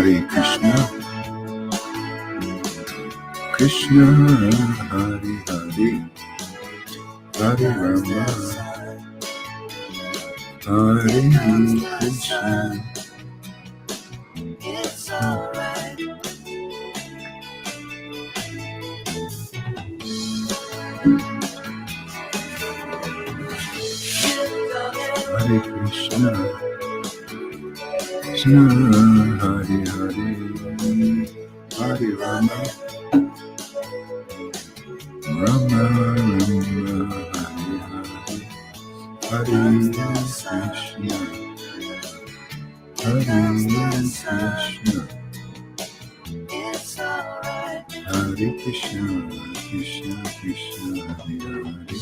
Hare Krishna, Krishna Hare Hare, Hare Rama, Hare Krishna. It's alright. Hare Krishna, Krishna Hare Hare, Hare Rama, Rama Hare Hare, Hare Krishna, Hare Krishna, It's alright. Hare Krishna, Krishna Krishna, Hare Hare,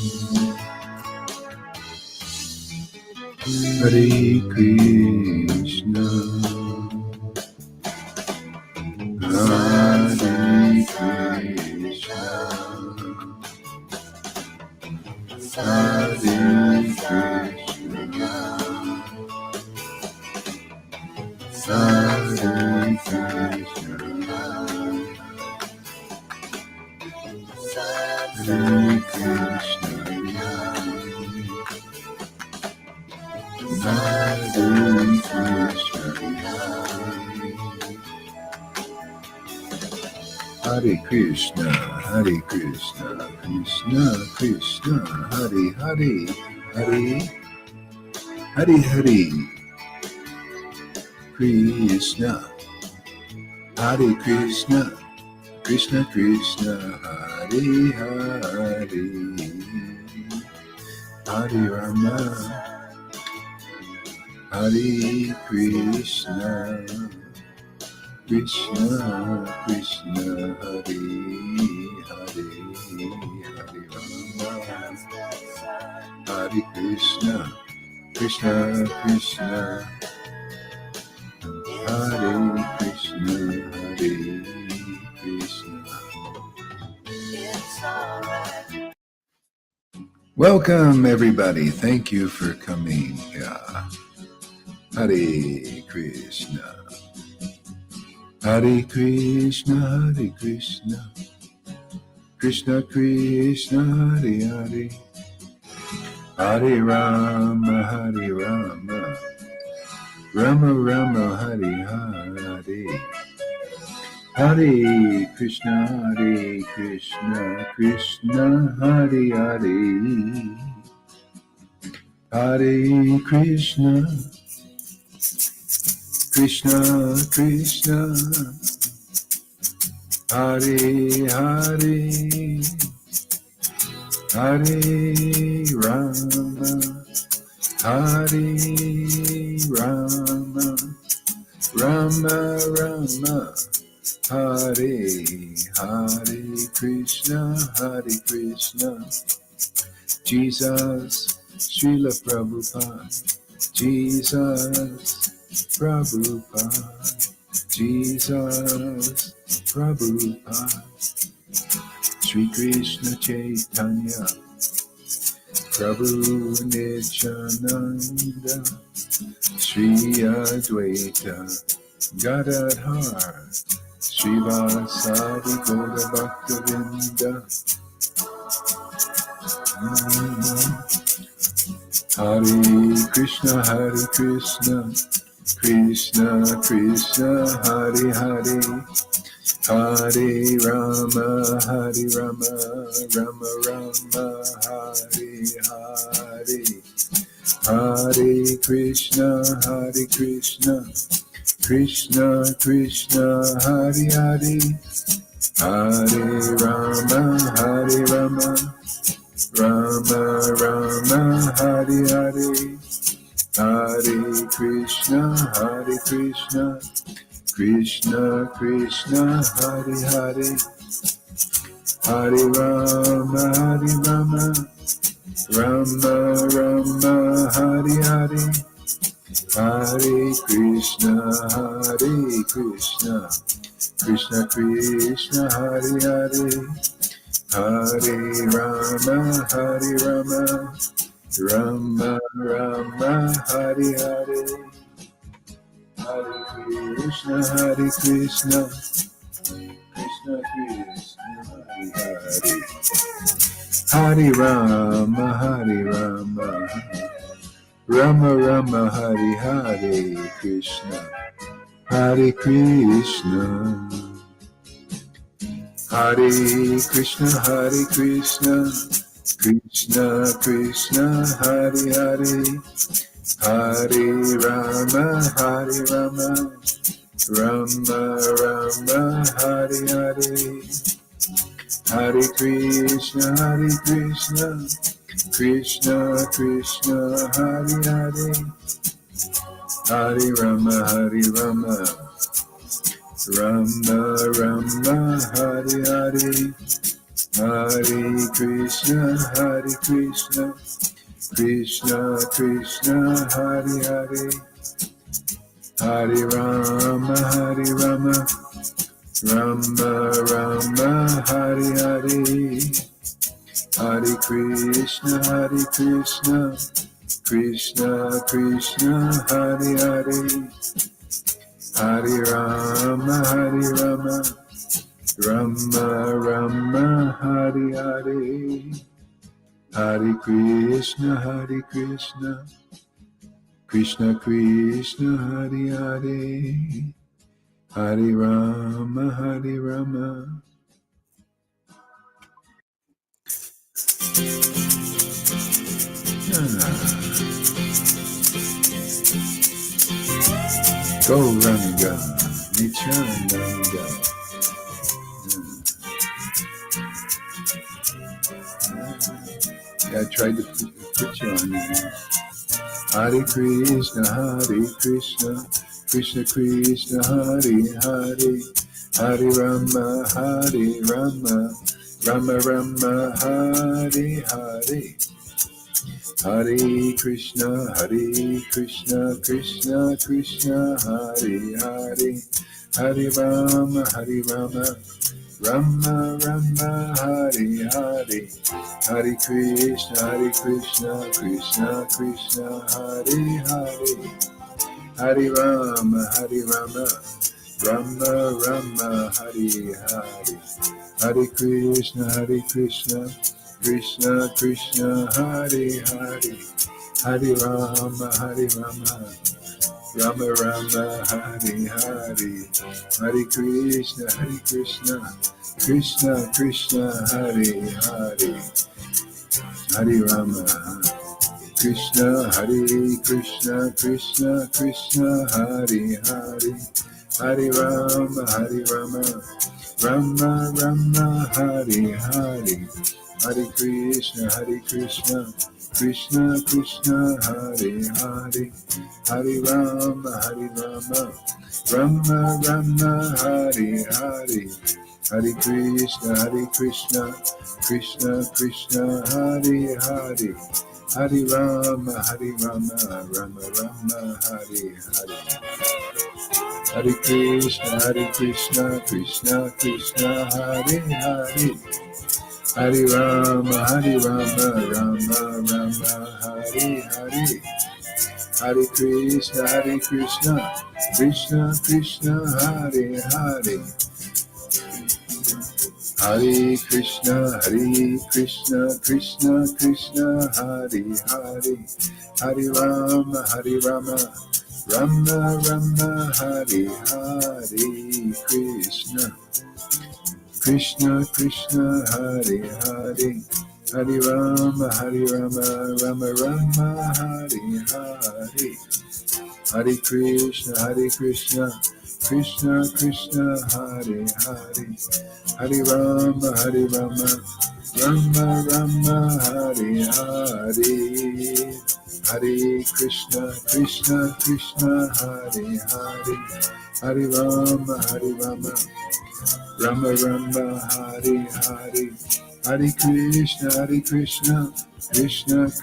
Hare Krishna, Hare Krishna, Hare Krishna, Hare Krishna, Hare Krishna, Hare Krishna, Hare Krishna, Krishna Krishna, Hare Hare, Hare Hare Hare Krishna, Hare Krishna, Krishna Krishna, Hare Hare, Hare Rama, Hare Krishna, Krishna Krishna, Hare Hare, Hare Rama, Hare Krishna, Krishna Krishna, Hare Krishna, Hare Krishna. It's alright. Welcome everybody. Thank you for coming here. Hare Krishna, Hare Krishna, Hare Krishna, Krishna Krishna, Hare Hare, Hare Rama, Hare Rama, Rama Rama, Hare Hare, Hare Krishna, Hare Krishna, Krishna Hare Hare, Hare Krishna, Krishna Krishna, Hare Hare, Hare Rama, Hare Rama, Rama Rama, Hare Hare, Krishna Hare Krishna, Jesus, Srila Prabhupada, Jesus Prabhupada, Jesus Prabhupada, Sri Krishna Chaitanya, Prabhu Nityananda, Sri Advaita Gadadhar, Srivasadi Gaura Bhaktavinda, Hare Krishna, Hare Krishna, Krishna Krishna, Hare Hare, Hare Rama, Hare Rama, Rama Rama, Hare Hare, Hare Krishna, Hare Krishna, Krishna Krishna, Hare Hare, Hare Rama, Hare Rama, Rama Rama, Hare Hare, Hare Krishna, Hare Krishna, Krishna Krishna, Hare Hare, Hare Rama, Hare Rama, Rama Rama, Hare Hare, Hare Krishna, Hare Krishna, Krishna Krishna, Hare Hare, Hare Rama, Hare Rama, Rama Rama, Hare Hare, Hare Krishna, Krishna Krishna, Hare Rama, Hare Rama, Rama Rama, Hare Hare Krishna, Hare Krishna, Hare Krishna, Hare Krishna, Krishna Krishna, Hare Hare, Hare Rama, Hare Rama, Rama Rama, Hare Hare, Hare Krishna, Krishna Krishna, Hare Hare, Hare Rama, Rama Rama, Hare Hare, Hare Krishna, Krishna Krishna, Hare Hare, Hare Rama, Rama Rama, Hare Hare, Hare Krishna, Krishna Krishna, Hare Hare, Hare Rama, Rama Rama, Hare Hare, Hare Krishna, Krishna Krishna, Hare Hare, Hare Rama, Gauranga, Nityananda. I tried to put you on there. Hare Krishna, Krishna Krishna, Hare Hare, Hare Rama, Rama Rama, Hare Hare, Hare Krishna, Krishna Krishna, Hare Hare, Hare Rama, Rama Rama, Hare Hare, Hare Krishna, Krishna Krishna, Hare Hare, Hare Rama, Rama Rama, Hare Hare, Hare Krishna, Krishna Krishna, Hare Hare, Hare Rama, Rama Rama, Hare Hare, Hare Krishna, Krishna Krishna, Hare Hare, Hare Rama, Krishna Krishna Krishna, Hare Hare, Hare Rama, Rama Rama, Hare Hare, Hare Krishna, Krishna Krishna, Hare Hare, Hare Rama, Rama Rama, Hare Hare, Hare Krishna, Krishna Krishna, Hare Hare, Hare Rama, Rama Rama, Hare Hare, Hare Krishna, Krishna Krishna, Hare Hare, Hare Rama, Rama Rama, Hare Hare, Hare Krishna, Krishna Krishna, Hare Hare, Hare Krishna, Krishna Krishna, Hare Hare, Hare Rama, Rama Rama, Hare Hare, Krishna, Krishna Hare Hare, Hare Rama, Rama Rama, Hare Hare, Hare Krishna, Krishna Hare Hare, Hare Rama, Rama Rama, Hare Hare, Hare Krishna, Krishna Hare Hare, Hare Rama, Rama Rama, Hare Hare, Hare Krishna,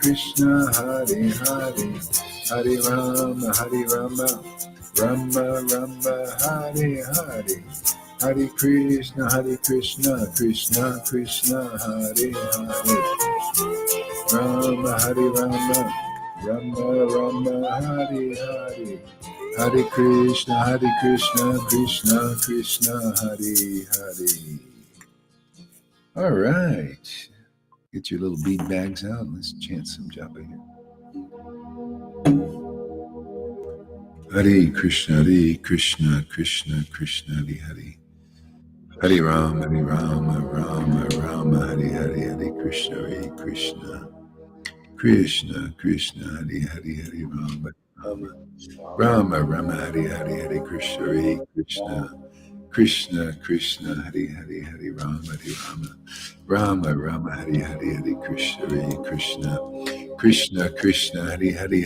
Krishna Hare Hare, Hare Rama, Rama Rama, Hare Hare, Hare Krishna, Krishna Hare Hare, Rama, Rama Rama, Hare Hare, Hare Krishna, Krishna Krishna, Hare Hare. All right. Get your little bead bags out and let's chant some japa here. Hare Krishna, Krishna Krishna, Hare Hare. Hare Rama, Rama, Hare Hare, Hare Krishna, Krishna. Krishna, Hare Hare, Rama, Hare Hare, Krishna, Krishna, Hare Hare, Rama, Hare Hare, Krishna, Krishna, Hare Hare,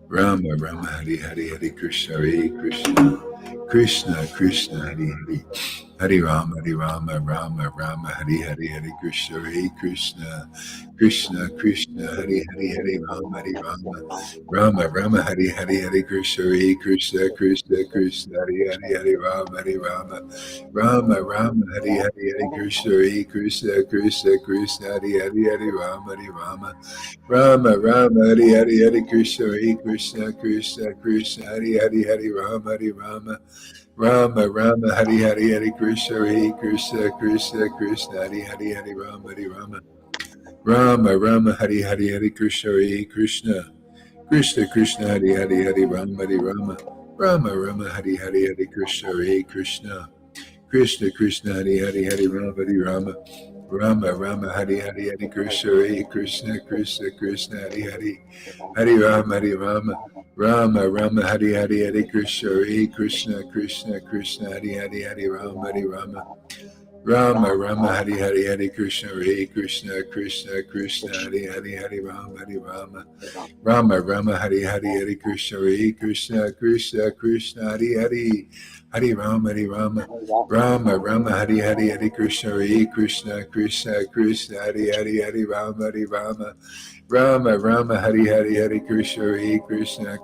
Rama, Hare Hare, Krishna, Hare Hare. Hare Rama, Hare Hare, Krishna, Krishna, Hare Hare, Rama, Hare Hare, Krishna, Krishna, Hare Hare, Rama, Hare Hare, Krishna, Krishna, Hare Hare, Rama, Hare Hare, Krishna, Krishna, Hare Hare, Rama, Hare Hare, Krishna, Krishna, Hare Hare, Rama, Hare Hare, Krishna, Krishna, Hare Hare, Rama, Hare Hare, Krishna, Krishna, Hare Hare, Rama, Hare Hare, Krishna, Krishna, Hare Hare, Rama, Hare Hare, Krishna, Krishna, Hare Hare, Rama, Hare Hare, Krishna, Krishna, Hare Hare, Rama, Hare Hare, Krishna, Krishna, Hare Hare, Hare Rama, Hare Hare, Krishna,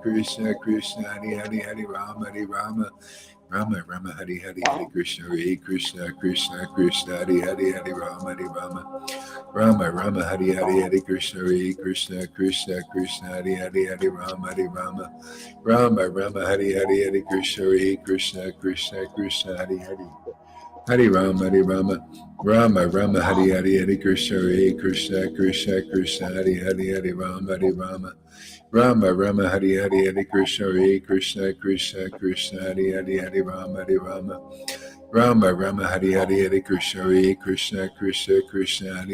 Krishna, Hare Hare, Rama, Hare Hare, Krishna, Krishna, Hare Hare, Rama, Hare Hare, Krishna, Krishna, Hare Hare, Rama, Hare Hare, Krishna, Krishna, Hare Hare, Rama, Hare Hare, Krishna, Krishna, Hare Hare. Hare Rama, Rama, Hare Hare, Krishna, Krishna, Hare Hare, Rama, Hare Hare, Krishna, Krishna, Hare Hare, Rama, Hare Hare, Krishna, Krishna, Hare Hare, Rama, Hare Hare, Krishna, Krishna, Hare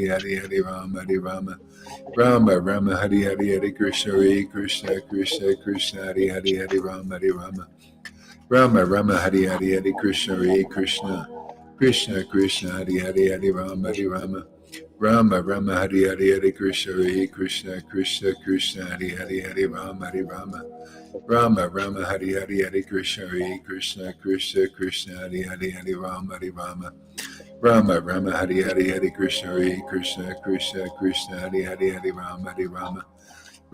Hare, Rama, Hare Hare, Krishna, Krishna, Hare Hare, Rama, Hare Hare, Krishna, Krishna, Hare Hare, Rama, Hare Hare, Krishna, Krishna, Hare Hare, Rama, Hare Hare, Krishna, Krishna, Hare Hare, Rama, Hare Hare, Krishna, Krishna, Hare Hare,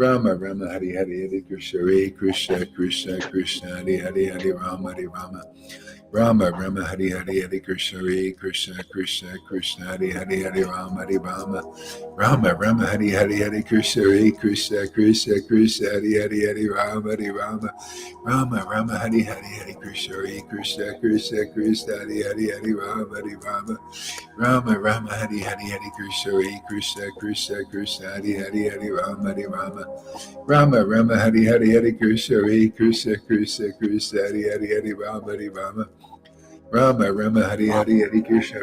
Rama, Hare Hare, Krishna, Krishna, Hare Hare, Rama, Hare Hare, Krishna, Krishna, Hare Hare, Rama, Hare Hare, Krishna, Krishna, Hare Hare, Rama, Hare Hare, Krishna, Krishna, Hare Hare, Rama, Hare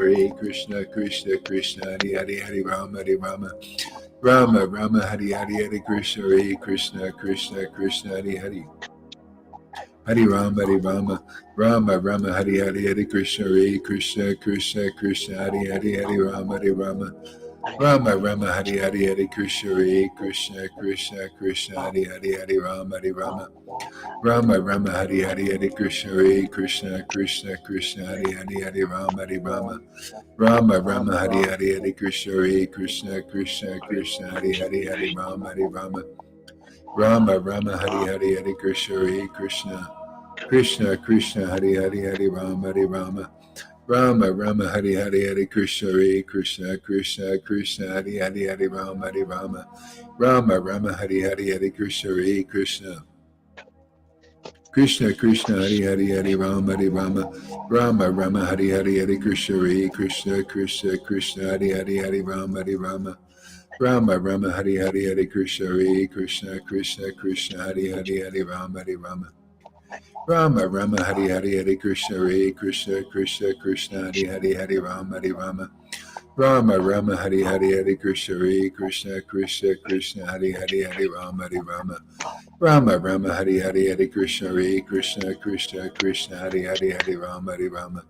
Hare, Krishna, Krishna, Hare Hare, Rama, Hare Hare, Krishna, Krishna, Hare Hare, Rama, Hare Hare, Krishna, Krishna, Hare Hare. Hare Rama, Rama, Hare Hare, Krishna, Krishna, Hare Hare, Rama, Rama, Hare Hare, Krishna, Krishna, Hare Hare, Rama, Hare Hare, Krishna, Krishna, Hare Hare, Rama, Hare Hare, Krishna, Krishna, Hare Hare, Rama, Hare Hare, Krishna, Krishna, Hare Hare, Rama, Rama, Hare Hare, Krishna, Krishna, Hare Hare, Rama, Hare Hare, Krishna, Krishna Krishna Hari Hari Hari Rama Hari Rama Rama Rama Hari Hari Hari Krishna Hari Krishna Krishna Krishna Hari Hari Hari Rama Hari Rama Rama Rama Hari Hari Hari Krishna Hari Krishna Krishna Krishna Hari Hari Hari Rama Hari Rama Rama Rama Hari Hari Hari Krishna Hari Krishna Krishna Krishna Hari Hari Hari Rama Hari Rama Rama Rama Hari Hari Hari Krishna Hari Krishna Krishna Krishna Hari Hari Hari Rama Hari Rama Rama Rama Hari Hari Hari Krishna Hari Krishna Krishna Krishna Hari Hari Hari Rama Hari Rama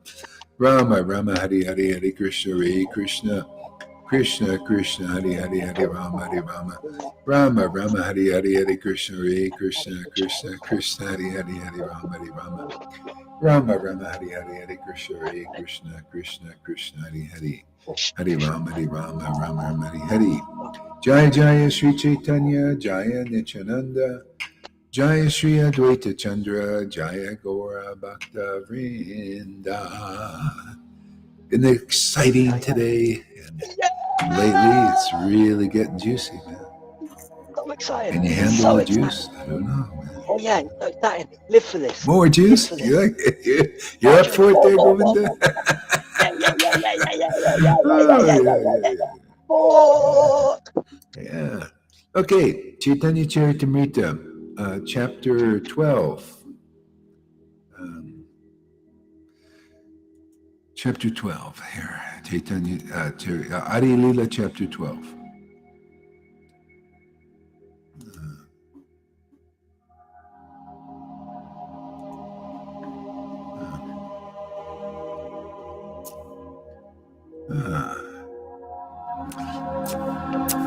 Rama Rama Hari Hari Hari Krishna Hari Krishna Krishna Krishna Hari Hari Hari Rama Hari Rama Rama Rama Hari Hari Hari Krishna Hari Krishna Krishna Krishna Hari Hari Hari Rama Hari Rama Rama Rama Hari Hari Hari Krishna Hari Krishna Krishna Krishna Hari Hari Hari Rama Hari Rama Rama Rama Hari Hari Jaya Jaya Sri Chaitanya Jaya Nityananda Jaya Sri Advaita Chandra Jaya Gaura Bhakta Vrinda. Isn't it exciting today? And lately, it's really getting juicy, man. I'm excited. Can you handle So the excited. juice? I don't know, man. Oh yeah, so excited. Live for this. More juice? Live for You this. like it? You're up for it there, Govinda? Oh, Yeah. Okay, Chaitanya Charitamrita, chapter 12. Chapter 12 here. Chaitanya, Adi Lila, chapter 12.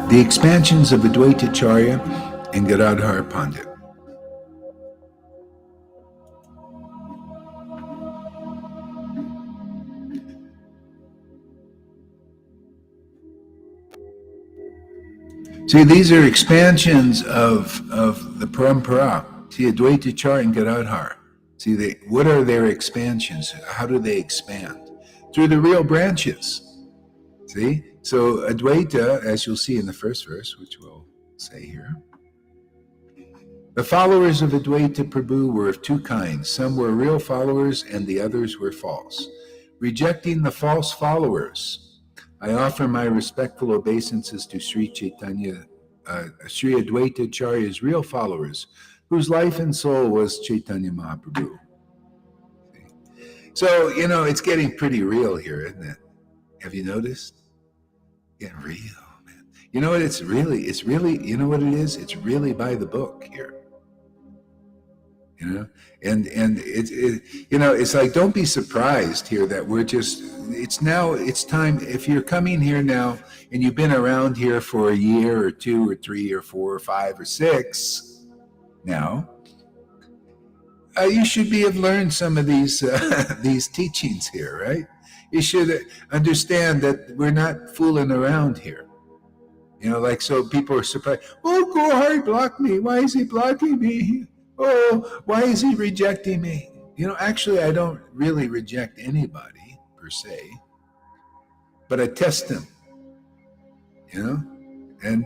The expansions of Advaita Acharya and Gadadhar Pandit. See, these are expansions of the Parampara. See, Advaita Acharya and Gadadhar. See, what are their expansions? How do they expand? Through the real branches. See? So Advaita, as you'll see in the first verse, which we'll say here, the followers of Advaita Prabhu were of two kinds. Some were real followers and the others were false. Rejecting the false followers, I offer my respectful obeisances to Sri Chaitanya, Sri Advaita Acharya's real followers, whose life and soul was Chaitanya Mahaprabhu. So, it's getting pretty real here, isn't it? Have you noticed? Getting real, man. You know what? It's really, you know what it is? It's really by the book here. And it's like, don't be surprised here that we're just, it's time, if you're coming here now and you've been around here for a year or 2 or 3 or 4 or 5 or 6 now, you should have learned some of these teachings here, right? You should understand that we're not fooling around here. So people are surprised. Oh, Gohari blocked me. Why is he blocking me? Oh, why is he rejecting me? Actually, I don't really reject anybody per se, but I test them. And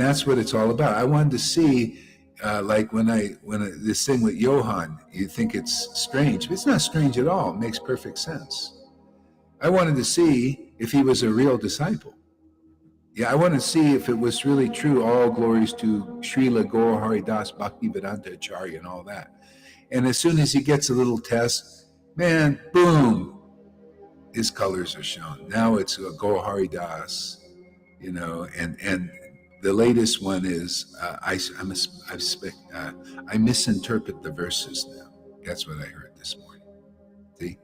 that's what it's all about. I wanted to see, like when this thing with Johann, you think it's strange, but it's not strange at all. It makes perfect sense. I wanted to see if he was a real disciple. Yeah, I want to see if it was really true. All glories to Srila Gaur Hari Das Bhaktivedanta Acharya and all that. And as soon as he gets a little test, man, boom, his colors are shown. Now it's a Gaur Hari Das, and the latest one is I misinterpret the verses now. That's what I heard this morning. See,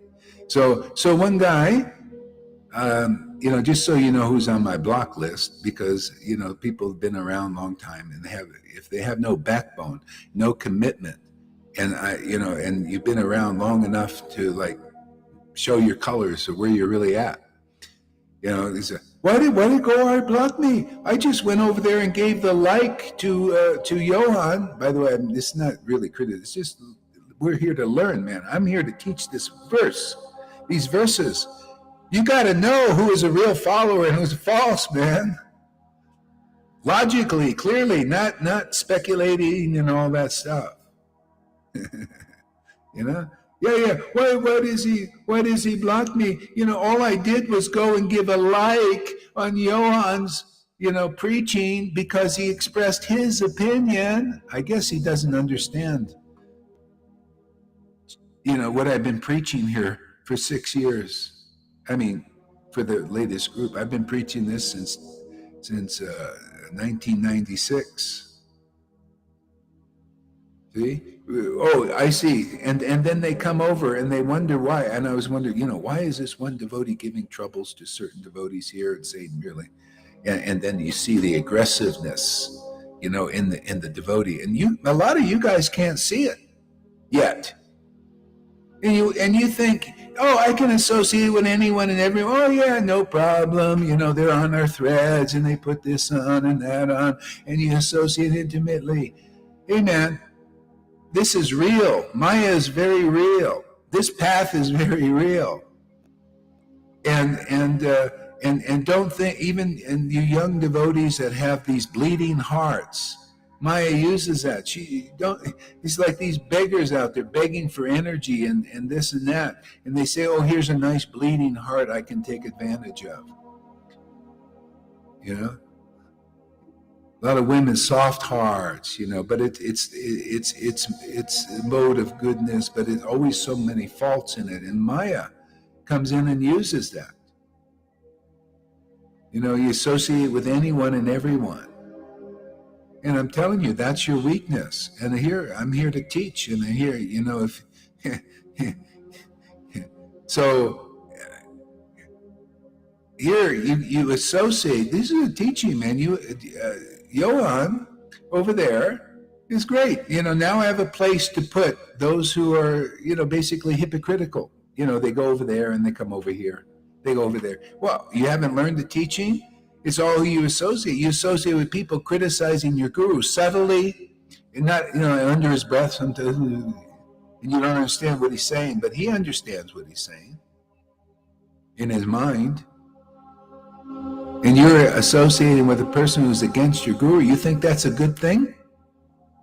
so one guy. Just so you know who's on my block list, because people have been around a long time, and if they have no backbone, no commitment, and and you've been around long enough to like show your colors of where you're really at. They say, why did Gohar block me? I just went over there and gave the like to Johann. By the way, this is not really critical. It's just we're here to learn, man. I'm here to teach these verses. You got to know who is a real follower and who's false, man. Logically, clearly, not speculating and all that stuff. You know? Yeah. Why does he block me? You know, all I did was go and give a like on Johan's, preaching because he expressed his opinion. I guess he doesn't understand, what I've been preaching here for 6 years. I mean, for the latest group. I've been preaching this since 1996. See? Oh, I see. And then they come over and they wonder why. And I was wondering, why is this one devotee giving troubles to certain devotees here and saying really? And then you see the aggressiveness, in the devotee. And a lot of you guys can't see it yet. And you think, oh, I can associate with anyone and everyone. Oh yeah, no problem. They're on our threads and they put this on and that on, and you associate intimately. Hey man, this is real. Maya is very real. This path is very real. And don't think, even in you young devotees that have these bleeding hearts, Maya uses that. It's like these beggars out there begging for energy and this and that. And they say, oh, here's a nice bleeding heart I can take advantage of. A lot of women's soft hearts, but it's a mode of goodness, but it's always so many faults in it. And Maya comes in and uses that. You associate with anyone and everyone. And I'm telling you, that's your weakness. And I'm here to teach. And here, if so here you associate. This is a teaching, man. Johan over there is great. Now I have a place to put those who are, basically hypocritical. They go over there and they come over here. They go over there. Well, you haven't learned the teaching? It's all who you associate. You associate with people criticizing your guru subtly, and not, under his breath sometimes, and you don't understand what he's saying, but he understands what he's saying in his mind. And you're associating with a person who's against your guru. You think that's a good thing?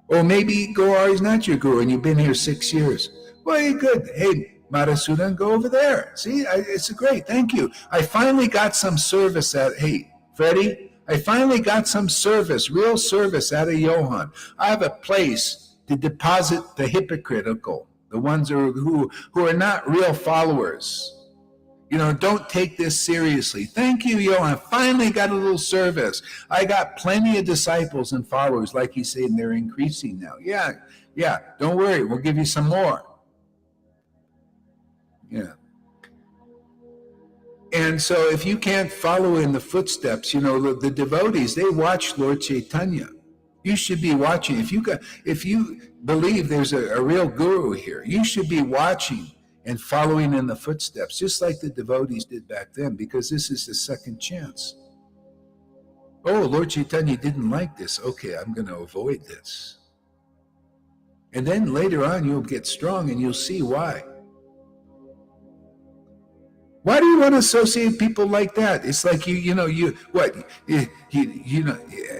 Or maybe Goar is not your guru and you've been here 6 years. Well, you're good. Hey, Madhusudan, go over there. See, it's great. Thank you. I finally got some service hey, Freddie, I finally got some service, real service out of Johan. I have a place to deposit the hypocritical, the ones who are not real followers. Don't take this seriously. Thank you, Johan. Finally got a little service. I got plenty of disciples and followers, like he's saying, they're increasing now. Yeah, don't worry. We'll give you some more. Yeah. And so if you can't follow in the footsteps, the devotees, they watch Lord Chaitanya. You should be watching. If you believe there's a real guru here, you should be watching and following in the footsteps, just like the devotees did back then, because this is the second chance. Oh, Lord Chaitanya didn't like this. Okay, I'm going to avoid this. And then later on, you'll get strong and you'll see why. Why do you want to associate people like that? It's like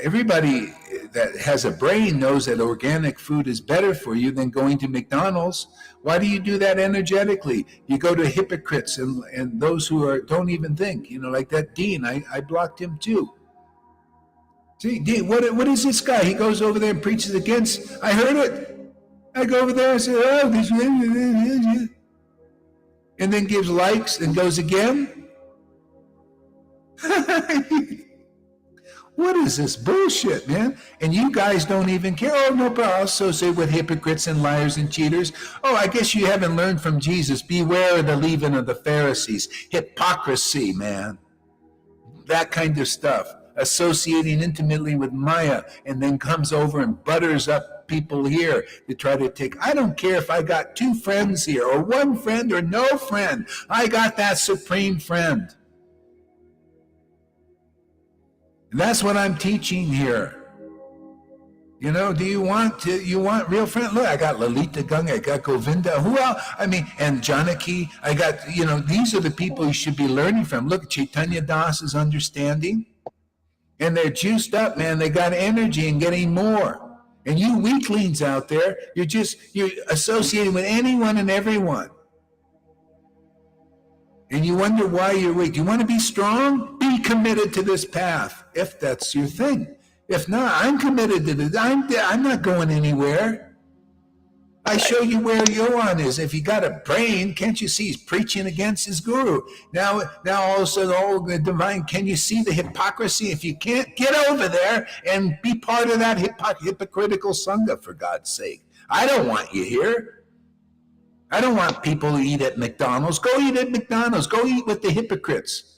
everybody that has a brain knows that organic food is better for you than going to McDonald's. Why do you do that energetically? You go to hypocrites and those who don't even think, like that Dean. I blocked him too. See, Dean, what is this guy? He goes over there and preaches against. I heard it. I go over there and say, oh, this. And then gives likes and goes again. What is this bullshit, man? And you guys don't even care. Oh, no problem. I'll associate with hypocrites and liars and cheaters. Oh, I guess you haven't learned from Jesus. Beware of the leaven of the Pharisees. Hypocrisy, man. That kind of stuff. Associating intimately with Maya, and then comes over and butters up people here to try to take. I don't care if I got 2 friends here, or 1 friend, or no friend. I got that supreme friend. And that's what I'm teaching here. Do you want real friends? Look, I got Lalita Ganga, I got Govinda. Who else? And Janaki. I got, these are the people you should be learning from. Look, Chaitanya Das is understanding. And they're juiced up, man. They got energy and getting more. And you weaklings out there, you're associating with anyone and everyone. And you wonder why you're weak. You want to be strong? Be committed to this path, if that's your thing. If not, I'm committed to this. I'm not going anywhere. I show you where Yohan is. If you got a brain, can't you see he's preaching against his guru? Now all of a sudden, oh, the divine, can you see the hypocrisy? If you can't, get over there and be part of that hypocritical Sangha, for God's sake. I don't want you here. I don't want people to eat at McDonald's. Go eat at McDonald's. Go eat with the hypocrites.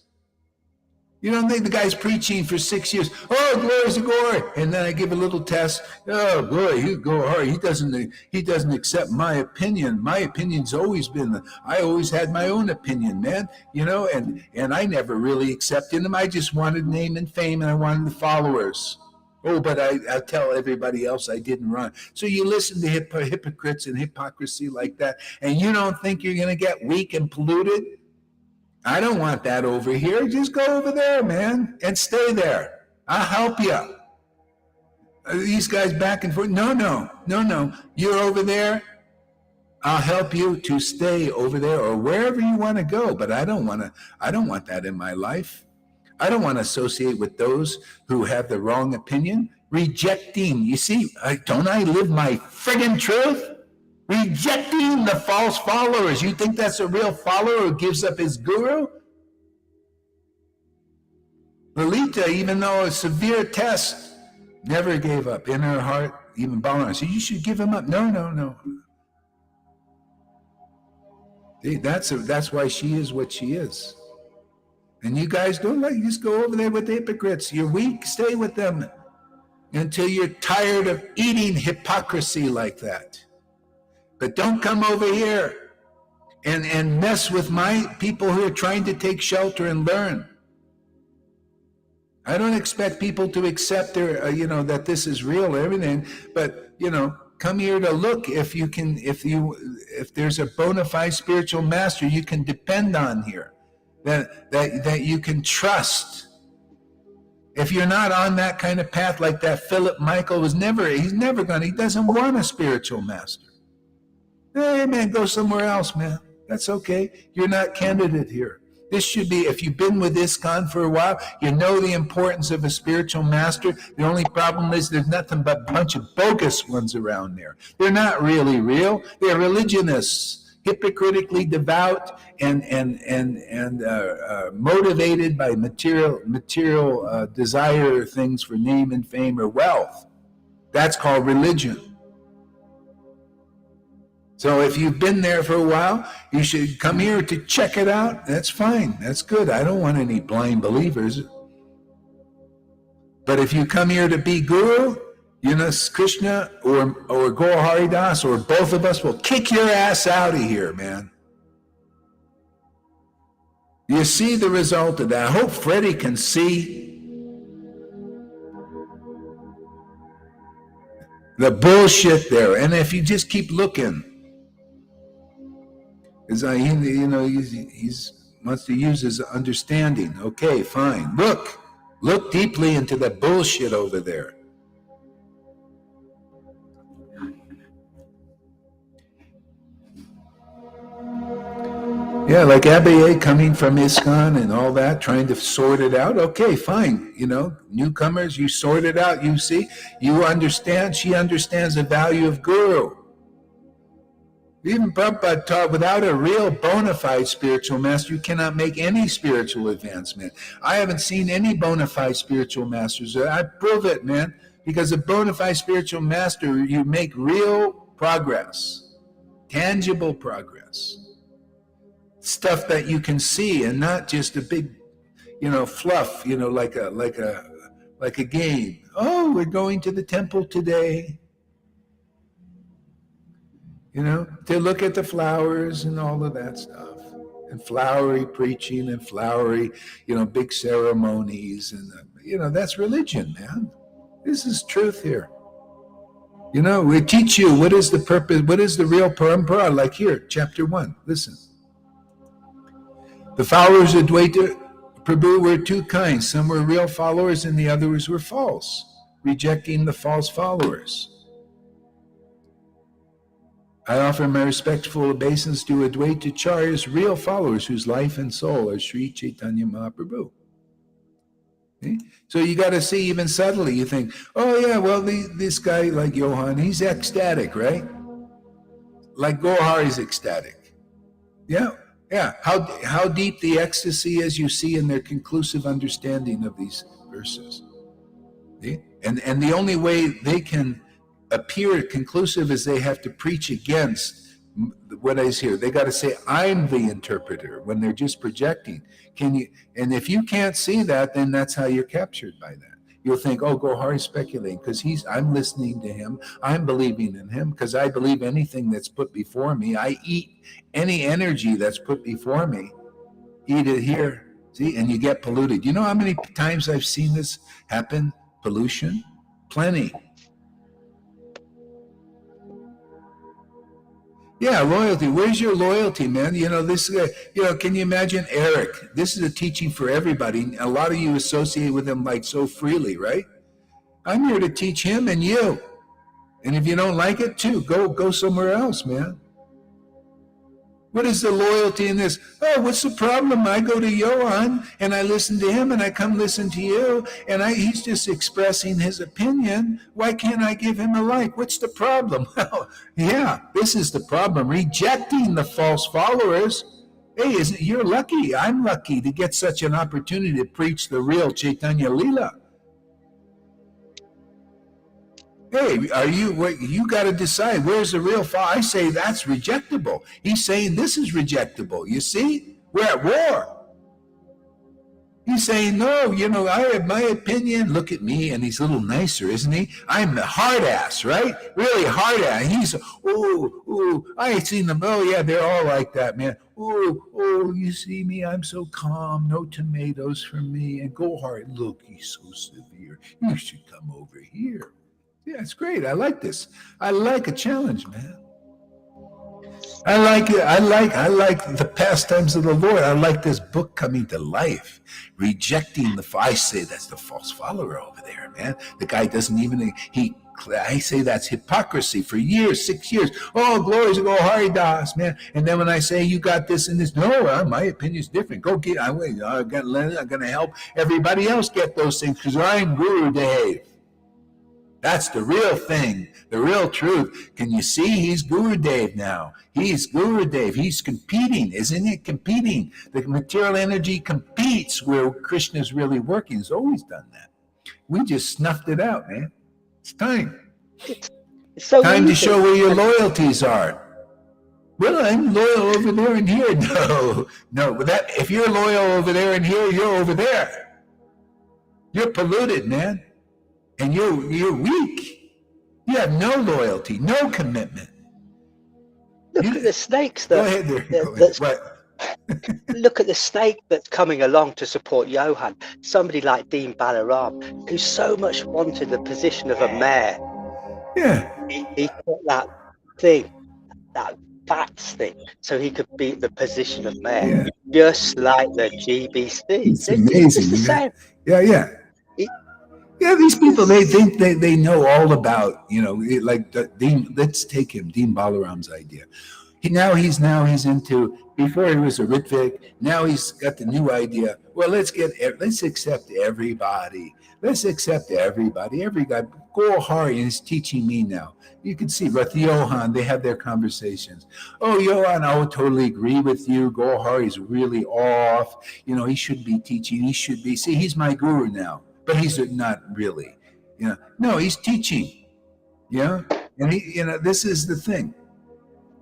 You don't think the guy's preaching for 6 years? Oh, glory's a glory. And then I give a little test. Oh, boy, you go hard. He doesn't accept my opinion. My opinion's always been, I always had my own opinion, man. You know, and I never really accepted him. I just wanted name and fame, and I wanted the followers. Oh, but I tell everybody else I didn't run. So you listen to hypocrites and hypocrisy like that, and you don't think you're going to get weak and polluted? I don't want that over here. Just go over there, man, and stay there. I'll help you. These guys back and forth. No. You're over there. I'll help you to stay over there or wherever you want to go. But I don't want that in my life. I don't want to associate with those who have the wrong opinion. Rejecting. You see, don't I live my friggin' truth? Rejecting the false followers. You think that's a real follower who gives up his guru? Lalita, even though a severe test, never gave up. In her heart, even Balaram said, you should give him up. No. That's why she is what she is. And you guys don't you just go over there with the hypocrites. You're weak, stay with them until you're tired of eating hypocrisy like that. But don't come over here and mess with my people who are trying to take shelter and learn. I don't expect people to accept their, that this is real or everything, but, come here to look if there's a bona fide spiritual master you can depend on here, that you can trust. If you're not on that kind of path like that, Philip Michael he doesn't want a spiritual master. Hey, man, go somewhere else, man. That's okay. You're not candidate here. This should be, if you've been with ISKCON for a while, you know the importance of a spiritual master. The only problem is there's nothing but a bunch of bogus ones around there. They're not really real. They're religionists, hypocritically devout and motivated by material desire things for name and fame or wealth. That's called religion. So if you've been there for a while, you should come here to check it out. That's fine. That's good. I don't want any blind believers. But if you come here to be guru, Krishna or Gaur Haridas or both of us will kick your ass out of here, man. You see the result of that. I hope Freddie can see the bullshit there. And if you just keep looking, he wants to use his understanding. Okay, fine. Look deeply into the bullshit over there. Yeah, like Abaye coming from ISKCON and all that, trying to sort it out. Okay, fine. Newcomers, you sort it out. You see, you understand. She understands the value of guru. Even Prabhupada taught without a real bona fide spiritual master, you cannot make any spiritual advancement. I haven't seen any bona fide spiritual masters. I prove it, man. Because a bona fide spiritual master, you make real progress, tangible progress. Stuff that you can see and not just a big, fluff, like a game. Oh, we're going to the temple today. To look at the flowers and all of that stuff, and flowery preaching and flowery, big ceremonies, and that's religion, man. This is truth here. We teach you what is the purpose, what is the real parampara. Like here, chapter 1. Listen. The followers of Dvaita Prabhu were two kinds. Some were real followers, and the others were false, rejecting the false followers. I offer my respectful obeisance to Advaita Acharya's real followers whose life and soul are Sri Chaitanya Mahaprabhu. See? So you got to see even subtly, you think, oh yeah, well, this guy like Johann, he's ecstatic, right? Like Gohar is ecstatic. Yeah, yeah. How deep the ecstasy is, you see in their conclusive understanding of these verses. See? And the only way they can appear conclusive is they have to preach against what is here. They got to say, I'm the interpreter, when they're just projecting. And if you can't see that, then that's how you're captured by that. You'll think, oh, Gohar is speculating because I'm listening to him. I'm believing in him because I believe anything that's put before me. I eat any energy that's put before me. Eat it here. See, and you get polluted. You know how many times I've seen this happen? Pollution? Plenty. Yeah, loyalty. Where's your loyalty, man? You know, can you imagine Eric? This is a teaching for everybody. A lot of you associate with him like so freely, right? I'm here to teach him and you. And if you don't like it too, go somewhere else, man. What is the loyalty in this? Oh, what's the problem? I go to Johann and I listen to him and I come listen to you and he's just expressing his opinion. Why can't I give him a like? What's the problem? Well, yeah, this is the problem. Rejecting the false followers. Hey, you're lucky. I'm lucky to get such an opportunity to preach the real Chaitanya Leela. Hey, you got to decide, where's the real follower? I say that's rejectable. He's saying this is rejectable. You see? We're at war. He's saying, no, I have my opinion. Look at me. And he's a little nicer, isn't he? I'm a hard ass, right? Really hard ass. He's, I ain't seen them. Oh, yeah, they're all like that, man. Oh, you see me? I'm so calm. No tomatoes for me. And Gohar, look, he's so severe. You should come over here. Yeah, it's great. I like this. I like a challenge, man. I like it. I like the pastimes of the Lord. I like this book coming to life, rejecting I say that's the false follower over there, man. The guy doesn't even, I say that's hypocrisy for years, 6 years. Oh, glory to Gohari Das, man. And then when I say you got this and this, no, my opinion's different. Go get, I'm going to help everybody else get those things because I'm Guru Dev. That's the real thing, the real truth. Can you see? He's Guru Dev now. He's Guru Dev. He's competing, isn't it? Competing. The material energy competes where Krishna's really working. He's always done that. We just snuffed it out, man. It's time. It's so time to easy. show where your loyalties are. Well, I'm loyal over there and here. No. But if you're loyal over there and here, you're over there. You're polluted, man. And you're weak. You have no loyalty, no commitment. Look at the snakes Go ahead there. Look at the snake that's coming along to support Johann. Somebody like Dean Balaram, who so much wanted the position of a mayor. Yeah. He got that thing, that bats thing, so he could be the position of mayor. Yeah. Just like the GBC. It's amazing. It's the same. Yeah. Yeah, these people, they think they know all about, like Dean, let's take him, Dean Balaram's idea. He's into, before he was a Ritvik, now he's got the new idea. Well, let's accept everybody. Let's accept everybody. Every guy, Gohari is teaching me now. You can see with Johann, they have their conversations. Oh, Johann, I would totally agree with you. Gohari is really off. He should be teaching. He should be, see, he's my guru now. But he's not really, No, he's teaching, And this is the thing.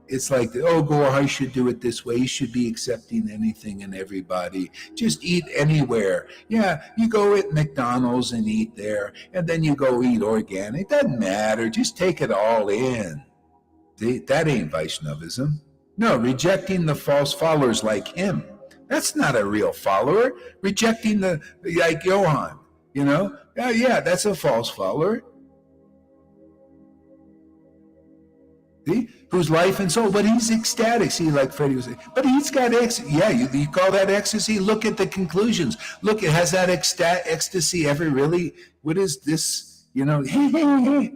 It's like, Gohar should do it this way. He should be accepting anything and everybody. Just eat anywhere. Yeah, you go at McDonald's and eat there, and then you go eat organic. Doesn't matter. Just take it all in. That ain't Vaishnavism. No, rejecting the false followers like him. That's not a real follower. Rejecting like Johann. Yeah, that's a false follower. See? Whose life and soul, but he's ecstatic. See, like Freddie was saying, but he's got ecstasy. Yeah, you call that ecstasy? Look at the conclusions. Look, has that ecstasy ever really, what is this, hey.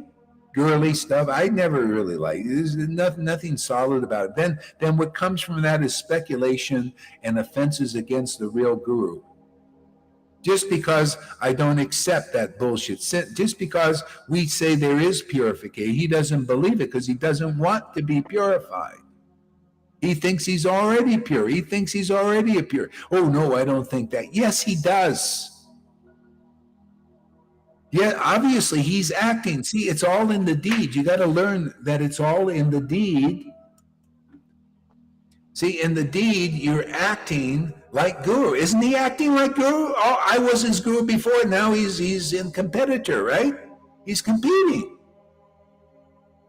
girly stuff. I never really liked it. There's nothing solid about it. Then what comes from that is speculation and offenses against the real guru. Just because I don't accept that bullshit, just because we say there is purification, he doesn't believe it because he doesn't want to be purified. He thinks he's already pure. He thinks he's already a pure. Oh, no, I don't think that. Yes, he does. Yeah, obviously he's acting. See, it's all in the deed. You got to learn that it's all in the deed. See, in the deed, you're acting like guru. Isn't he acting like guru? Oh, I was his guru before. Now he's in competitor, right? He's competing.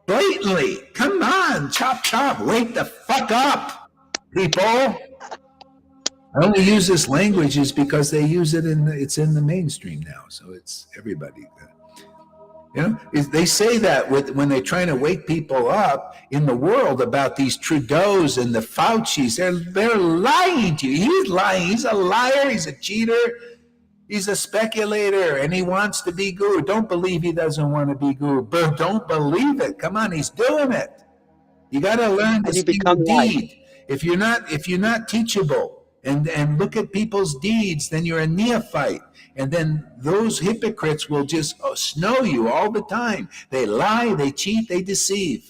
Blatantly. Come on, chop, chop. Wake the fuck up, people. I only use this language is because they use it it's in the mainstream now. So it's everybody. You know, they say that when they're trying to wake people up in the world about these Trudeaus and the Faucis. They're lying to you. He's lying. He's a liar. He's a cheater. He's a speculator, and he wants to be guru. Don't believe he doesn't want to be guru. But don't believe it. Come on, he's doing it. You got to learn to see the deed. If you're not teachable and look at people's deeds, then you're a neophyte. And then those hypocrites will just snow you all the time. They lie, they cheat, they deceive.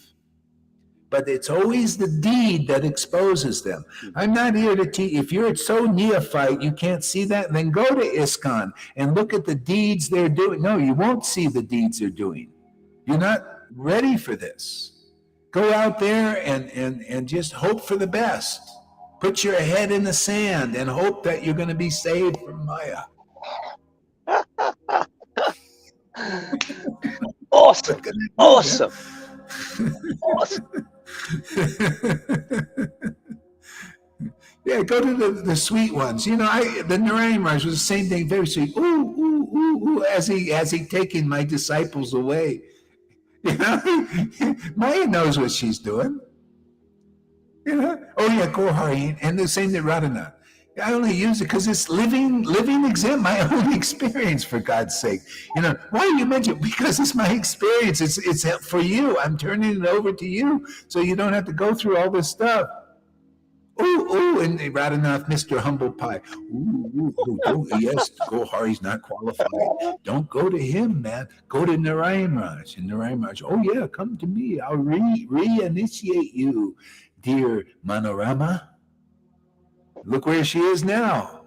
But it's always the deed that exposes them. I'm not here to teach. If you're so neophyte, you can't see that, then go to ISKCON and look at the deeds they're doing. No, you won't see the deeds they're doing. You're not ready for this. Go out there and just hope for the best. Put your head in the sand and hope that you're going to be saved from Maya. Awesome. Awesome. Awesome. Yeah, go to the sweet ones. You know, the Narayana Maharaj was the same thing, very sweet. Ooh, ooh, ooh, ooh, as he taken my disciples away. You know, Maya knows what she's doing. You know, oh yeah, Gohari, and the same thing Radhanath. I only use it because it's living example, my own experience, for God's sake. You know, why do you mention it? Because it's my experience. It's for you. I'm turning it over to you so you don't have to go through all this stuff. Ooh, and Radhanath, Mr. Humble Pie. Ooh, yes, Gohari's not qualified. Don't go to him, man. Go to Narayana Maharaj. And Narayana Maharaj, oh yeah, come to me. I'll reinitiate you, dear Manorama. Look where she is now.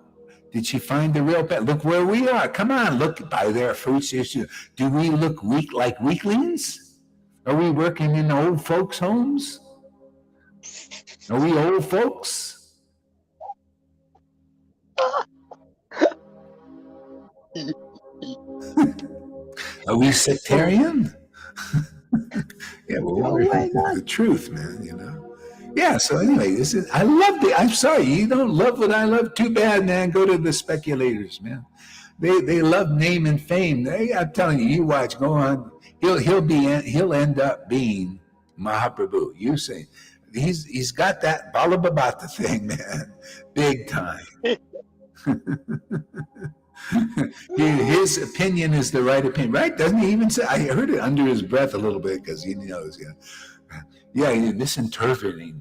Did she find the real pet? Look where we are. Come on, look by their fruits. Do we look weak like weaklings? Are we working in old folks' homes? Are we old folks? Are we sectarian? Yeah, well, we're the truth, man, you know. Yeah, so anyway, I love it. I'm sorry, you don't love what I love. Too bad, man. Go to the speculators, man. They love name and fame. I'm telling you, you watch, go on. He'll end up being Mahaprabhu. You say he's got that Balabhabata thing, man. Big time. His opinion is the right opinion, right? Doesn't he even say? I heard it under his breath a little bit because he knows, you know. Yeah, you're misinterpreting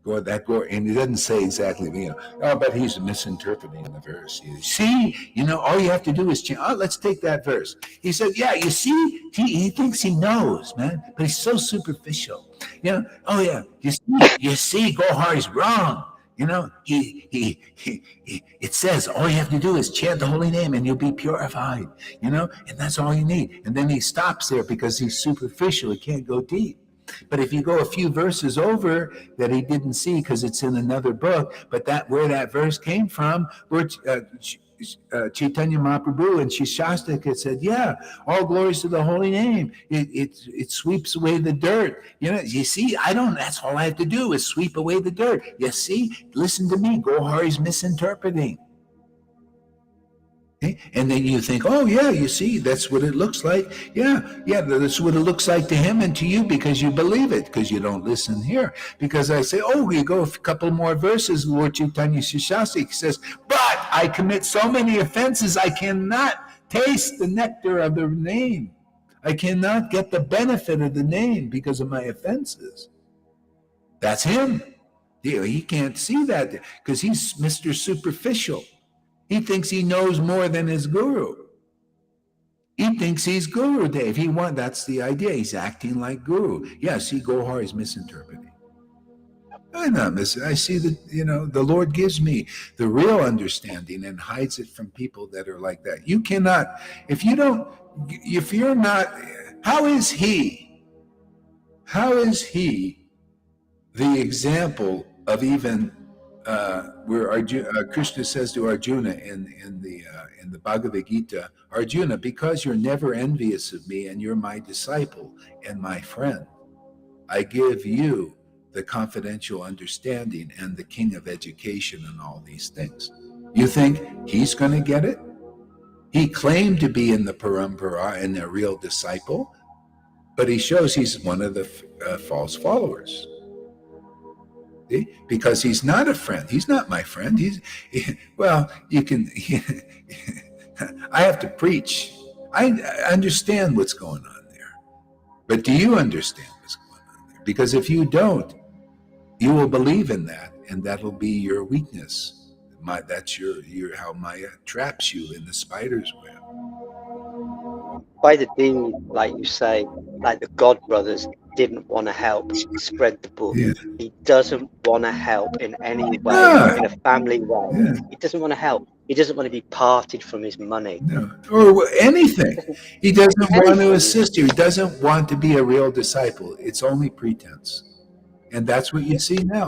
and he doesn't say exactly, you know, but he's misinterpreting the verse. You see, you know, all you have to do is change. Oh, let's take that verse. He said, yeah, you see, he thinks he knows, man, but he's so superficial. You know, oh yeah, you see, Gohari's wrong. You know, it says all you have to do is chant the holy name and you'll be purified, you know, and that's all you need. And then he stops there because he's superficial. He can't go deep. But if you go a few verses over that he didn't see because it's in another book, but where that verse came from, where Chaitanya Mahaprabhu and Shishastika said, yeah, all glories to the holy name. It sweeps away the dirt. You know, you see, that's all I have to do is sweep away the dirt. You see, listen to me, Gohari's misinterpreting. Okay? And then you think, oh yeah, you see, that's what it looks like. Yeah, that's what it looks like to him and to you because you believe it, because you don't listen here. Because I say, oh, you go a couple more verses, Lord Chaitanya Shishastika says, but I commit so many offenses, I cannot taste the nectar of the name. I cannot get the benefit of the name because of my offenses. That's him. He can't see that because he's Mr. Superficial. He thinks he knows more than his guru. He thinks he's Guru Dave. That's the idea. He's acting like Guru. Yeah, see, Gohar is misinterpreting. I'm not missing. I see that, the Lord gives me the real understanding and hides it from people that are like that. You cannot, if you're not, how is he the example of even where Krishna says to Arjuna in the Bhagavad Gita, Arjuna, because you're never envious of me and you're my disciple and my friend, I give you the confidential understanding and the king of education and all these things. You think he's going to get it? He claimed to be in the parampara and a real disciple, but he shows he's one of the false followers. See? Because he's not a friend. He's not my friend. You can, I have to preach. I understand what's going on there. But do you understand what's going on there? Because if you don't, you will believe in that, and that'll be your weakness. That's your how Maya traps you in the spider's web. By the deed, like you say, like the God brothers didn't want to help spread the book. Yeah. He doesn't want to help in any way, in a family way. Yeah. He doesn't want to help. He doesn't want to be parted from his money. No. Or anything. He doesn't want to assist you. He doesn't want to be a real disciple. It's only pretense. And that's what you see now.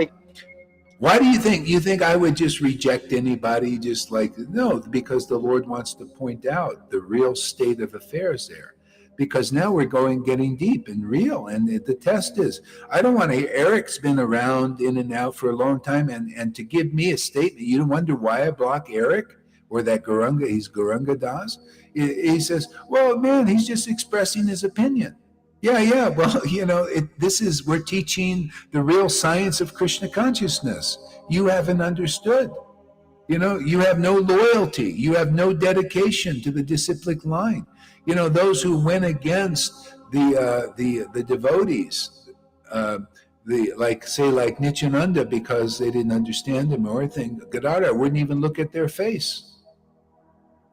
Why do you think? You think I would just reject anybody just like, no, because the Lord wants to point out the real state of affairs there. Because now we're getting deep and real. And the test is, I don't want to, Eric's been around in and out for a long time. And to give me a statement, you don't wonder why I block Eric or that Guranga, he's Guranga Das. He says, well, man, he's just expressing his opinion. Yeah. Well, we're teaching the real science of Krishna consciousness. You haven't understood. You have no loyalty. You have no dedication to the disciplic line. Those who went against the devotees, like Nityananda, because they didn't understand him or anything, Gadadhar wouldn't even look at their face.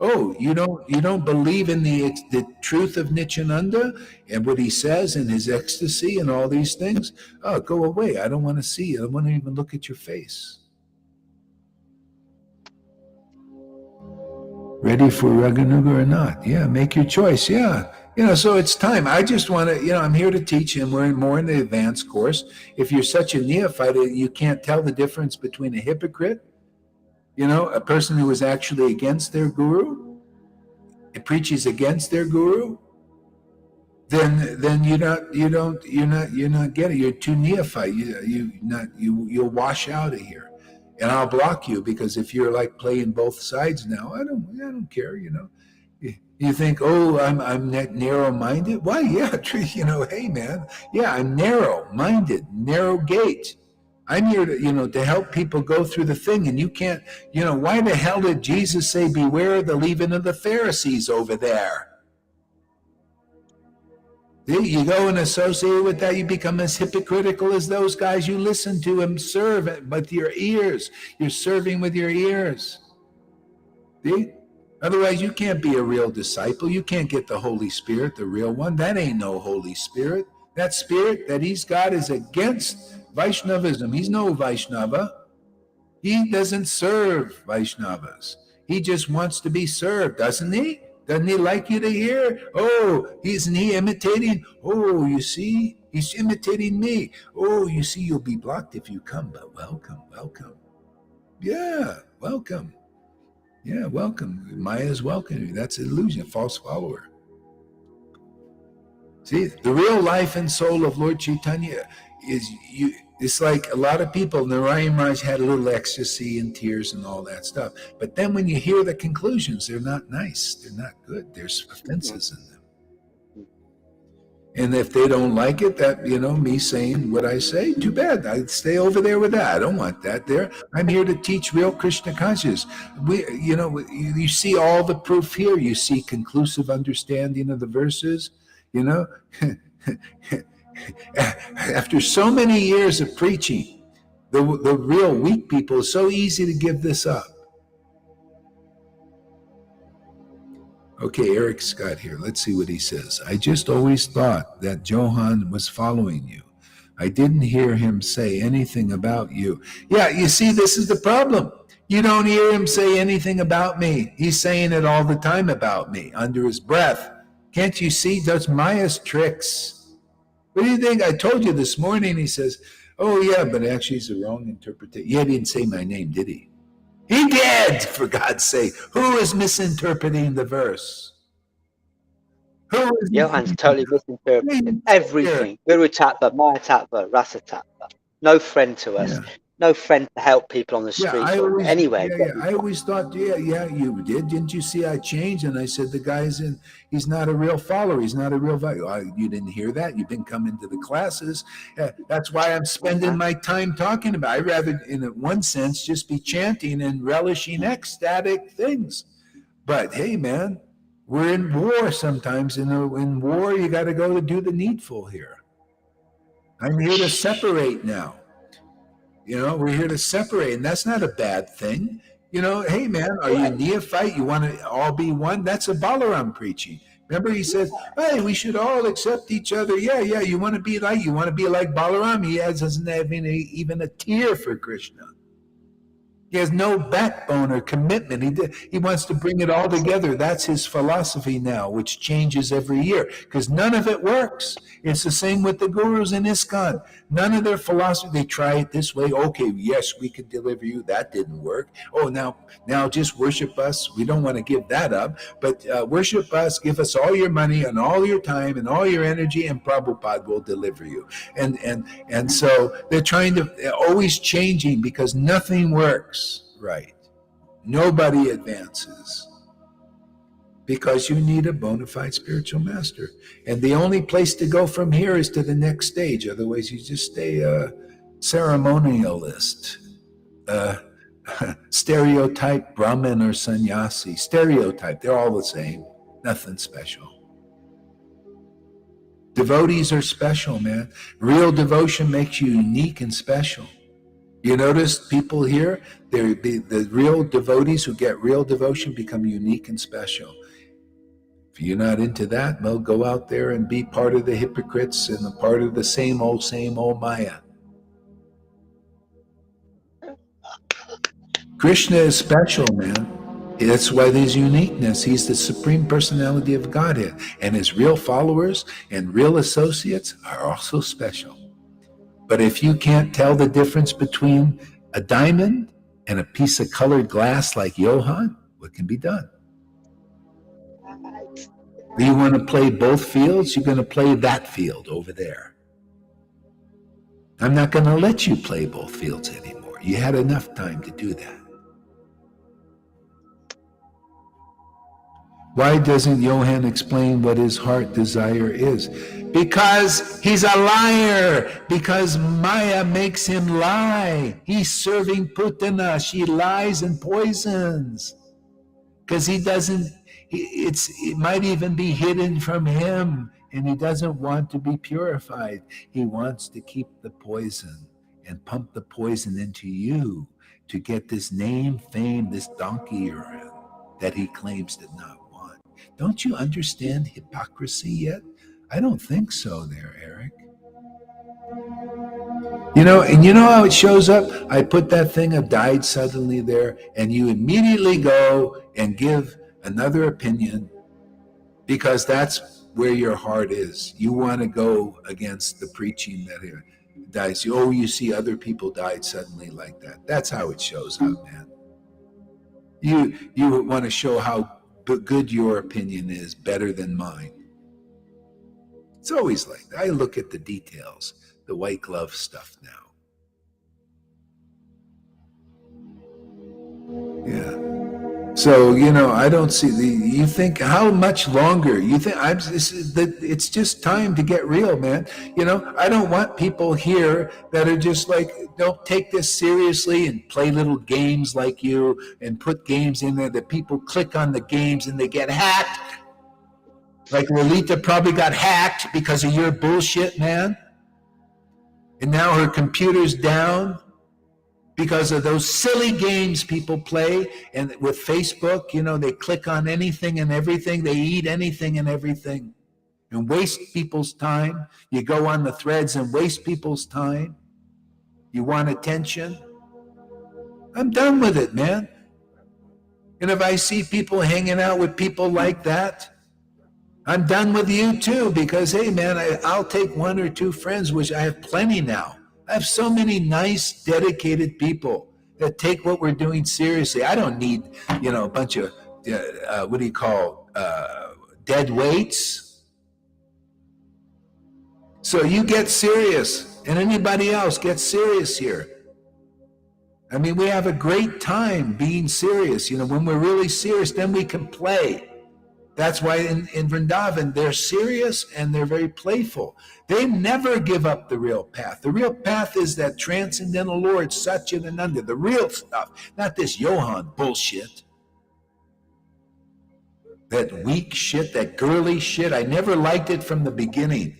Oh, you don't believe in the truth of Nityananda and what he says and his ecstasy and all these things? Oh, go away. I don't want to see you. I don't want to even look at your face. Ready for Raganuga or not? Yeah, make your choice. Yeah. So it's time. I just want to, I'm here to teach, and we're more in the advanced course. If you're such a neophyte, you can't tell the difference between a hypocrite, a person who is actually against their guru, it preaches against their guru, then you're not getting it. You're too neophyte. You'll wash out of here, and I'll block you, because if you're like playing both sides now, I don't care. You think, oh, I'm narrow-minded. Why? Yeah, hey man, yeah, I'm narrow-minded, narrow gate. I'm here to help people go through the thing, and you can't, why the hell did Jesus say, beware of the leaven of the Pharisees over there? You go and associate with that, you become as hypocritical as those guys. You listen to and serve with your ears. You're serving with your ears. See? Otherwise, you can't be a real disciple. You can't get the Holy Spirit, the real one. That ain't no Holy Spirit. That spirit that he's got is against Vaishnavism. He's no Vaishnava. He doesn't serve Vaishnavas. He just wants to be served, doesn't he? Doesn't he like you to hear? Oh, isn't he imitating? Oh, you see, he's imitating me. Oh, you see, you'll be blocked if you come, but welcome. Yeah, welcome. Yeah, welcome. Maya's welcoming you. That's an illusion, false follower. See, the real life and soul of Lord Chaitanya is you. It's like a lot of people, Narayan Raj had a little ecstasy and tears and all that stuff. But then when you hear the conclusions, they're not nice. They're not good. There's offenses in them. And if they don't like it, that, me saying what I say, too bad. I'd stay over there with that. I don't want that there. I'm here to teach real Krishna consciousness. You see all the proof here. You see conclusive understanding of the verses. You know, after so many years of preaching, the real weak people, it's so easy to give this up. Okay, Eric Scott here. Let's see what he says. I just always thought that Johann was following you. I didn't hear him say anything about you. Yeah, you see, this is the problem. You don't hear him say anything about me. He's saying it all the time about me, under his breath. Can't you see? That's Maya's tricks. What do you think? I told you this morning, he says, oh yeah, but actually it's the wrong interpretation. Yeah, he didn't say my name, did he? He did, for God's sake. Who is misinterpreting the verse? Who is Johann's totally misinterpreted everything. Guru Tattva, Maya Tattva, Rasa Tattva. No friend to us. Yeah. No friend to help people on the street or anywhere. I always thought, yeah, you did. Didn't you see I changed? And I said, the guy's he's not a real follower. He's not a real value. You didn't hear that? You've been coming to the classes. That's why I'm spending my time talking about it. I'd rather, in one sense, just be chanting and relishing ecstatic things. But hey, man, we're in war sometimes. In war, you got to go to do the needful here. I'm here to separate now. We're here to separate, and that's not a bad thing. Hey, man, are you neophyte? You want to all be one? That's a Balaram preaching. Remember, he says, hey, we should all accept each other. Yeah, you want to be like Balaram. He doesn't have even a tear for Krishna. He has no backbone or commitment. He wants to bring it all together. That's his philosophy now, which changes every year because none of it works. It's the same with the gurus in ISKCON. None of their philosophy, they try it this way. Okay, yes, we could deliver you. That didn't work. Oh, now just worship us. We don't want to give that up, but worship us, give us all your money and all your time and all your energy, and Prabhupada will deliver you. And so they're trying to, always changing because nothing works. Right. Nobody advances because you need a bona fide spiritual master. And the only place to go from here is to the next stage. Otherwise, you just stay a ceremonialist, stereotype Brahmin or sannyasi. Stereotype, they're all the same. Nothing special. Devotees are special, man. Real devotion makes you unique and special. You notice people here, the real devotees who get real devotion become unique and special. If you're not into that, well, go out there and be part of the hypocrites and a part of the same old Maya. Krishna is special, man. That's why there's uniqueness. He's the Supreme Personality of Godhead. And his real followers and real associates are also special. But if you can't tell the difference between a diamond and a piece of colored glass like Johann, what can be done? Do you want to play both fields? You're going to play that field over there. I'm not going to let you play both fields anymore. You had enough time to do that. Why doesn't Johann explain what his heart desire is? Because he's a liar. Because Maya makes him lie. He's serving Putana. She lies and poisons. Because it might even be hidden from him. And he doesn't want to be purified. He wants to keep the poison and pump the poison into you to get this name, fame, this donkey you're in that he claims to not. Don't you understand hypocrisy yet? I don't think so there, Eric. And you know how it shows up? I put that thing of died suddenly there, and you immediately go and give another opinion because that's where your heart is. You want to go against the preaching that it dies. Oh, you see other people died suddenly like that. That's how it shows up, man. You want to show how good your opinion is, better than mine. It's always like that. I look at the details, the white glove stuff now. Yeah. So, I don't see you think how much longer? You think it's just time to get real, man. I don't want people here that are just like, don't take this seriously and play little games like you and put games in there that people click on the games and they get hacked. Like Lolita probably got hacked because of your bullshit, man. And now her computer's down because of those silly games people play. And with Facebook, you know, they click on anything and everything. They eat anything and everything and waste people's time. You go on the threads and waste people's time. You want attention. I'm done with it, man. And if I see people hanging out with people like that, I'm done with you too, because, hey, man, I'll take one or two friends, which I have plenty now. I have so many nice, dedicated people that take what we're doing seriously. I don't need, you know, a bunch of, dead weights. So you get serious, and anybody else get serious here. I mean, we have a great time being serious. You know, when we're really serious, then we can play. That's why in Vrindavan, they're serious and they're very playful. They never give up the real path. The real path is that transcendental Lord, Satchidananda, the real stuff, not this Johann bullshit. That weak shit, that girly shit. I never liked it from the beginning.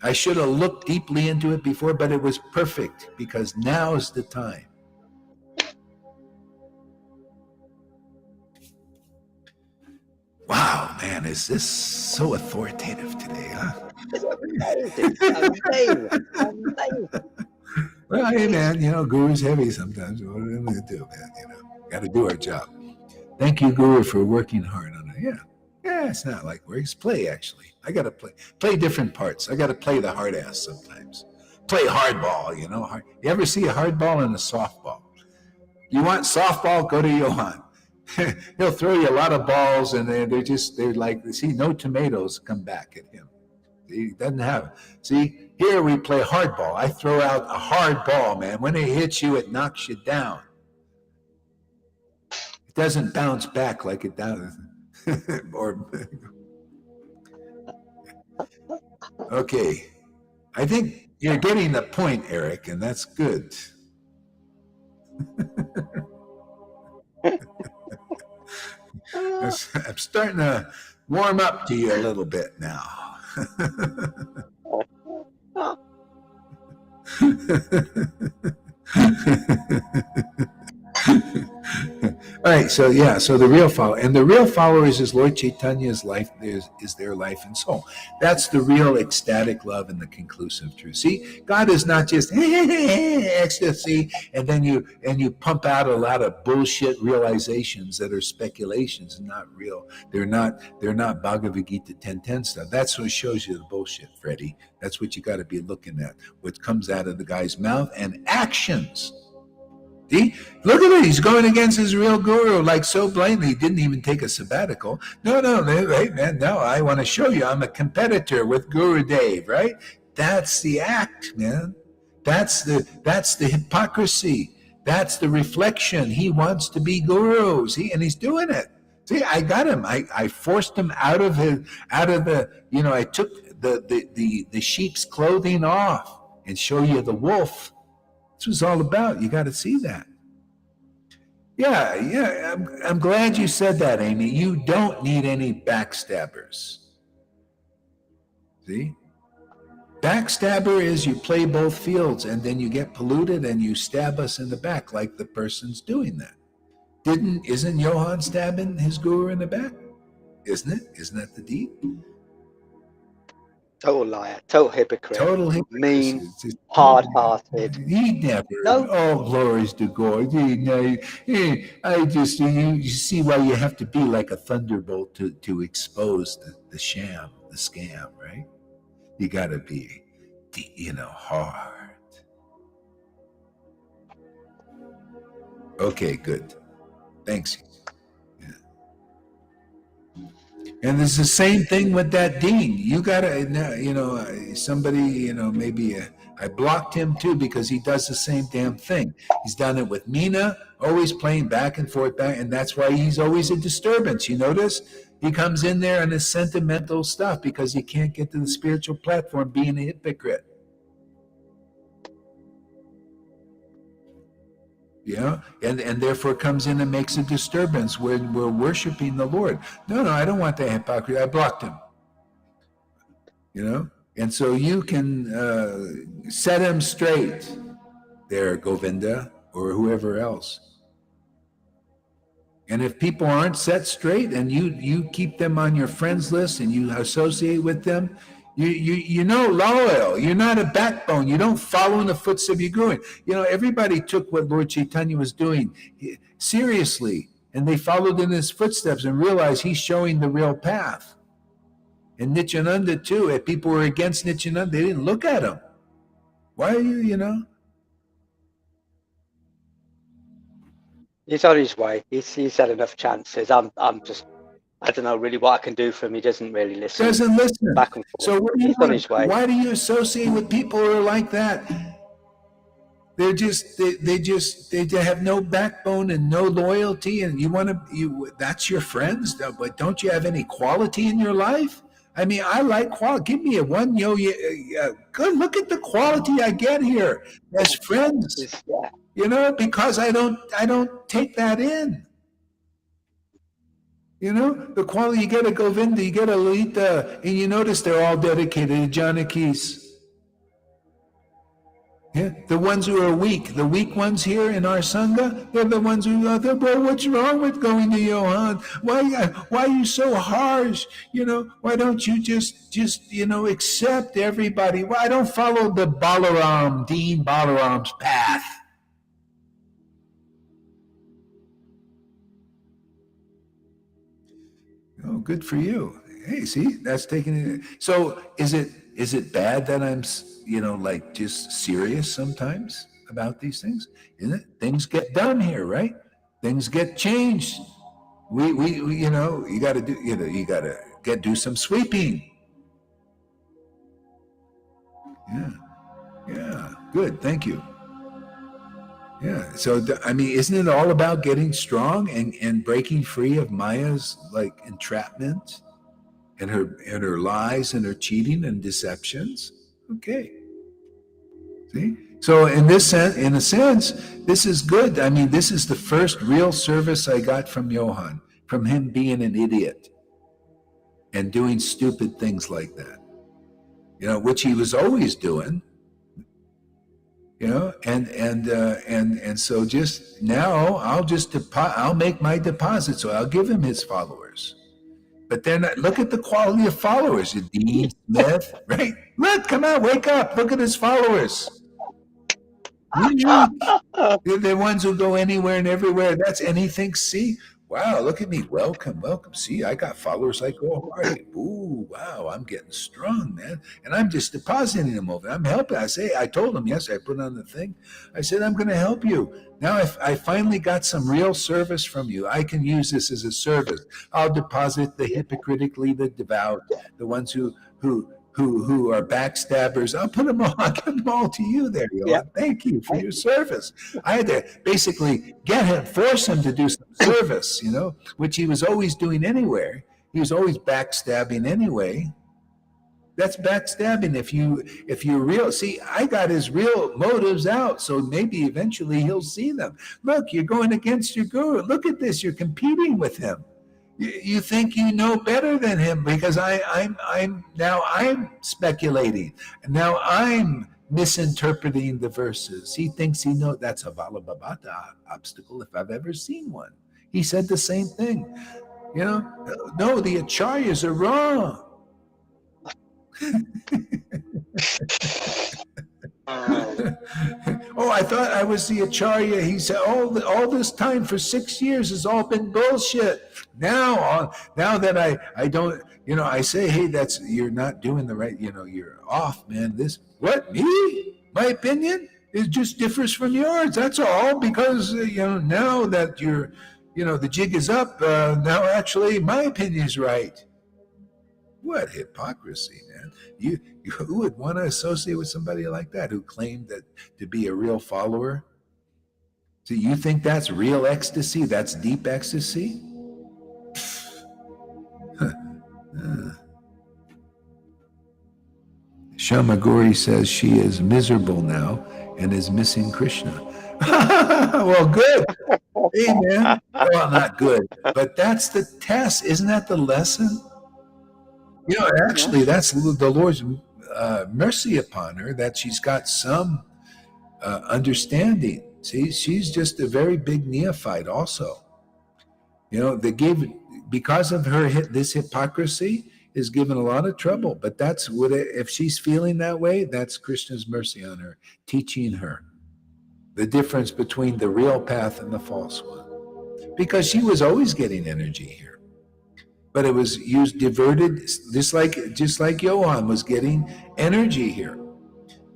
I should have looked deeply into it before, but it was perfect because now's the time. Wow, man, is this so authoritative today, huh? Amazing. Well, hey, man, you know, Guru's heavy sometimes. What are we going to do, man? You know, got to do our job. Thank you, Guru, for working hard on it. Yeah, it's not like work. It's play, actually. I got to play different parts. I got to play the hard ass sometimes. Play hardball, you know. You ever see a hardball and a softball? You want softball? Go to Johann. He'll throw you a lot of balls, and they're like, see, no tomatoes come back at him. He doesn't have. See, here we play hardball. I throw out a hard ball, man. When it hits you, it knocks you down. It doesn't bounce back like it does. Okay, I think you're getting the point, Eric, and that's good. I'm starting to warm up to you a little bit now. All right, so the real follower, and the real followers is Lord Chaitanya's life, is their life and soul. That's the real ecstatic love and the conclusive truth. See, God is not just ecstasy, and then you pump out a lot of bullshit realizations that are speculations and not real. They're not Bhagavad Gita 10:10 stuff. That's what shows you the bullshit, Freddie. That's what you got to be looking at. What comes out of the guy's mouth and actions. See? Look at it. He's going against his real guru, like so blindly. He didn't even take a sabbatical. No, hey, man, no, I want to show you I'm a competitor with Guru Dev, right? That's the act, man. That's the hypocrisy. That's the reflection. He wants to be guru. See, and he's doing it. See, I got him. I forced him out of the, you know, I took the sheep's clothing off and show you the wolf. This was all about. You got to see that. Yeah. I'm glad you said that, Amy. You don't need any backstabbers. See? Backstabber is you play both fields and then you get polluted and you stab us in the back like the person's doing that. Isn't Johann stabbing his guru in the back? Isn't it? Isn't that the deed? Total liar, total hypocrite, total mean, hard-hearted. He never. No. Oh, glories to God. You see why you have to be like a thunderbolt to expose the sham, the scam, right? You got to be, hard. Okay, good. Thanks. And it's the same thing with that dean. You gotta, somebody, maybe I blocked him too because he does the same damn thing. He's done it with Meena, always playing back and forth, and that's why he's always a disturbance. You notice? He comes in there on his sentimental stuff because he can't get to the spiritual platform being a hypocrite. Yeah, and therefore comes in and makes a disturbance when we're worshiping the Lord. No, I don't want that hypocrisy. I blocked him. you know, and so you can set him straight there, Govinda, or whoever else. And if people aren't set straight and you keep them on your friends list and you associate with them, you're no loyal. You're not a backbone. You don't follow in the footsteps of your guru. You know, everybody took what Lord Chaitanya was doing seriously, and they followed in his footsteps and realized he's showing the real path. And Nityananda too. If people were against Nityananda, they didn't look at him. Why are you, you know? He's on his way. He's had enough chances. I'm just, I don't know really what I can do for him. He doesn't really listen. Doesn't listen. Back and forth. So what do you He's on his way. why do you associate with people who are like that? They're just they have no backbone and no loyalty, and that's your friends. But don't you have any quality in your life? I mean, I like quality. Give me a one, good. Look at the quality I get here as friends. Yeah. You know, because I don't take that in. You know, the quality, you get a Govinda, you get a Lalita, and you notice they're all dedicated to Janakis. Yeah, the ones who are weak, the weak ones here in our Sangha, they're the ones who go, bro, what's wrong with going to Johan? Why are you so harsh? You know, why don't you just accept everybody? Why I don't follow the Dean Balaram's path? Oh, good for you. Hey, see, that's taking it. So is it bad that I'm, like just serious sometimes about these things? Isn't it? Things get done here, right? Things get changed. We you got to do, you got to do some sweeping. Yeah, good. Thank you. Yeah. So, I mean, isn't it all about getting strong and breaking free of Maya's like entrapment and her lies and her cheating and deceptions? Okay. See? So in a sense, this is good. I mean, this is the first real service I got from Johan, from him being an idiot and doing stupid things like that. Which he was always doing. And so just now I'll make my deposit, so I'll give him his followers. But then look at the quality of followers. Dean Smith, right? Look, come on, wake up! Look at his followers. They're the ones who go anywhere and everywhere. That's anything. See, wow, look at me. Welcome. See, I got followers like, oh, right. Ooh, wow, I'm getting strong, man. And I'm just depositing them over. I'm helping. I told them yesterday, I put on the thing. I said, I'm going to help you. Now I finally got some real service from you. I can use this as a service. I'll deposit the hypocritically, the devout, the ones who are backstabbers. I'll put them all. I'll give them all to you there, Yohan. Yeah. Thank you for your service. I had to basically force him to do some service, which he was always doing anywhere. He was always backstabbing anyway. That's backstabbing. If you're real, see, I got his real motives out, so maybe eventually he'll see them. Look, you're going against your guru. Look at this. You're competing with him. You think you know better than him because I'm speculating, and now I'm misinterpreting the verses. He thinks he knows. That's a Valabhabhata obstacle if I've ever seen one. He said the same thing. No, the acharyas are wrong. Oh, I thought I was the acharya. He said, all this time for 6 years has all been bullshit. Now that I don't, I say, hey, you're not doing the right, you're off, man. What, me? My opinion? It just differs from yours. That's all, because, now that you're, the jig is up, now actually my opinion is right. What hypocrisy, man. Who would want to associate with somebody like that who claimed that to be a real follower? So you think that's real ecstasy? That's deep ecstasy? Shamagori says she is miserable now and is missing Krishna. Well, good. Hey, man. Well, not good, but that's the test. Isn't that the lesson? Actually, that's the Lord's mercy upon her, that she's got some understanding. See, she's just a very big neophyte also. They gave, because of her, this hypocrisy is given a lot of trouble. But that's what, if she's feeling that way, that's Krishna's mercy on her, teaching her the difference between the real path and the false one. Because she was always getting energy here, but it was used, diverted, just like Johann was getting energy here,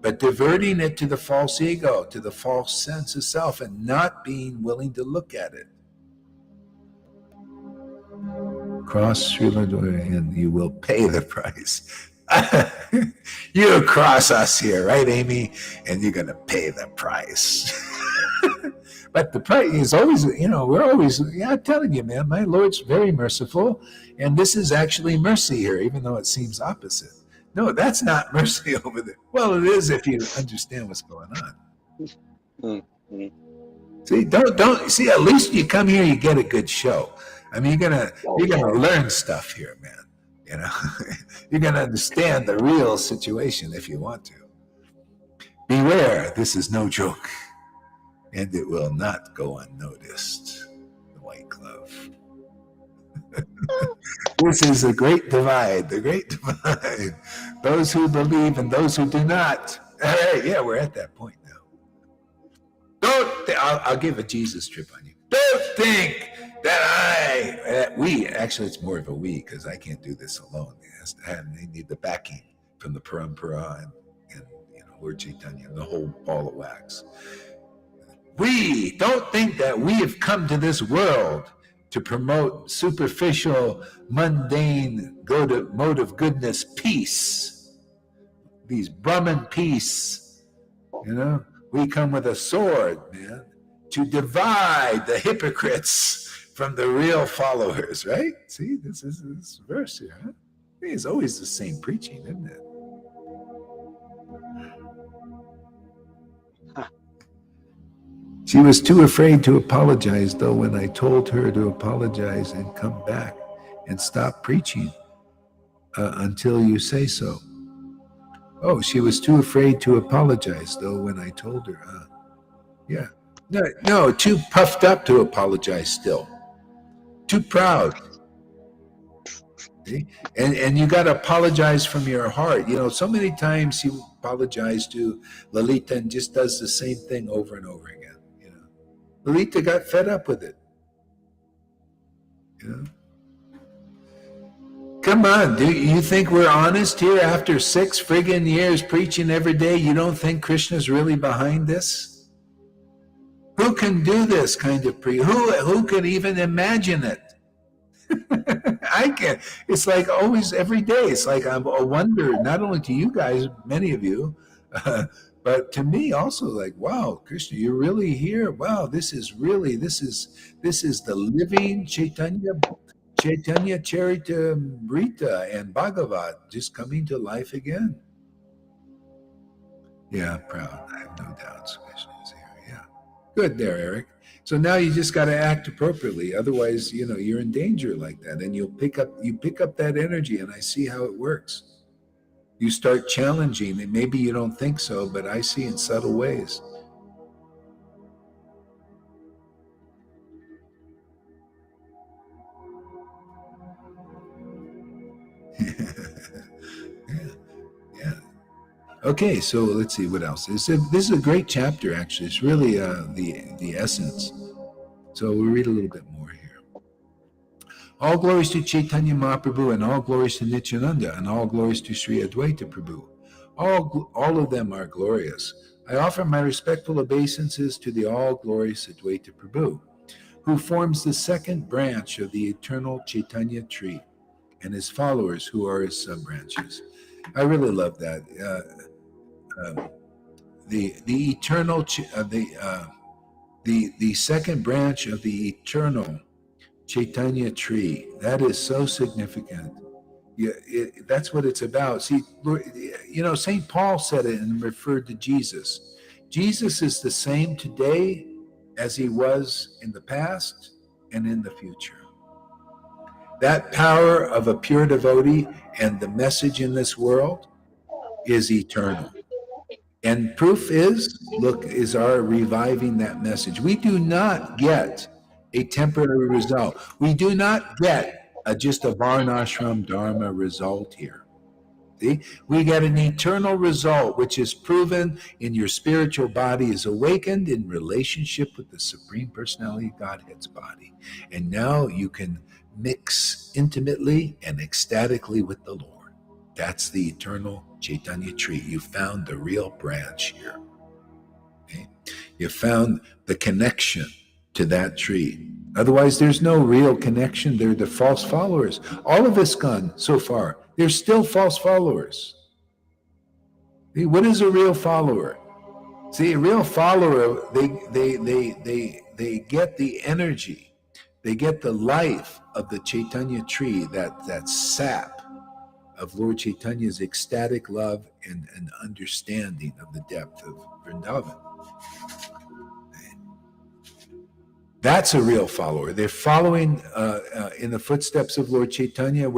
but diverting it to the false ego, to the false sense of self, and not being willing to look at it. Cross Srila and you will pay the price. You cross us here, right, Amy? And you're going to pay the price. But the price is always, we're always, I'm telling you, man, my Lord's very merciful. And this is actually mercy here, even though it seems opposite. No, that's not mercy over there. Well, it is if you understand what's going on. Mm-hmm. See, don't see. At least you come here, you get a good show. I mean, you're gonna learn stuff here, man. You're gonna understand the real situation if you want to. Beware, this is no joke, and it will not go unnoticed. The white glove. This is a great divide. The great divide. Those who believe and those who do not. All right, yeah, we're at that point now. I'll give a Jesus trip on you. Don't think that we, actually it's more of a we, because I can't do this alone. They need the backing from the Parampara and Lord Chaitanya and the whole ball of wax. We don't think that we have come to this world to promote superficial, mundane, mode of goodness, peace. These Brahman peace, we come with a sword, man, to divide the hypocrites from the real followers, right? See, this is this verse here, huh? It's always the same preaching, isn't it? She was too afraid to apologize, though, when I told her to apologize and come back and stop preaching until you say so. Oh, she was too afraid to apologize, though, when I told her. Yeah. No, too puffed up to apologize still. Too proud. See? And you got to apologize from your heart. So many times you apologize to Lalita and just does the same thing over and over again. Lalita got fed up with it. Come on, do you think we're honest here after 6 friggin' years preaching every day? You don't think Krishna's really behind this? Who can do this kind of who can even imagine it? I can't. It's like always, every day. It's like I'm a wonder, not only to you guys, many of you, but to me also, like, wow, Krishna, you're really here. Wow, this is the living Chaitanya Charitamrita and Bhagavat just coming to life again. Yeah, proud. I have no doubts. Krishna is here. Yeah. Good there, Eric. So now you just got to act appropriately. Otherwise, you're in danger like that. And you pick up that energy, and I see how it works. You start challenging, and maybe you don't think so, but I see in subtle ways. Yeah. Okay, so let's see what else. This is a great chapter, actually. It's really the essence. So we'll read a little bit more here. All glories to Chaitanya Mahaprabhu, and all glories to Nityananda, and all glories to Sri Advaita Prabhu. All of them are glorious. I offer my respectful obeisances to the all glorious Advaita Prabhu, who forms the second branch of the eternal Chaitanya tree, and his followers, who are his sub-branches. I really love that. The eternal, the second branch of the eternal Chaitanya tree. That is so significant. That's what it's about. See, St. Paul said it and referred to Jesus. Jesus is the same today as he was in the past and in the future. That power of a pure devotee And the message in this world is eternal. And proof is our reviving that message. We do not get a temporary result. We do not get just a varnashram dharma result here. See? We get an eternal result, which is proven in your spiritual body is awakened in relationship with the Supreme Personality of Godhead's body. And now you can mix intimately and ecstatically with the Lord. That's the eternal Chaitanya tree. You found the real branch here. Okay? You found the connection to that tree. Otherwise, there's no real connection. They're the false followers. All of ISKCON so far, they're still false followers. See, what is a real follower? See, a real follower, they get the energy, they get the life of the Chaitanya tree, that sap of Lord Chaitanya's ecstatic love and understanding of the depth of Vrindavan. That's a real follower. They're following in the footsteps of Lord Chaitanya,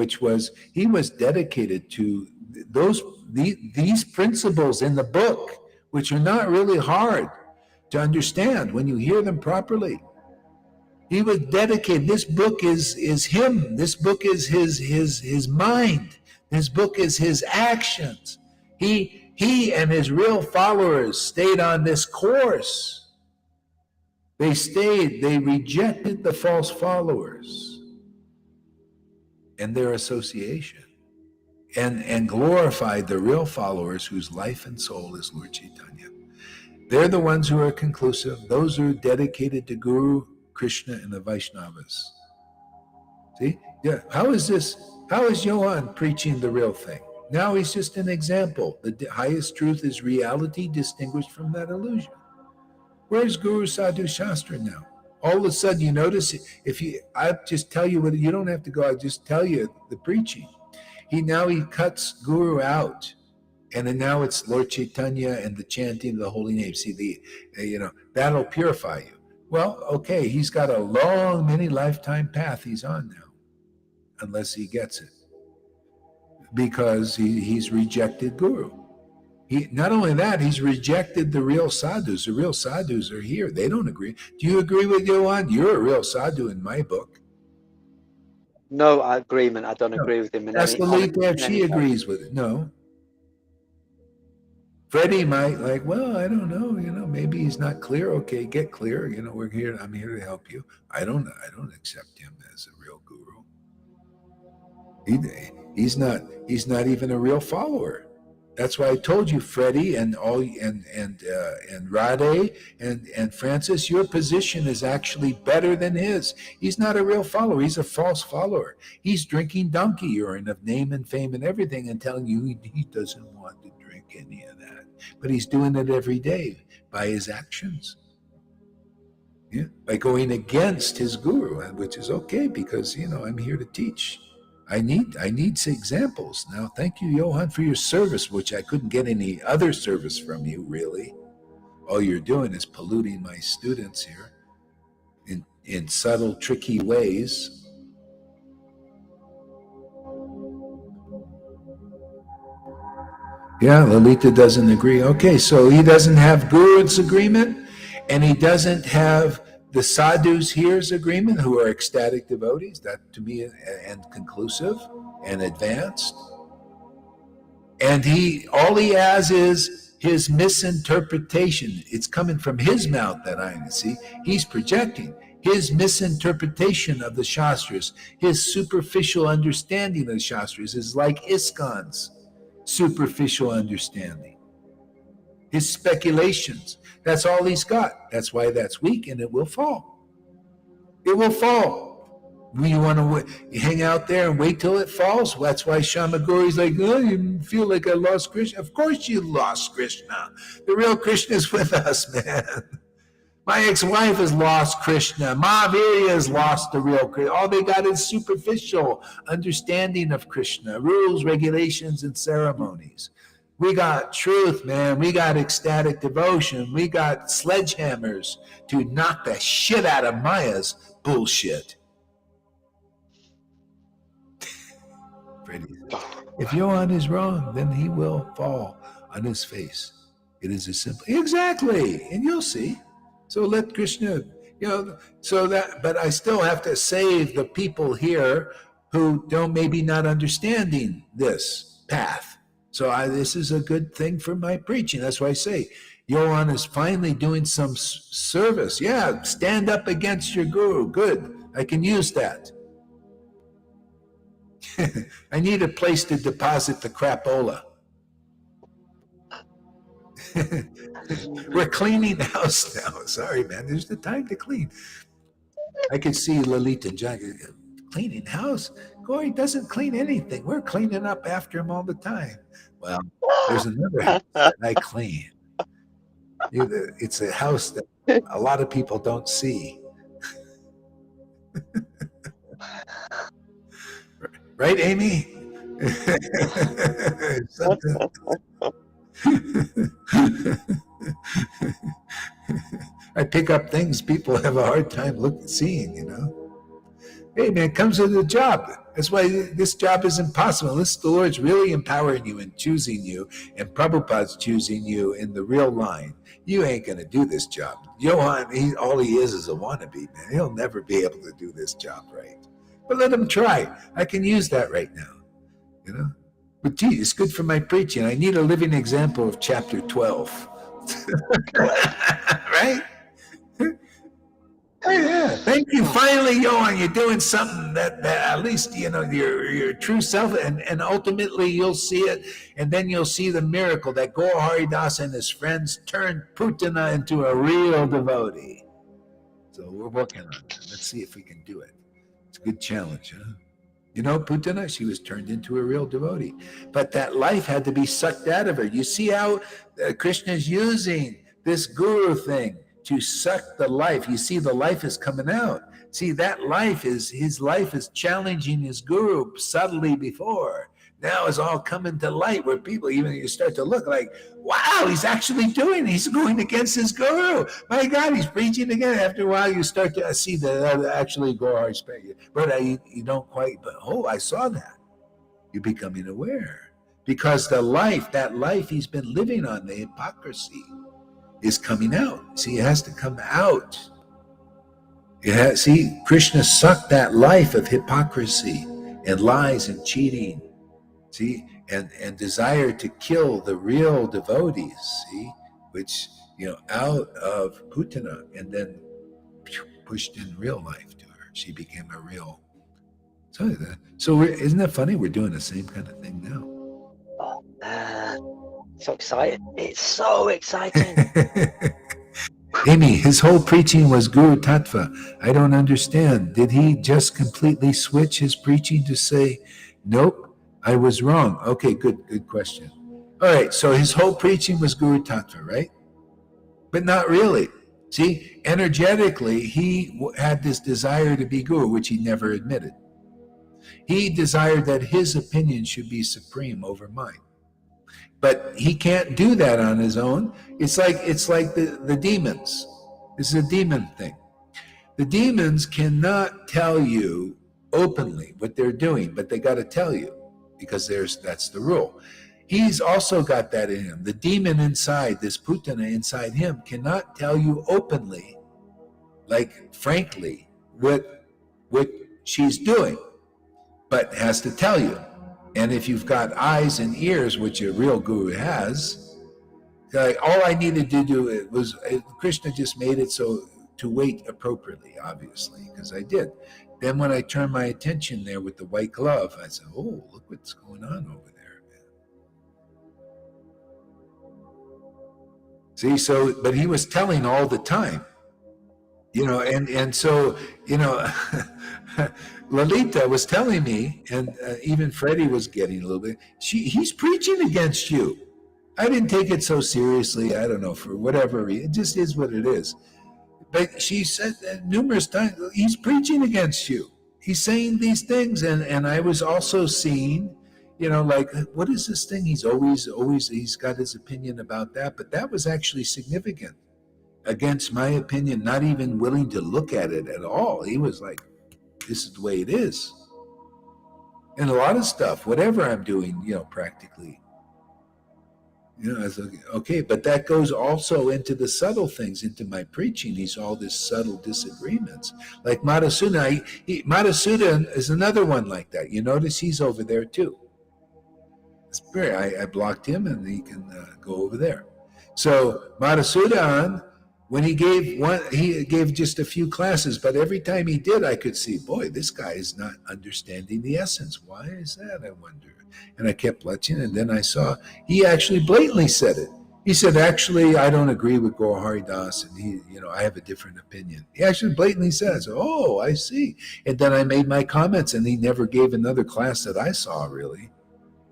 he was dedicated to these principles in the book, which are not really hard to understand when you hear them properly. He was dedicated. This book is him. This book is his mind. This book is his actions. He and his real followers stayed on this course. They rejected the false followers and their association and glorified the real followers whose life and soul is Lord Chaitanya. They're the ones who are conclusive. Those who are dedicated to Guru, Krishna, and the Vaishnavas. See? Yeah. How is Johann preaching the real thing? Now he's just an example. The highest truth is reality distinguished from that illusion. Where's Guru Sadhu Shastra now? All of a sudden you notice, I just tell you what, you don't have to go, I just tell you the preaching. He cuts Guru out. And then now it's Lord Chaitanya and the chanting of the holy name. See, that'll purify you. Well, okay, he's got a long, many lifetime path he's on now, unless he gets it. Because he's rejected Guru. Not only that, he's rejected the real sadhus. The real sadhus are here. They don't agree. Do you agree with Johan? You're a real sadhu in my book. No agreement. I don't agree with him. That's the lead if she agrees with it. No. Freddie might well, I don't know, maybe he's not clear. Okay, get clear. We're here. I'm here to help you. I don't accept him as a real guru. He's not even a real follower. That's why I told you, Freddie and Rade and Francis, your position is actually better than his. He's not a real follower. He's a false follower. He's drinking donkey urine of name and fame and everything and telling you he doesn't want to drink any of that. But he's doing it every day by his actions. Yeah, by going against his guru, which is okay because, I'm here to teach. I need examples. Now, thank you, Johan, for your service, which I couldn't get any other service from you, really. All you're doing is polluting my students here in subtle, tricky ways. Yeah, Lalita doesn't agree. Okay, so he doesn't have Guru's agreement, and he doesn't have the sadhus here's agreement, who are ecstatic devotees. That to me and conclusive and advanced. And all he has is his misinterpretation. It's coming from his mouth that I see. He's projecting his misinterpretation of the Shastras. His superficial understanding of the Shastras is like ISKCON's superficial understanding. His speculations. That's all he's got. That's why that's weak, and it will fall. It will fall. You want to hang out there and wait till it falls? Well, that's why Shamaguri's like, oh, you feel like I lost Krishna. Of course you lost Krishna. The real Krishna is with us, man. My ex-wife has lost Krishna. Mahaviri has lost the real Krishna. All they got is superficial understanding of Krishna, rules, regulations, and ceremonies. We got truth, man. We got ecstatic devotion. We got sledgehammers to knock the shit out of Maya's bullshit. Freddie. If Johann is wrong, then he will fall on his face. It is as simple. Exactly. And you'll see. So let Krishna, so that, but I still have to save the people here who don't maybe not understanding this path. So this is a good thing for my preaching. That's why I say, Johann is finally doing some service. Yeah, stand up against your guru. Good. I can use that. I need a place to deposit the crapola. We're cleaning the house now. Sorry, man. There's the time to clean. I could see Lalita and John cleaning house. Gory doesn't clean anything. We're cleaning up after him all the time. Well, there's another house that I clean. It's a house that a lot of people don't see. Right, Amy? I pick up things people have a hard time seeing, Hey, man, it comes with the job. That's why this job is impossible. The Lord's really empowering you and choosing you, and Prabhupada's choosing you in the real line. You ain't going to do this job. Johann, all he is a wannabe, man. He'll never be able to do this job right. But let him try. I can use that right now, But gee, it's good for my preaching. I need a living example of chapter 12. Right? Oh, yeah. Thank you. Finally, Johann, you're doing something that at least, your true self, and ultimately you'll see it. And then you'll see the miracle that Gaur Haridas and his friends turned Putana into a real devotee. So we're working on that. Let's see if we can do it. It's a good challenge, huh? Putana, she was turned into a real devotee. But that life had to be sucked out of her. You see how Krishna's using this guru thing to suck the life. You see the life is coming out. See, his life is challenging his guru subtly before. Now it's all coming to light where people, you start to look like, wow, he's actually he's going against his guru. My God, he's preaching again. After a while, you start to see that actually Gaur Haridas. But you don't quite, but I saw that. You're becoming aware. Because that life he's been living on, the hypocrisy, is coming out. See, it has to come out. See, Krishna sucked that life of hypocrisy and lies and cheating. See, and desire to kill the real devotees, see, which, out of Putana, and then pushed in real life to her. She became a real. So isn't that funny? We're doing the same kind of thing now. Oh, man. So excited. It's so exciting. Amy, his whole preaching was Guru Tattva. I don't understand. Did he just completely switch his preaching to say, nope, I was wrong? Okay, good question. All right, so his whole preaching was Guru Tattva, right? But not really. See, energetically, he had this desire to be guru, which he never admitted. He desired that his opinion should be supreme over mine. But he can't do that on his own. It's like the demons. This is a demon thing. The demons cannot tell you openly what they're doing, but they got to tell you because that's the rule. He's also got that in him. The demon inside, this Putana inside him, cannot tell you openly, like frankly, what she's doing, but has to tell you. And if you've got eyes and ears, which a real guru has, all I needed to do was, Krishna just made it so to wait appropriately, obviously, because I did. Then when I turned my attention there with the white glove, I said, oh, look what's going on over there. See, but he was telling all the time, and so, Lalita was telling me, and even Freddie was getting a little bit, he's preaching against you. I didn't take it so seriously. I don't know, for whatever reason. It just is what it is. But she said numerous times, he's preaching against you. He's saying these things. And I was also seeing, like, what is this thing? He's he's got his opinion about that. But that was actually significant against my opinion, not even willing to look at it at all. He was like, this is the way it is. And a lot of stuff, whatever I'm doing, practically. I was like, okay, but that goes also into the subtle things, into my preaching. These all these subtle disagreements, like Madhusudana. Madhusudana is another one like that. You notice he's over there too. I blocked him, and he can go over there. So Madhusudana, when he gave just a few classes, but every time he did, I could see, boy, this guy is not understanding the essence. Why is that, I wonder? And I kept watching, and then I saw he actually blatantly said it. He said, actually, I don't agree with Gaur Hari Das, and I have a different opinion. He actually blatantly says, oh, I see. And then I made my comments, and he never gave another class that I saw, really.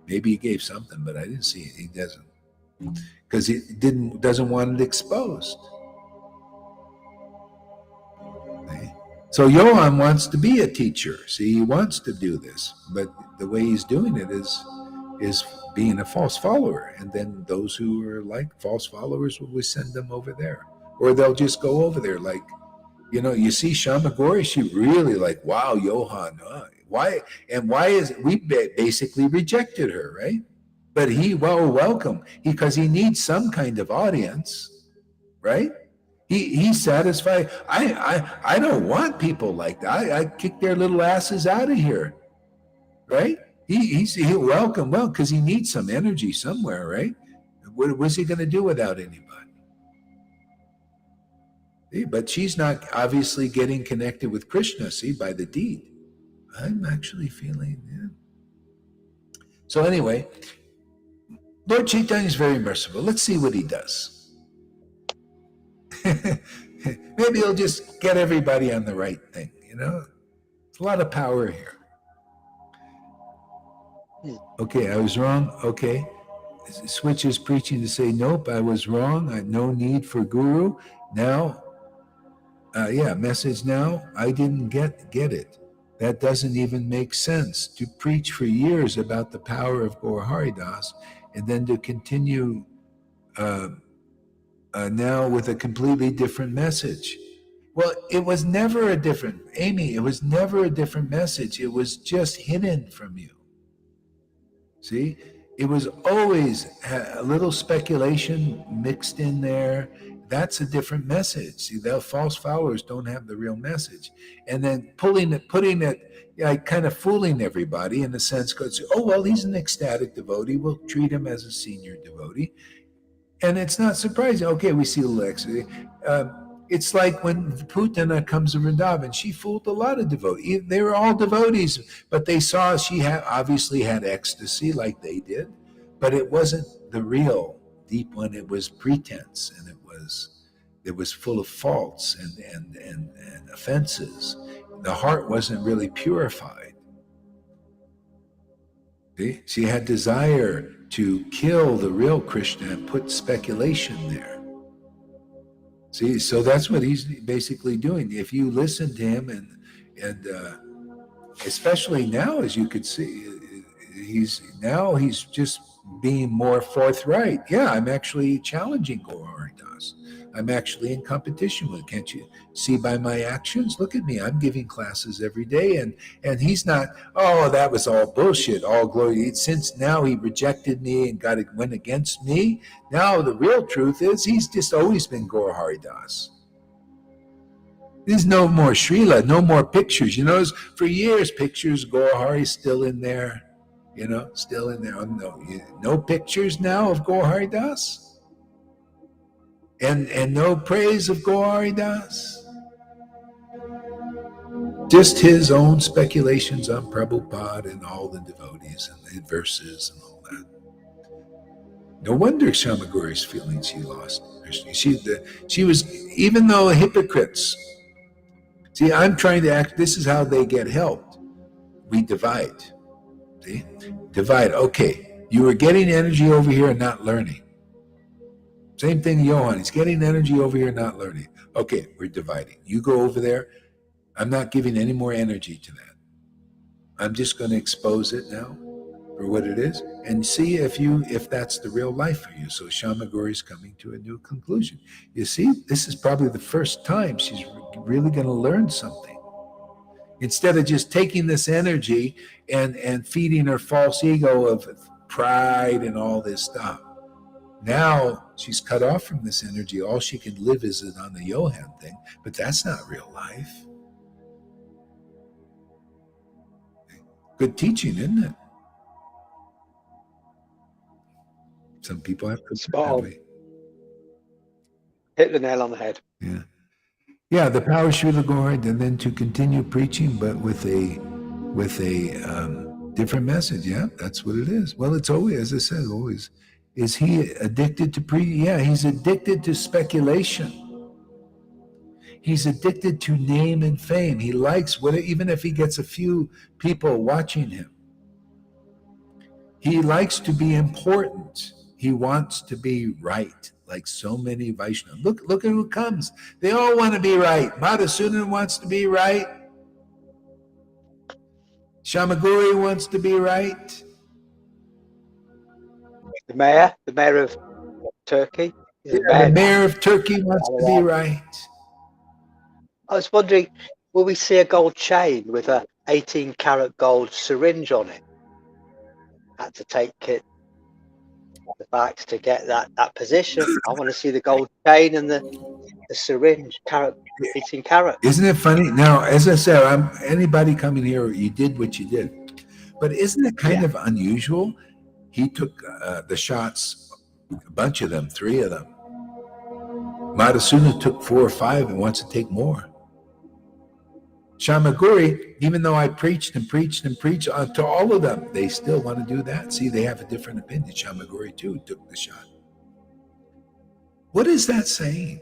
Maybe he gave something, but I didn't see it. He doesn't, because he doesn't want it exposed. Okay? So Johann wants to be a teacher. See, he wants to do this, but the way he's doing it is being a false follower. And then those who are like false followers will send them over there, or they'll just go over there. Like, you see Shamagori, she really like, wow, Johann, why? And why is we basically rejected her, right? But welcome, because he needs some kind of audience, right? He's satisfied. I don't want people like that. I kick their little asses out of here, right? He'll welcome, because he needs some energy somewhere, right? What's he going to do without anybody? See, but she's not obviously getting connected with Krishna, see, by the deed. I'm actually feeling, So anyway, Lord Chaitanya is very merciful. Let's see what he does. Maybe he'll just get everybody on the right thing, It's a lot of power here. Okay, I was wrong. Okay. Switches preaching to say, nope, I was wrong. I had no need for guru. Now, message now, I didn't get it. That doesn't even make sense. To preach for years about the power of Gaur Hari Das and then to continue now with a completely different message. Well, it was never a different, Amy, it was never a different message. It was just hidden from you. See, it was always a little speculation mixed in there. That's a different message. See, the false followers don't have the real message. And then putting it, kind of fooling everybody in the sense, because, oh, well, he's an ecstatic devotee. We'll treat him as a senior devotee. And it's not surprising. Okay, we see a little ecstasy. It's like when Putana comes to Vrindavan, she fooled a lot of devotees. They were all devotees, but they saw she obviously had ecstasy like they did, but it wasn't the real deep one. It was pretense, and it was full of faults and offenses. The heart wasn't really purified. See? She had desire to kill the real Krishna and put speculation there. See, so that's what he's basically doing. If you listen to him, and especially now, as you could see, he's just being more forthright. Yeah, I'm actually challenging Gaur Hari Das. I'm actually in competition with. Can't you see by my actions? Look at me. I'm giving classes every day, and he's not. Oh, that was all bullshit. All glory. Since now he rejected me and went against me. Now the real truth is he's just always been Gaur Hari Das. There's no more Srila, no more pictures. For years pictures. Gaur Hari still in there. Still in there. No pictures now of Gaur Hari Das. And no praise of Gaur Hari Das. Just his own speculations on Prabhupada and all the devotees and the verses and all that. No wonder Shamagori's feeling she lost. She was, even though hypocrites. See, I'm trying to act, this is how they get helped. We divide. See? Divide. Okay, you were getting energy over here and not learning. Same thing, Johann. He's getting energy over here, not learning. Okay, we're dividing. You go over there. I'm not giving any more energy to that. I'm just going to expose it now for what it is and see if that's the real life for you. So Shamagori is coming to a new conclusion. You see, this is probably the first time she's really going to learn something. Instead of just taking this energy and feeding her false ego of pride and all this stuff. Now she's cut off from this energy. All she can live is on the Johan thing, but that's not real life. Good teaching, isn't it? Some people have to Spot on. that way. Hit the nail on the head. Yeah. Yeah, the power Srila Gorath, and then to continue preaching, but with a different message. Yeah, that's what it is. Well, it's always, as I said, always. Is he addicted to Yeah, he's addicted to speculation. He's addicted to name and fame. He likes what, even if he gets a few people watching him. He likes to be important. He wants to be right, like so many Vaishnavas. Look at who comes. They all want to be right. Madhusudan wants to be right. Shamaguri wants to be right. The mayor of Turkey. The mayor of Turkey wants to be right. I was wondering, will we see a gold chain with a 18-karat gold syringe on it? Had to take it the facts to get that position. I want to see the gold chain and the syringe, 18 karat. Isn't it funny? Now, as I said, anybody coming here, you did what you did. But isn't it kind of unusual? He took the shots, a bunch of them, 3 of them. Madhusudana took 4 or 5 and wants to take more. Shamaguri, even though I preached and preached and preached to all of them, they still want to do that. See, they have a different opinion. Shamaguri too took the shot. What is that saying?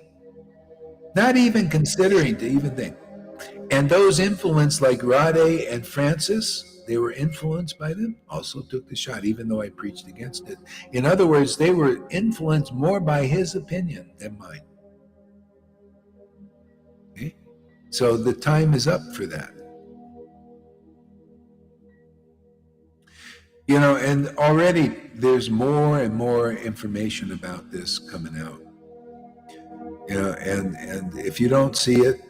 Not even considering to even think. And those influenced like Rade and Francis, they were influenced by them, also took the shot, even though I preached against it. In other words, they were influenced more by his opinion than mine. Okay? So the time is up for that. You know, and already there's more and more information about this coming out. You know, and if you don't see it,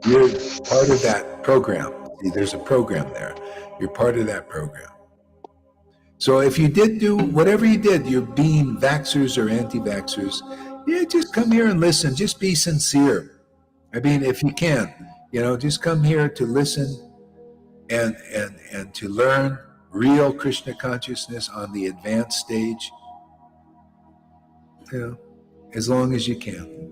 you're part of that program. See, there's a program there. You're part of that program. So if you did do whatever you did, you're being vaxxers or anti-vaxxers, yeah, just come here and listen. Just be sincere. I mean, if you can, you know, just come here to listen and to learn real Krishna consciousness on the advanced stage. You know, as long as you can.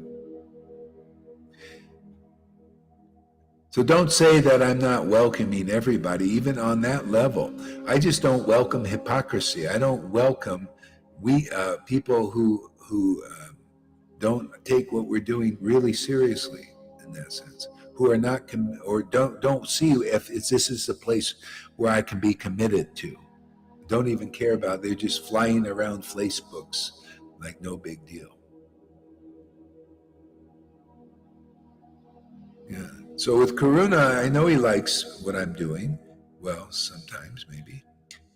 So don't say that I'm not welcoming everybody, even on that level. I just don't welcome hypocrisy. I don't welcome people who don't take what we're doing really seriously in that sense, who are not or don't see if this is the place where I can be committed to. Don't even care about. They're just flying around Facebooks like no big deal. Yeah. So with Karuna, I know he likes what I'm doing. Well, sometimes maybe,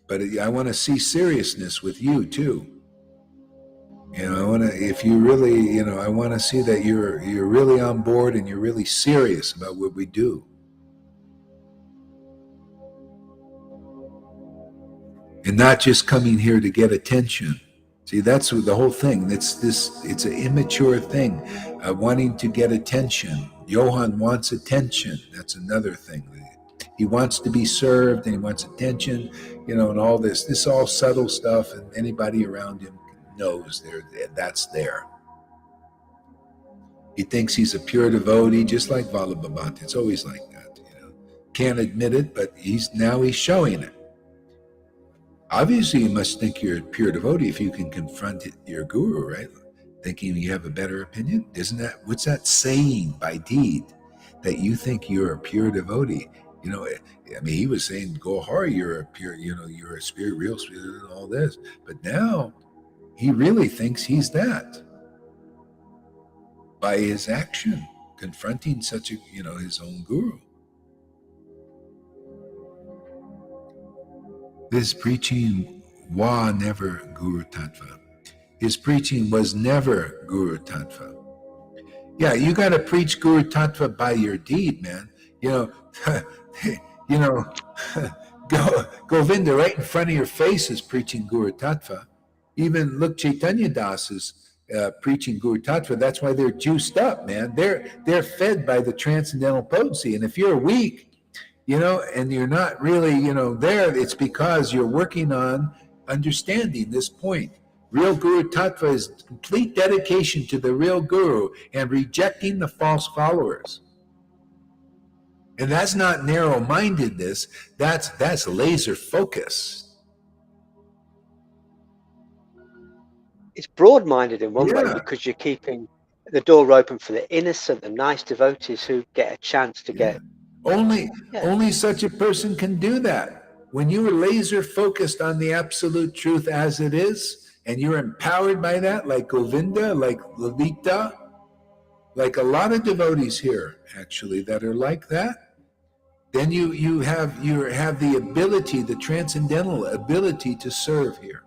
but I want to see seriousness with you too. You know, I want to. If you really, you know, I want to see that you're really on board and you're really serious about what we do. And not just coming here to get attention. See, that's the whole thing. It's an immature thing, wanting to get attention. Johan wants attention. That's another thing. He wants to be served and he wants attention, you know, and all this. This is all subtle stuff, and anybody around him knows that's there. He thinks he's a pure devotee, just like Vallabhabhati. It's always like that, you know. Can't admit it, but he's showing it. Obviously, you must think you're a pure devotee if you can confront your guru, right? Thinking you have a better opinion. What's that saying by deed? That you think you're a pure devotee. You know, I mean, he was saying, go hard, you're a pure, you know, you're a spirit, real spirit, and all this. But now, he really thinks he's that. By his action, confronting such a, you know, his own guru. His preaching was never Guru Tattva. His preaching was never Guru Tattva. Yeah, you got to preach Guru Tattva by your deed, man. You know, you know, Govinda right in front of your face is preaching Guru Tattva. Even look, Chaitanya Das is preaching Guru Tattva. That's why they're juiced up, man. They're fed by the transcendental potency. And if you're weak, you know, and you're not really, you know, there, it's because you're working on understanding this point. Real Guru Tattva is complete dedication to the real Guru and rejecting the false followers. And that's not narrow-mindedness, that's laser focus. It's broad-minded in one way Yeah. because you're keeping the door open for the innocent and nice devotees who get a chance to get. Only such a person can do that. When you are laser focused on the absolute truth as it is, and you're empowered by that, like Govinda, like Lalita, like a lot of devotees here, actually, that are like that, then you have the ability, the transcendental ability to serve here.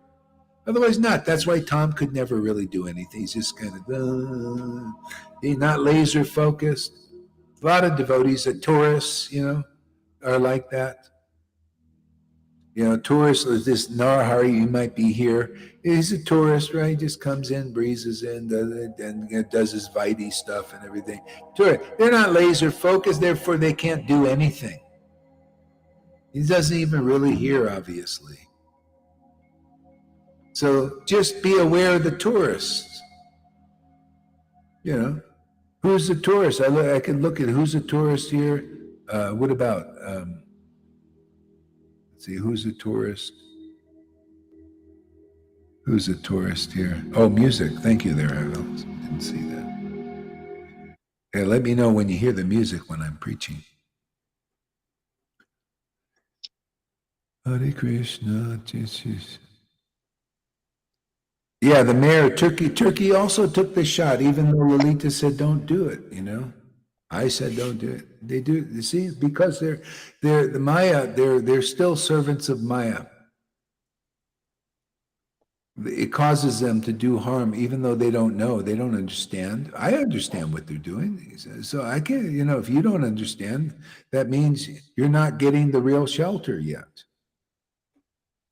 Otherwise not. That's why Tom could never really do anything. He's just kind of, he's not laser focused. A lot of devotees, tourists, you know, are like that. You know, tourists, this Narahari, you might be here. He's a tourist, right? He just comes in, breezes in, does his Vaidhi stuff and everything. Tourists, they're not laser focused, therefore they can't do anything. He doesn't even really hear, obviously. So just be aware of the tourists. You know, who's the tourist? I can look at who's the tourist here. What about, let's see, who's the tourist? Who's a tourist here? Oh, music. Thank you there. I didn't see that. Yeah, let me know when you hear the music when I'm preaching. Hare Krishna. Yeah, the mayor, Turkey also took the shot, even though Lalita said don't do it, you know. I said don't do it. They do, you see, because they're the Maya, they're still servants of Maya. It causes them to do harm, even though they don't know, they don't understand. I understand what they're doing. So I can't, you know, if you don't understand, that means you're not getting the real shelter yet.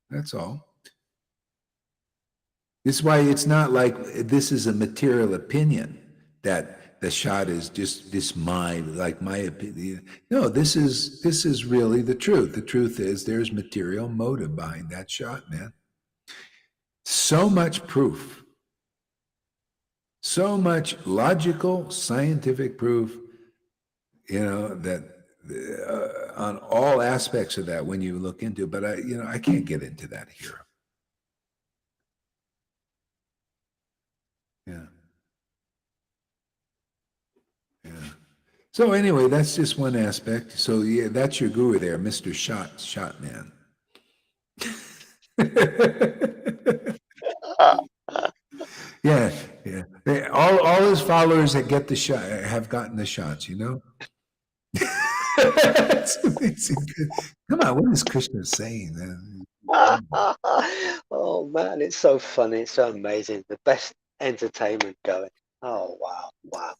That's all. This is why it's not like this is a material opinion that the shot is just this my opinion. No, this is really the truth. The truth is there's material motive behind that shot, man. So much proof, so much logical, scientific proof, you know, that on all aspects of that when you look into it. But I can't get into that here. Yeah. Yeah. So anyway, that's just one aspect. So yeah, that's your guru there, Mr. Shot Man. Yeah. All his followers that get the shot have gotten the shots, you know. It's amazing. Come on, what is Krishna saying, man? Oh man, it's so funny, it's so amazing. The best entertainment going. Oh wow.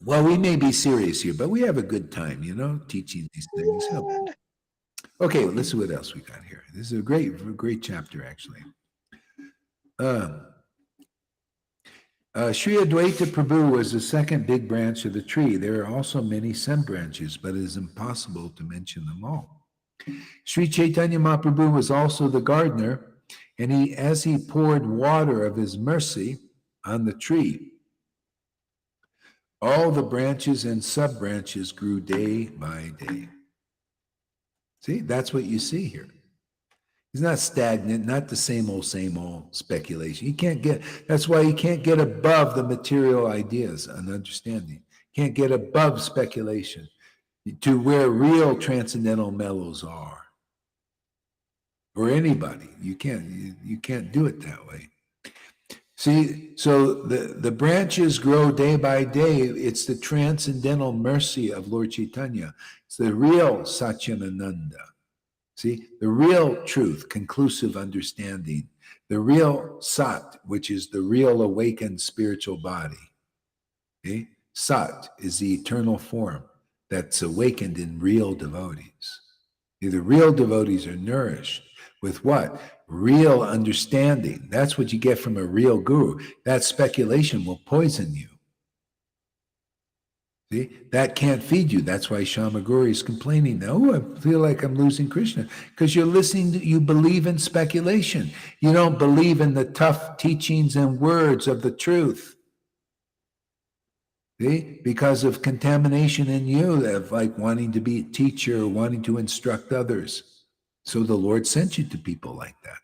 Well, we may be serious here, but we have a good time, you know, teaching these things. Okay, let's see what else we got here. This is a great chapter, actually. Sri Advaita Prabhu was the second big branch of the tree. There are also many sub-branches, but it is impossible to mention them all. Sri Chaitanya Mahaprabhu was also the gardener, and as he poured water of his mercy on the tree, all the branches and sub-branches grew day by day. See, that's what you see here. He's not stagnant, not the same old speculation. That's why you can't get above the material ideas and understanding. You can't get above speculation to where real transcendental mellows are. Or anybody. You can't do it that way. See, so the branches grow day by day. It's the transcendental mercy of Lord Chaitanya. It's the real Satchidananda. See, the real truth, conclusive understanding, the real Sat, which is the real awakened spiritual body. Okay? Sat is the eternal form that's awakened in real devotees. The real devotees are nourished with what? Real understanding. That's what you get from a real guru. That speculation will poison you. See, that can't feed you. That's why Shamaguri is complaining now. Oh, I feel like I'm losing Krishna. Because you're listening, you believe in speculation. You don't believe in the tough teachings and words of the truth. See, because of contamination in you, of like wanting to be a teacher, wanting to instruct others. So the Lord sent you to people like that.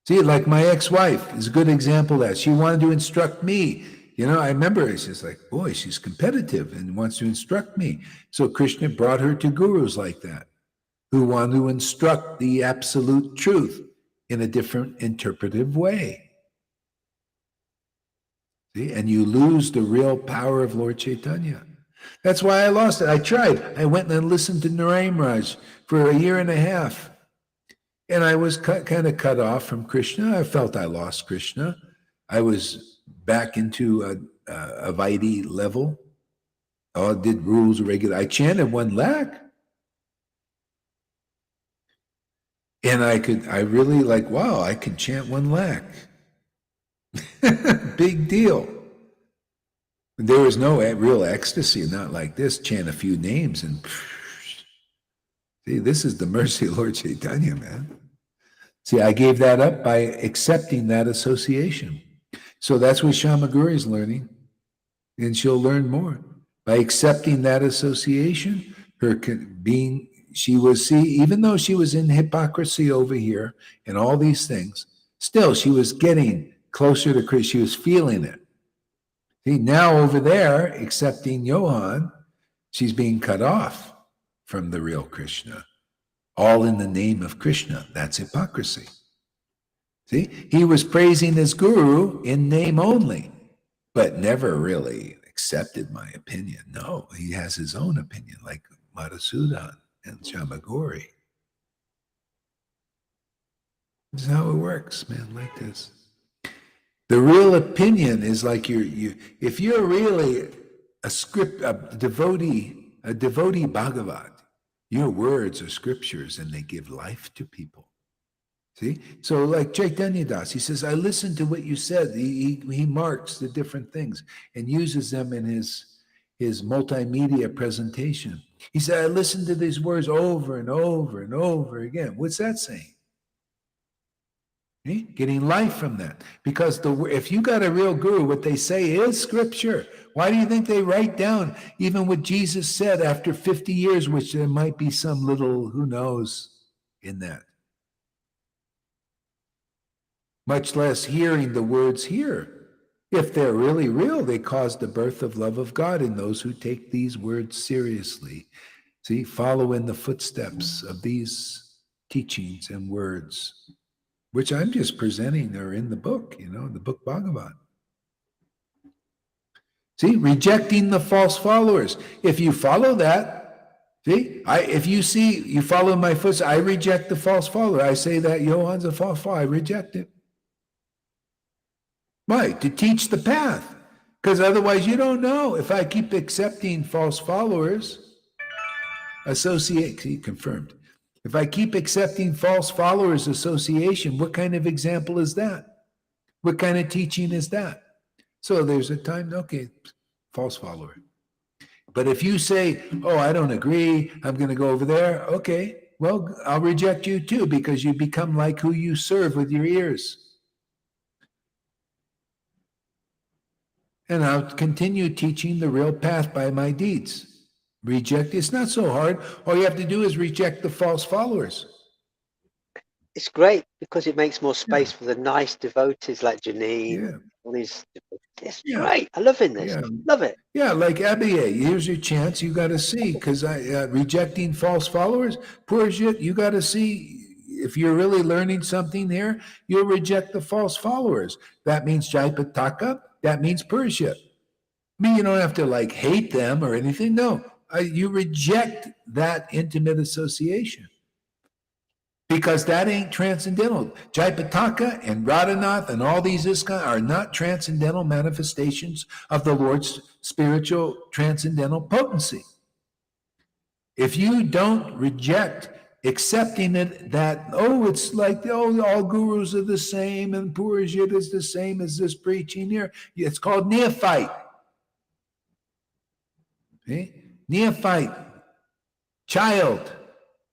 See, like my ex-wife is a good example of that. She wanted to instruct me. You know, I remember it's just like, boy, she's competitive and wants to instruct me. So Krishna brought her to gurus like that, who want to instruct the absolute truth in a different interpretive way. See, and you lose the real power of Lord Chaitanya. That's why I lost it. I tried. I went and listened to Narayan Raj for a year and a half. And I was kind of cut off from Krishna. I felt I lost Krishna. I was back into a Vaidhi level. Oh, I did rules regular. I chanted 1 lakh. And I really like, wow, I could chant 1 lakh. Big deal. There was no real ecstasy, not like this. Chant a few names and see, this is the mercy of Lord Chaitanya, man. See, I gave that up by accepting that association. So that's what Shamaguri is learning, and she'll learn more. By accepting that association, even though she was in hypocrisy over here and all these things, still she was getting closer to Krishna. She was feeling it. See, now over there, accepting Johan, she's being cut off from the real Krishna. All in the name of Krishna. That's hypocrisy. See, he was praising his guru in name only, but never really accepted my opinion. No, he has his own opinion, like Madhusudan and Shamaguri. This is how it works, man, like this. The real opinion is like if you're really a devotee Bhagavat, your words are scriptures and they give life to people. See? So like Chaitanya Das, he says, I listened to what you said. He marks the different things and uses them in his multimedia presentation. He said, I listened to these words over and over and over again. What's that saying? Getting life from that. Because if you got a real guru, what they say is scripture. Why do you think they write down even what Jesus said after 50 years, which there might be some little, who knows, in that? Much less hearing the words here. If they're really real, they cause the birth of love of God in those who take these words seriously. See, follow in the footsteps of these teachings and words, which I'm just presenting are in the book, the book Bhagavat. See, rejecting the false followers. If you follow that, see, if you follow my footsteps, I reject the false follower. I say that Johan's a false follower. I reject it. Why? To teach the path. Because otherwise you don't know. If I keep accepting false followers, confirmed. If I keep accepting false followers association, what kind of example is that? What kind of teaching is that? So there's a time, okay, false follower. But if you say, oh, I don't agree, I'm going to go over there, okay, well, I'll reject you too, because you become like who you serve with your ears. And I'll continue teaching the real path by my deeds. Reject, it's not so hard. All you have to do is reject the false followers. It's great because it makes more space for the nice devotees like Janine. Yeah. All these. It's great. I love this. Yeah. Love it. Yeah, like Abiye, here's your chance. You got to see, because rejecting false followers, Purjit, you got to see. If you're really learning something here, you'll reject the false followers. That means Jaipataka. That means Purjit. I mean, you don't have to like hate them or anything. No, you reject that intimate association. because that ain't transcendental. Jaipataka and Radhanath and all these ISKCON are not transcendental manifestations of the Lord's spiritual transcendental potency. If you don't reject accepting it that, it's like, all gurus are the same and Purajit is the same as this preaching here, it's called neophyte. Okay? Neophyte, child.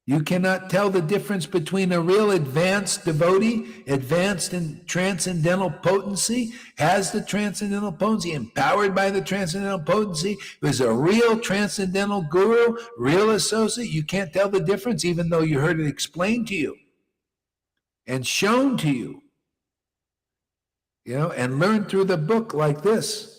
You cannot tell the difference between a real advanced devotee, advanced in transcendental potency, has the transcendental potency, empowered by the transcendental potency, is a real transcendental guru, real associate. You can't tell the difference, even though you heard it explained to you and shown to you, and learned through the book like this.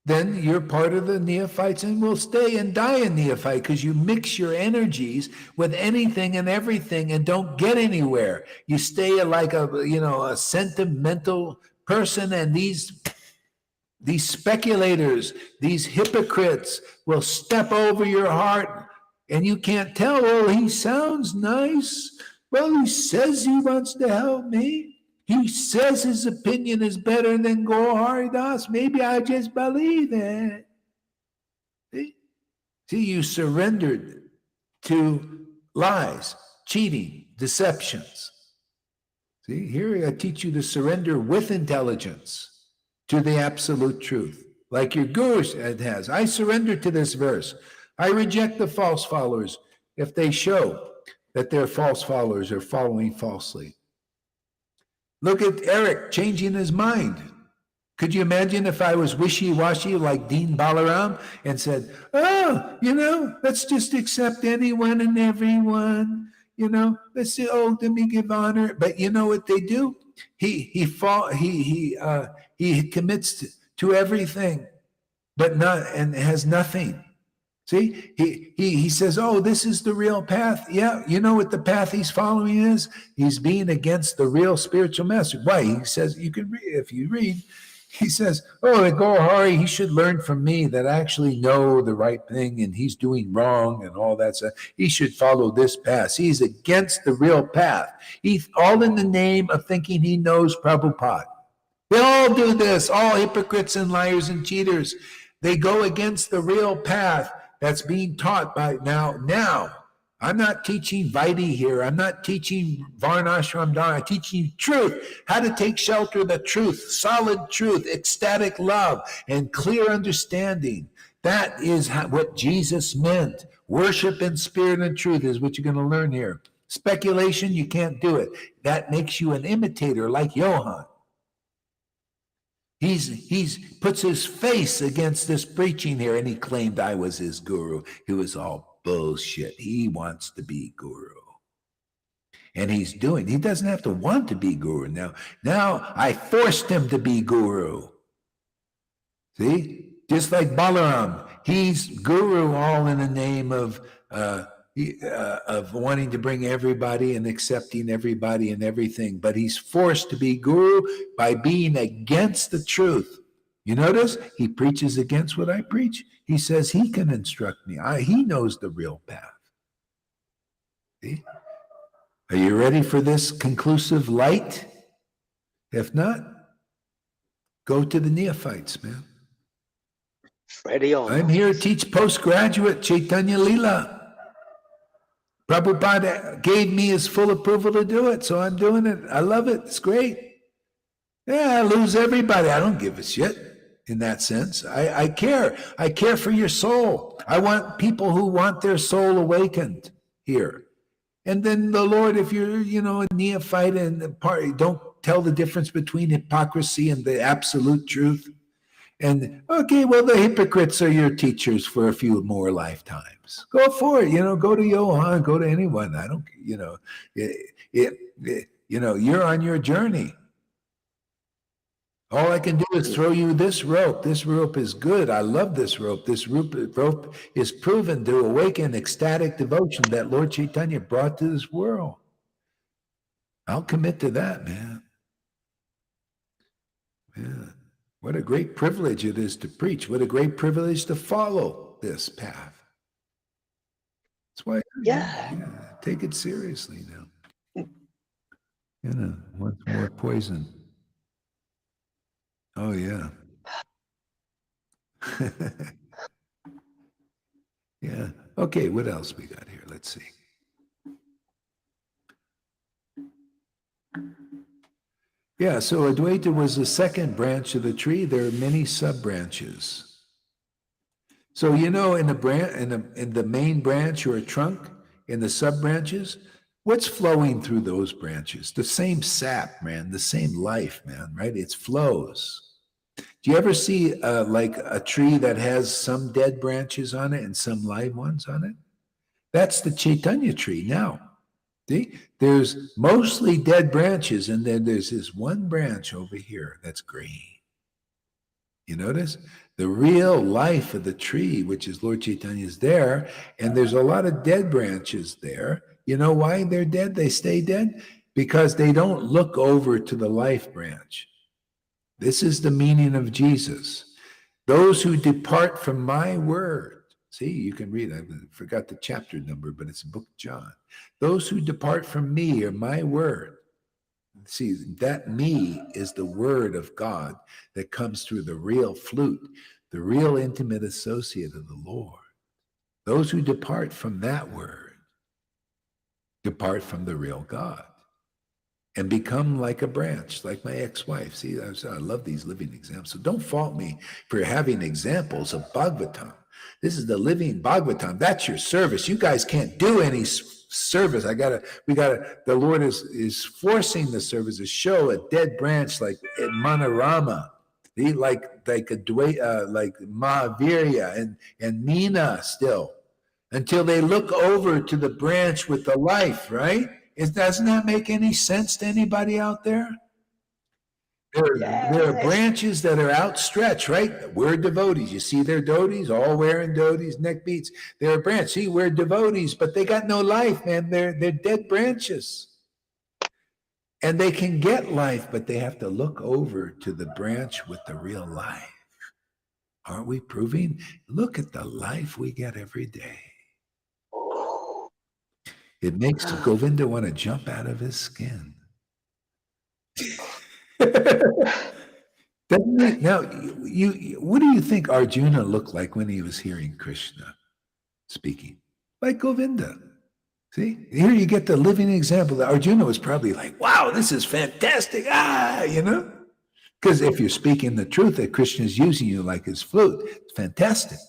Then you're part of the neophytes and will stay and die a neophyte, because you mix your energies with anything and everything and don't get anywhere. You stay like a sentimental person, and these speculators, these hypocrites will step over your heart, and you can't tell, he sounds nice. Well, he says he wants to help me. He says his opinion is better than Gaur Hari Das. Maybe I just believe it. See, you surrendered to lies, cheating, deceptions. See, here I teach you to surrender with intelligence to the absolute truth, like your guru has. I surrender to this verse. I reject the false followers if they show that they're false followers or following falsely. Look at Eric changing his mind. Could you imagine if I was wishy-washy like Dean Balaram and said, let's just accept anyone and everyone, let's say, let me give honor. But you know what they do? He commits to everything, but has nothing. See, he says, this is the real path. Yeah, you know what the path he's following is? He's being against the real spiritual master. Why? He says, you can read, if you read, he says, the Gaur Hari, he should learn from me that I actually know the right thing and he's doing wrong and all that stuff. He should follow this path. He's against the real path. He's all in the name of thinking he knows Prabhupada. They all do this, all hypocrites and liars and cheaters. They go against the real path that's being taught by now. I'm not teaching Vaidhi here. I'm not teaching Varnashram Dharma. I'm teaching you truth, how to take shelter of the truth, solid truth, ecstatic love, and clear understanding. That is what Jesus meant. Worship in spirit and truth is what you're going to learn here. Speculation, you can't do it. That makes you an imitator like Johann. He's puts his face against this preaching here, and he claimed I was his guru. It was all bullshit. He wants to be guru. And he doesn't have to want to be guru now. Now I forced him to be guru. See? Just like Balaram, he's guru all in the name of wanting to bring everybody and accepting everybody and everything, but he's forced to be guru by being against the truth. You notice he preaches against what I preach. He says he can instruct me. He knows the real path. See? Are you ready for this conclusive light? If not, go to the neophytes, man. Ready on. I'm here to teach postgraduate Chaitanya Leela. Prabhupada gave me his full approval to do it, so I'm doing it. I love it. It's great. Yeah, I lose everybody. I don't give a shit in that sense. I care. I care for your soul. I want people who want their soul awakened here. And then the Lord, if you're, a neophyte and don't tell the difference between hypocrisy and the absolute truth. And okay, well, the hypocrites are your teachers for a few more lifetimes. Go for it, go to Johann, go to anyone. I don't, you're on your journey. All I can do is throw you this rope. This rope is good. I love this rope. This rope is proven to awaken ecstatic devotion that Lord Chaitanya brought to this world. I'll commit to that, man. Yeah. What a great privilege it is to preach. What a great privilege to follow this path. That's why, take it seriously now. wants more poison. Oh, yeah. Yeah. Okay, what else we got here? Let's see. Yeah, so Advaita was the second branch of the tree. There are many sub-branches. So in the main branch or a trunk, in the sub-branches, what's flowing through those branches? The same sap, man, the same life, man, right? It flows. Do you ever see like a tree that has some dead branches on it and some live ones on it? That's the Chaitanya tree now. See, there's mostly dead branches, and then there's this one branch over here that's green. You notice? The real life of the tree, which is Lord Chaitanya, is there, and there's a lot of dead branches there. You know why they're dead? They stay dead? Because they don't look over to the life branch. This is the meaning of Jesus. Those who depart from my word. See, you can read, I forgot the chapter number, but it's book John. Those who depart from me or my word. See, that me is the word of God that comes through the real flute, the real intimate associate of the Lord. Those who depart from that word depart from the real God and become like a branch, like my ex-wife. See, I love these living examples. So don't fault me for having examples of Bhagavatam. This is the living Bhagavatam. That's your service. You guys can't do any service. The Lord is forcing the service to show a dead branch like Manarama, like Mahavirya and Meena still, until they look over to the branch with the life, right? Doesn't that make any sense to anybody out there? There are branches that are outstretched, right? We're devotees. You see their devotees, all wearing devotees, neck beads. They're a branch. See, we're devotees, but they got no life, man. They're dead branches. And they can get life, but they have to look over to the branch with the real life. Aren't we proving? Look at the life we get every day. It makes Govinda want to jump out of his skin. Now, what do you think Arjuna looked like when he was hearing Krishna speaking? Like Govinda. See, here you get the living example. That Arjuna was probably like, wow, this is fantastic. Because if you're speaking the truth that Krishna is using you like his flute, it's fantastic.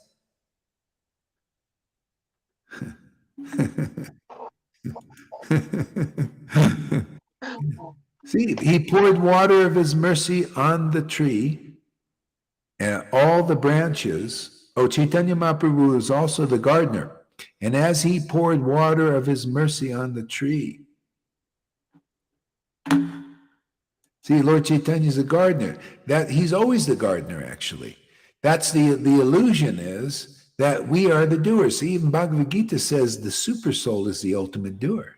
See, he poured water of his mercy on the tree and all the branches. Oh, Chaitanya Mahaprabhu is also the gardener. And as he poured water of his mercy on the tree. See, Lord Chaitanya is a gardener. He's always the gardener, actually. That's the illusion is that we are the doers. See, even Bhagavad Gita says the super soul is the ultimate doer.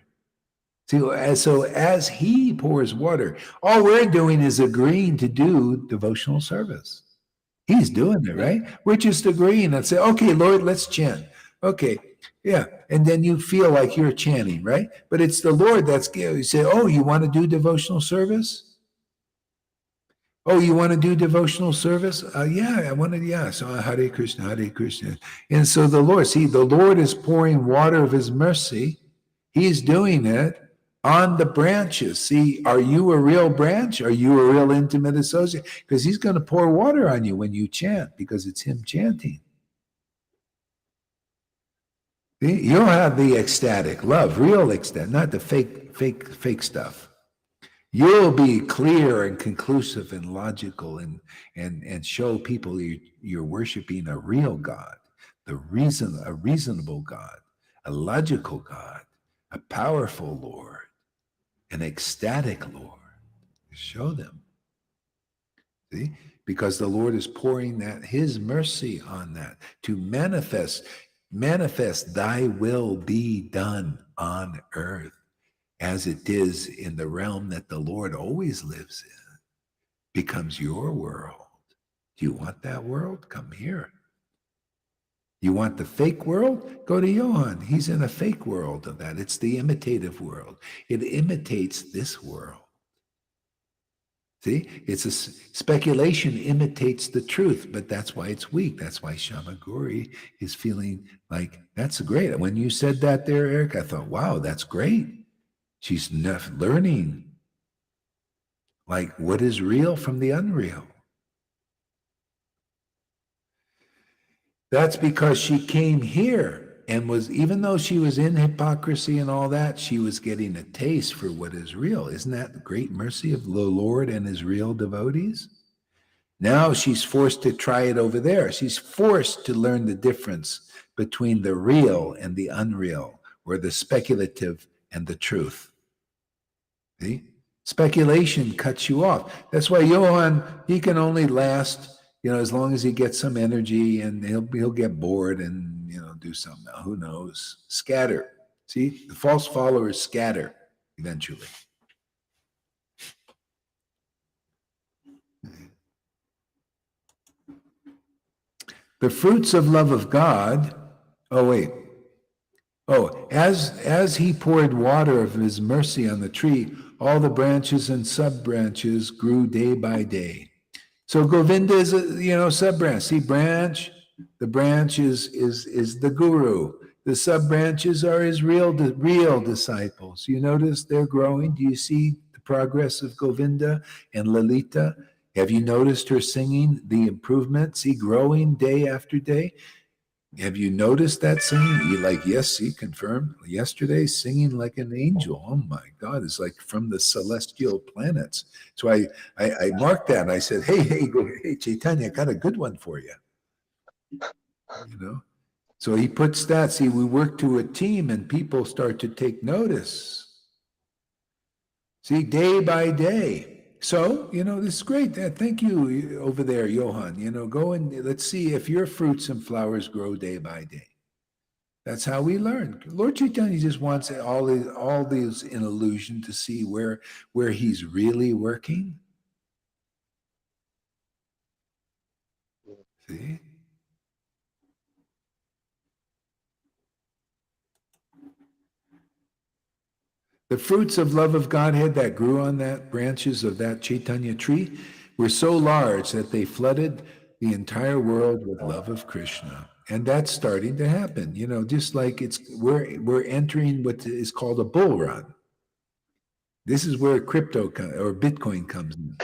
So as he pours water, all we're doing is agreeing to do devotional service. He's doing it, right? We're just agreeing and say, okay, Lord, let's chant. Okay, yeah. And then you feel like you're chanting, right? But it's the Lord that's giving. You say, oh, you want to do devotional service? Oh, you want to do devotional service? Yeah, I want to, yeah. So Hare Krishna, Hare Krishna. And so the Lord is pouring water of his mercy. He's doing it on the branches. See, are you a real branch? Are you a real intimate associate? Because he's going to pour water on you when you chant, because it's him chanting. See? You'll have the ecstatic love, real ecstatic, not the fake stuff. You'll be clear and conclusive and logical and show people you're worshiping a real God, a reasonable God, a logical God, a powerful Lord, an ecstatic Lord. Show them. See? Because the Lord is pouring his mercy on that to manifest thy will be done on earth as it is in the realm that the Lord always lives in. Becomes your world. Do you want that world? Come here. You want the fake world? Go to Johann. He's in a fake world of that. It's the imitative world. It imitates this world. See, it's speculation imitates the truth, but that's why it's weak. That's why Shamaguri is feeling like, that's great. When you said that there, Eric, I thought, wow, that's great. She's learning like what is real from the unreal. That's because she came here and was, even though she was in hypocrisy and all that, she was getting a taste for what is real. Isn't that the great mercy of the Lord and his real devotees? Now she's forced to try it over there. She's forced to learn the difference between the real and the unreal, or the speculative and the truth. See? Speculation cuts you off. That's why Johann, he can only last, as long as he gets some energy, and he'll get bored and, do something. Who knows? Scatter. See, the false followers scatter eventually. The fruits of love of God. Oh, wait. Oh, as he poured water of his mercy on the tree, all the branches and sub-branches grew day by day. So Govinda is a sub-branch. See, the branch is the guru. The sub-branches are his real disciples. You notice they're growing. Do you see the progress of Govinda and Lalita? Have you noticed her singing, the improvement? See, growing day after day. Have you noticed that singing? You like, yes, see, confirmed. Yesterday, singing like an angel. Oh my God, it's like from the celestial planets. So I marked that and I said, hey, Chaitanya, I got a good one for you. So he puts that. See, we work to a team and people start to take notice. See, day by day. So, this is great. Thank you over there, Johann. Go and let's see if your fruits and flowers grow day by day. That's how we learn. Lord Chaitanya just wants all these in illusion to see where he's really working. See? The fruits of love of Godhead that grew on that branches of that Chaitanya tree were so large that they flooded the entire world with love of Krishna. And that's starting to happen, just like we're entering what is called a bull run. This is where crypto or Bitcoin comes in.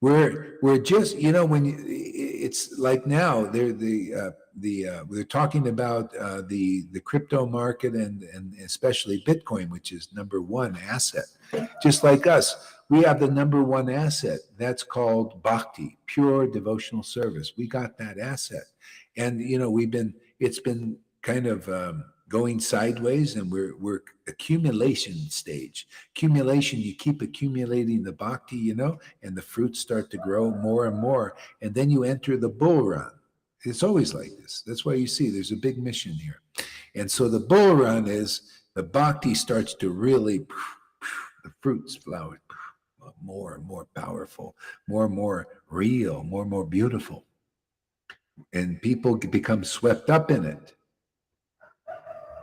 We're just, it's like now they're talking about the crypto market and especially Bitcoin, which is number one asset. Just like us, we have the number one asset. That's called bhakti, pure devotional service. We got that asset, and it's been kind of going sideways, and we're accumulation stage. Accumulation, you keep accumulating the bhakti, and the fruits start to grow more and more, and then you enter the bull run. It's always like this. That's why you see there's a big mission here. And so the bull run is the bhakti starts to really, the fruits, flowers, more and more powerful, more and more real, more and more beautiful. And people become swept up in it.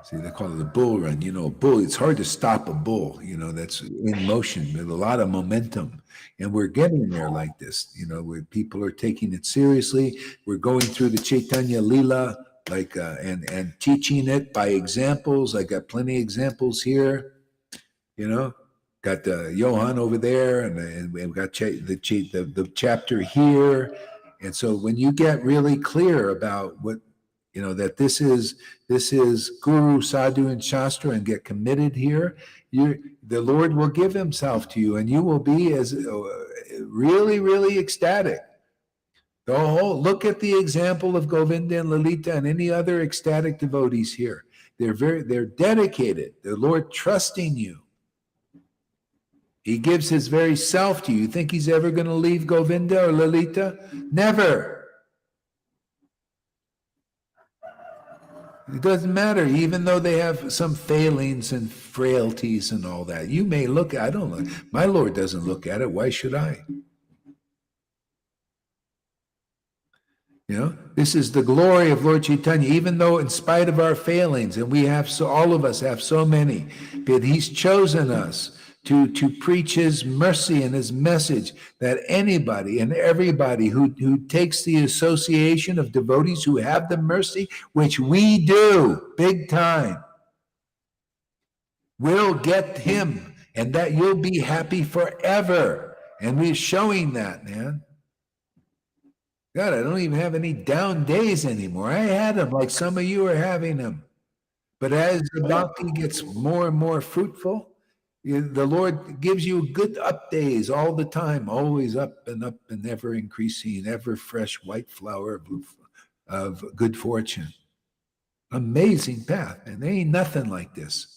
See, they call it a bull run. A bull, it's hard to stop a bull, that's in motion with a lot of momentum. And we're getting there like this, where people are taking it seriously. We're going through the Chaitanya Lila, and teaching it by examples. I got plenty of examples here, got Johann over there, and we've got the chapter here. And so when you get really clear about what, that this is Guru, Sadhu, and Shastra, and get committed here, the Lord will give himself to you, and you will be as really, really ecstatic. Look at the example of Govinda and Lalita and any other ecstatic devotees here. They're dedicated. The Lord trusting you. He gives his very self to you. You think he's ever going to leave Govinda or Lalita? Never. It doesn't matter, even though they have some failings and frailties and all that. You may look, I don't know. My Lord doesn't look at it. Why should I? This is the glory of Lord Chaitanya, even though in spite of our failings, and all of us have so many, but he's chosen us to preach his mercy and his message, that anybody and everybody who takes the association of devotees who have the mercy, which we do big time, will get him, and that you'll be happy forever. And we're showing that, man. God, I don't even have any down days anymore. I had them like some of you are having them. But as the bhakti gets more and more fruitful, the Lord gives you good up days all the time, always up and ever increasing, ever fresh white flower of good fortune. Amazing path, and there ain't nothing like this.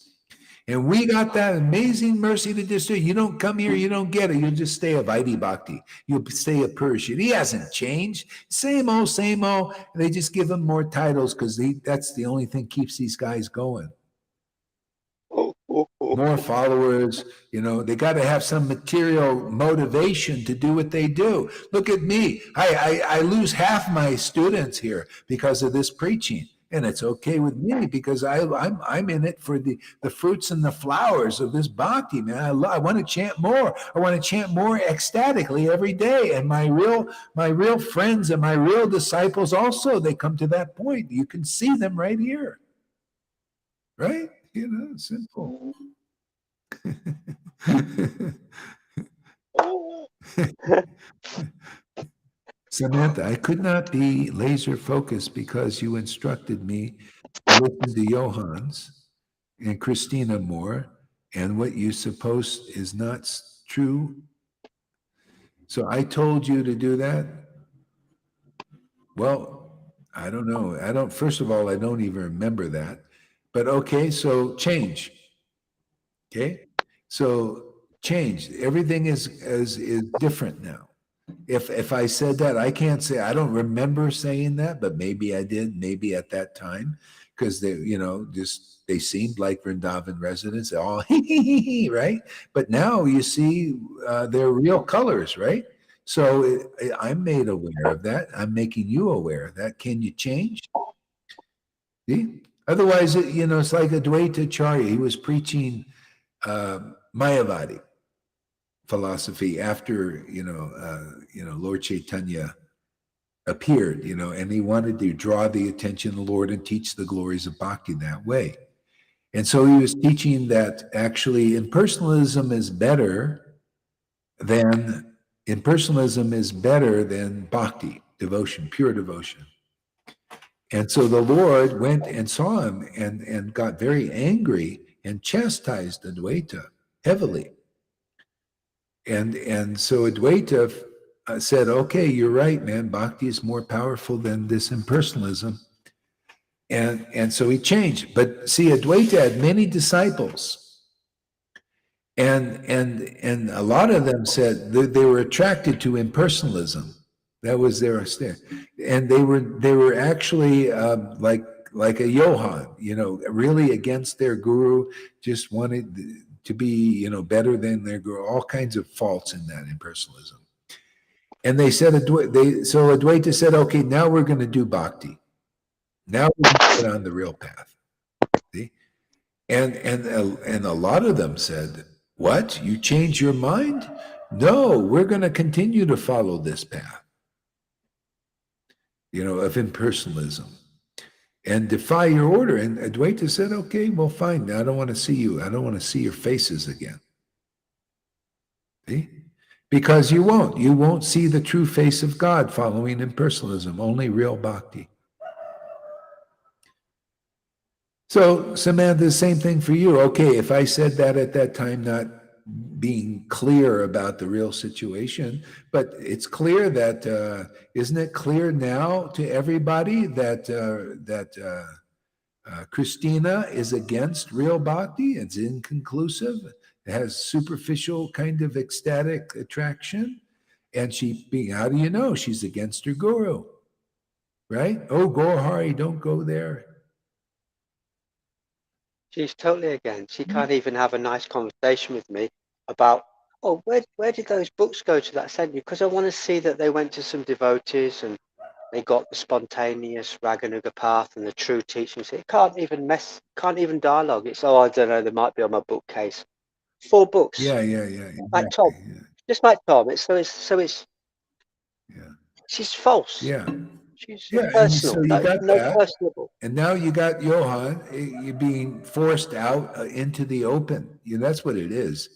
And we got that amazing mercy to just do. You don't come here, you don't get it. You'll just stay a Vaidhi Bhakti. You'll stay a Persian. He hasn't changed. Same old, same old. They just give him more titles because that's the only thing keeps these guys going. More followers, they got to have some material motivation to do what they do. Look at me. I lose half my students here because of this preaching. And it's okay with me because I'm in it for the fruits and the flowers of this bhakti, man. I want to chant more. I want to chant more ecstatically every day. And my real friends and my real disciples also, they come to that point. You can see them right here. Right? Simple. Samantha, I could not be laser focused because you instructed me to listen to Johan's and Christina more, and what you suppose is not true. So I told you to do that. Well, I don't know. First of all, I don't even remember that. But okay, so change. Okay? So change. Everything is different now. If I said that, I can't say, I don't remember saying that, but maybe I did, maybe at that time, because they seemed like Vrindavan residents, all right? But now you see their real colors, right? So I'm made aware of that. I'm making you aware of that. Can you change? See? Otherwise, it's like Advaita Acharya. He was preaching Mayavadi philosophy after Lord Chaitanya appeared, and he wanted to draw the attention of the Lord and teach the glories of bhakti that way. And so he was teaching that actually impersonalism is better than bhakti, devotion, pure devotion. And so the Lord went and saw him and got very angry and chastised Advaita heavily. And so Advaita said, okay, you're right, man. Bhakti is more powerful than this impersonalism. And so he changed. But see, Advaita had many disciples. And a lot of them said they were attracted to impersonalism. That was their stare. And they were actually like a Johan, really against their guru, just wanted to be, better than their guru, all kinds of faults in that impersonalism. And they said, so Advaita said, okay, now we're going to do bhakti. Now we're going to get on the real path. See? And a lot of them said, what? You change your mind? No, we're going to continue to follow this path, of impersonalism. And defy your order. And Advaita said, okay, well, fine. I don't want to see you. I don't want to see your faces again. See? Because you won't see the true face of God following impersonalism, only real bhakti. So, Samantha, the same thing for you. Okay, if I said that at that time, not being clear about the real situation, but it's clear that, isn't it clear now to everybody that Christina is against real bhakti? It's inconclusive. It has superficial kind of ecstatic attraction. And how do you know? She's against her guru, right? Oh, Gaurahari, don't go there. She's totally against. She can't even have a nice conversation with me about, oh, where did those books go to that I sent you? Because I want to see that they went to some devotees and they got the spontaneous Raganuga path and the true teachings. It can't even dialogue. It's, I don't know, they might be on my bookcase. 4 books. Yeah. Like Tom. Exactly. Just like Tom. It's Yeah. she's false. Yeah. She's Yeah. And personal. so you got No that. personable. And now you got Johann, you're being forced out into the open. That's what it is.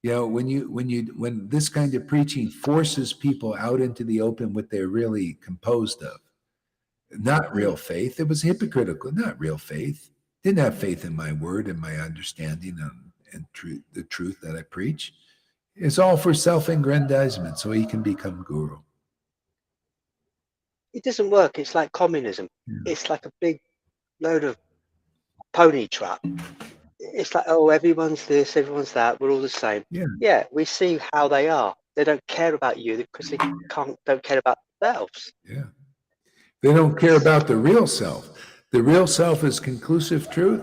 When this kind of preaching forces people out into the open, what they're really composed of, not real faith. It was hypocritical, not real faith. Didn't have faith in my word and my understanding and the truth that I preach. It's all for self-aggrandizement, so he can become guru. It doesn't work. It's like communism. Yeah. It's like a big load of pony trap. It's like, oh, everyone's this, everyone's that. We're all the same. Yeah. Yeah, we see how they are. They don't care about you because they don't care about themselves. Yeah. They don't care about the real self. The real self is conclusive truth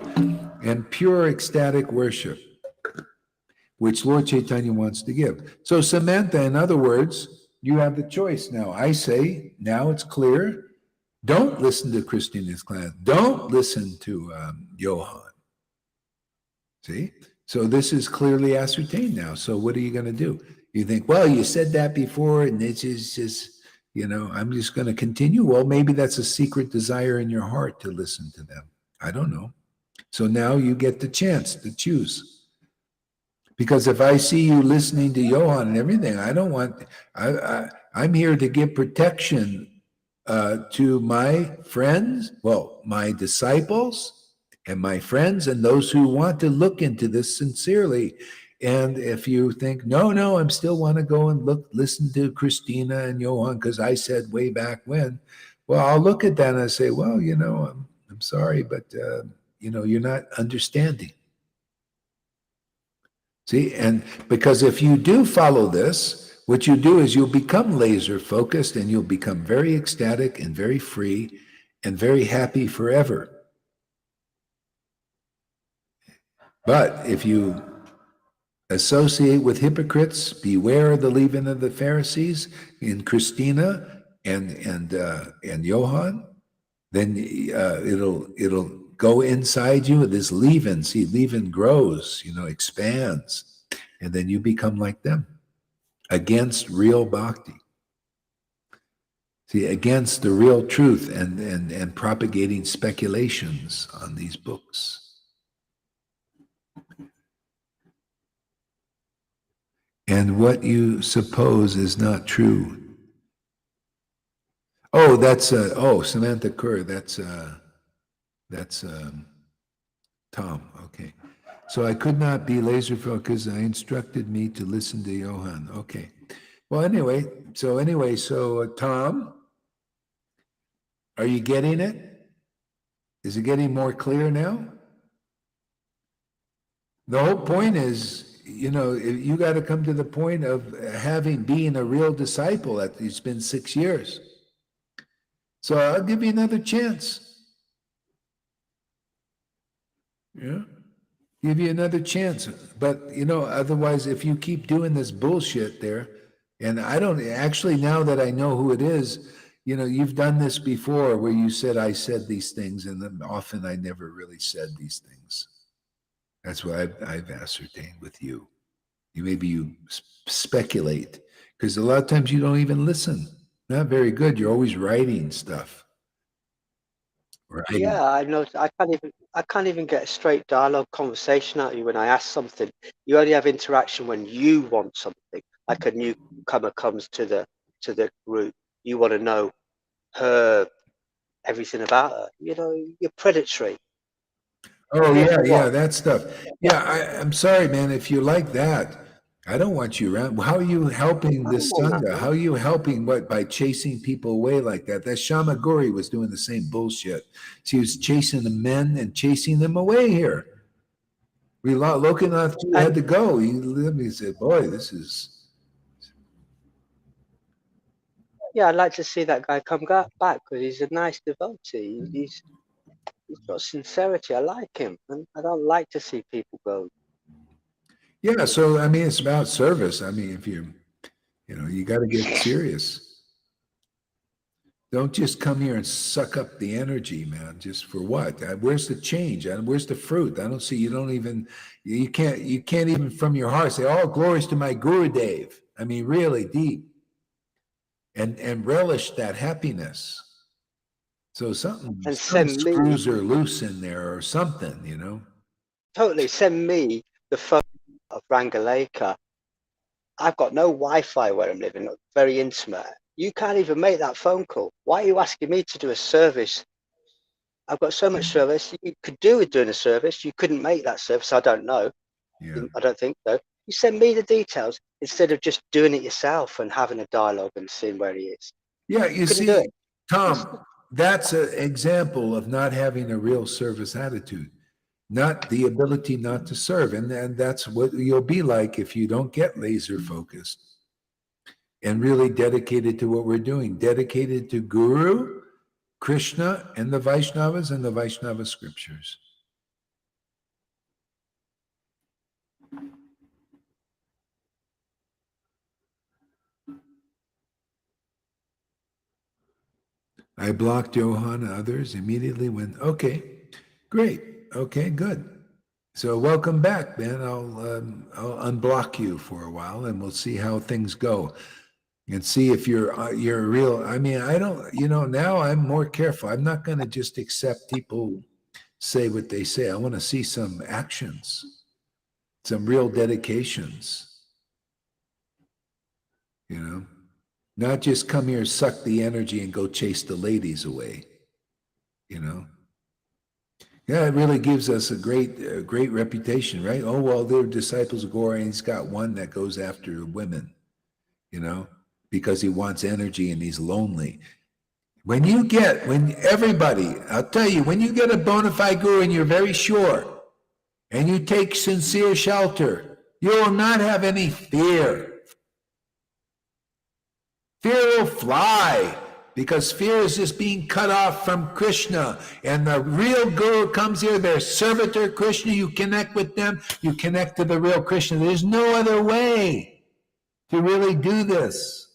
and pure ecstatic worship, which Lord Chaitanya wants to give. So, Samantha, in other words, you have the choice now. I say, now it's clear. Don't listen to Christina's class. Don't listen to Johann. See? So this is clearly ascertained now. So what are you going to do? You think, well, you said that before, and this is just, I'm just going to continue. Well, maybe that's a secret desire in your heart to listen to them. I don't know. So now you get the chance to choose. Because if I see you listening to Johann and everything, I don't want, I'm here to give protection to my friends, my disciples, and my friends, and those who want to look into this sincerely. And if you think, no, I still want to go and listen to Christina and Johann because I said way back when, well, I'll look at that and I say, well, I'm sorry, but you're not understanding. See, and because if you do follow this, what you do is you'll become laser focused and you'll become very ecstatic and very free and very happy forever. But if you associate with hypocrites, beware of the leaven of the Pharisees in Christina and Johann, then it'll go inside you. This leaven, see, leaven grows, expands, and then you become like them against real bhakti. See, against the real truth and propagating speculations on these books. And what you suppose is not true. Oh, that's Samantha Kerr. That's Tom. Okay. So I could not be laser focused. I instructed me to listen to Johann. Okay. Well, anyway, so Tom, are you getting it? Is it getting more clear now? The whole point is, you got to come to the point of being a real disciple. It's been 6 years. So I'll give you another chance. Yeah. Give you another chance. But, otherwise, if you keep doing this bullshit there, and I don't actually, now that I know who it is, you've done this before where you said, I said these things, and then often I never really said these things. That's what I've ascertained with you. Maybe you speculate, because a lot of times you don't even listen. Not very good. You're always writing stuff. Writing. Yeah, I know. I can't even get a straight dialogue conversation out of you when I ask something. You only have interaction when you want something. Like a newcomer comes to the group, you want to know her, everything about her. You're predatory. Oh, yeah, that stuff. Yeah, I'm sorry, man, if you like that. I don't want you around. How are you helping this Sangha? How are you helping by chasing people away like that? That Shamaguri was doing the same bullshit. She was chasing the men and chasing them away here. Lokanath had to go. He said, boy, this is... Yeah, I'd like to see that guy come back because he's a nice devotee. He's got sincerity. I like him, and I don't like to see people go. Yeah, so it's about service. If you got to get serious. Don't just come here and suck up the energy, man. Just for what? Where's the change? Where's the fruit? I don't see. You don't even. You can't even from your heart say, "Oh, glories to my Gurudev." I mean, really deep, and relish that happiness. So some And send me, screws are loose in there or something, you know. totally, send me the photo of Rangaleka. I've got no Wi-Fi where I'm living, very intimate. You can't even make that phone call. Why are you asking me to do a service? I've got so much service. You could do with doing a service. You couldn't make that service. I don't know. Yeah. I don't think so. You send me the details instead of just doing it yourself and having a dialogue and seeing where he is. Yeah, you Couldn't do see, it. Tom, that's an example of not having a real service attitude, not the ability not to serve. And that's what you'll be like if you don't get laser focused and really dedicated to what we're doing, dedicated to Guru, Krishna, and the Vaishnavas and the Vaishnava scriptures. I blocked Johan and others immediately when, okay, great. Okay, good. So welcome back, man. I'll unblock you for a while and we'll see how things go and see if you're real. I mean, I don't, now I'm more careful. I'm not going to just accept people say what they say. I want to see some actions, some real dedications, not just come here, suck the energy and go chase the ladies away, Yeah, it really gives us a great reputation, right? Oh, well, they're disciples of Gaura, and he's got one that goes after women, because he wants energy and he's lonely. When everybody, I'll tell you, when you get a bona fide guru and you're very sure, and you take sincere shelter, you will not have any fear. Fear will fly, because fear is just being cut off from Krishna. And the real guru comes here, their servitor Krishna, you connect with them, you connect to the real Krishna. There's no other way to really do this.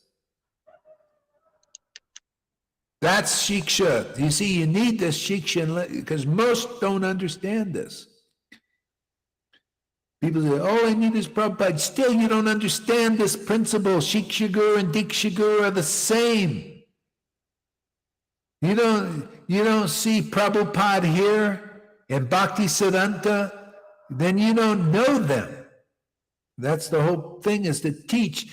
That's shiksha. You see, you need this shiksha because most don't understand this. People say, oh, I need this Prabhupada. Still, you don't understand this principle. Shiksha Guru and Diksha Guru are the same. You don't see Prabhupada here and Bhakti Siddhanta, then you don't know them. That's the whole thing, is to teach.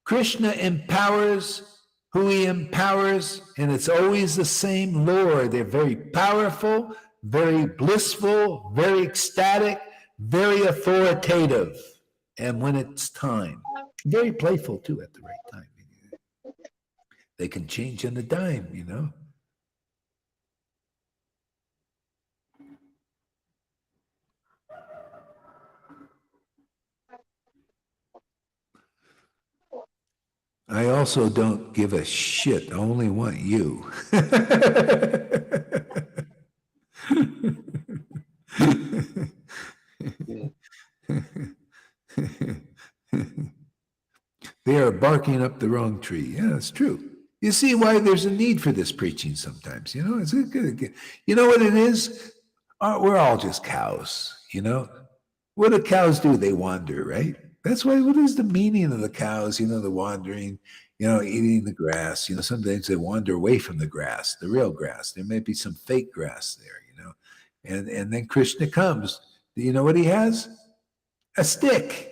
Krishna empowers who he empowers, and it's always the same Lord. They're very powerful, very blissful, very ecstatic, very authoritative. And when it's time, very playful too at the right time. They can change on a dime, I also don't give a shit. I only want you. They are barking up the wrong tree. Yeah, it's true. You see why there's a need for this preaching sometimes. It's good. You know what it is? We're all just cows. What do cows do? They wander, right? That's why. What is the meaning of the cows? The wandering, eating the grass. Sometimes they wander away from the grass, the real grass. There may be some fake grass there, and then Krishna comes. Do you know what he has? A stick.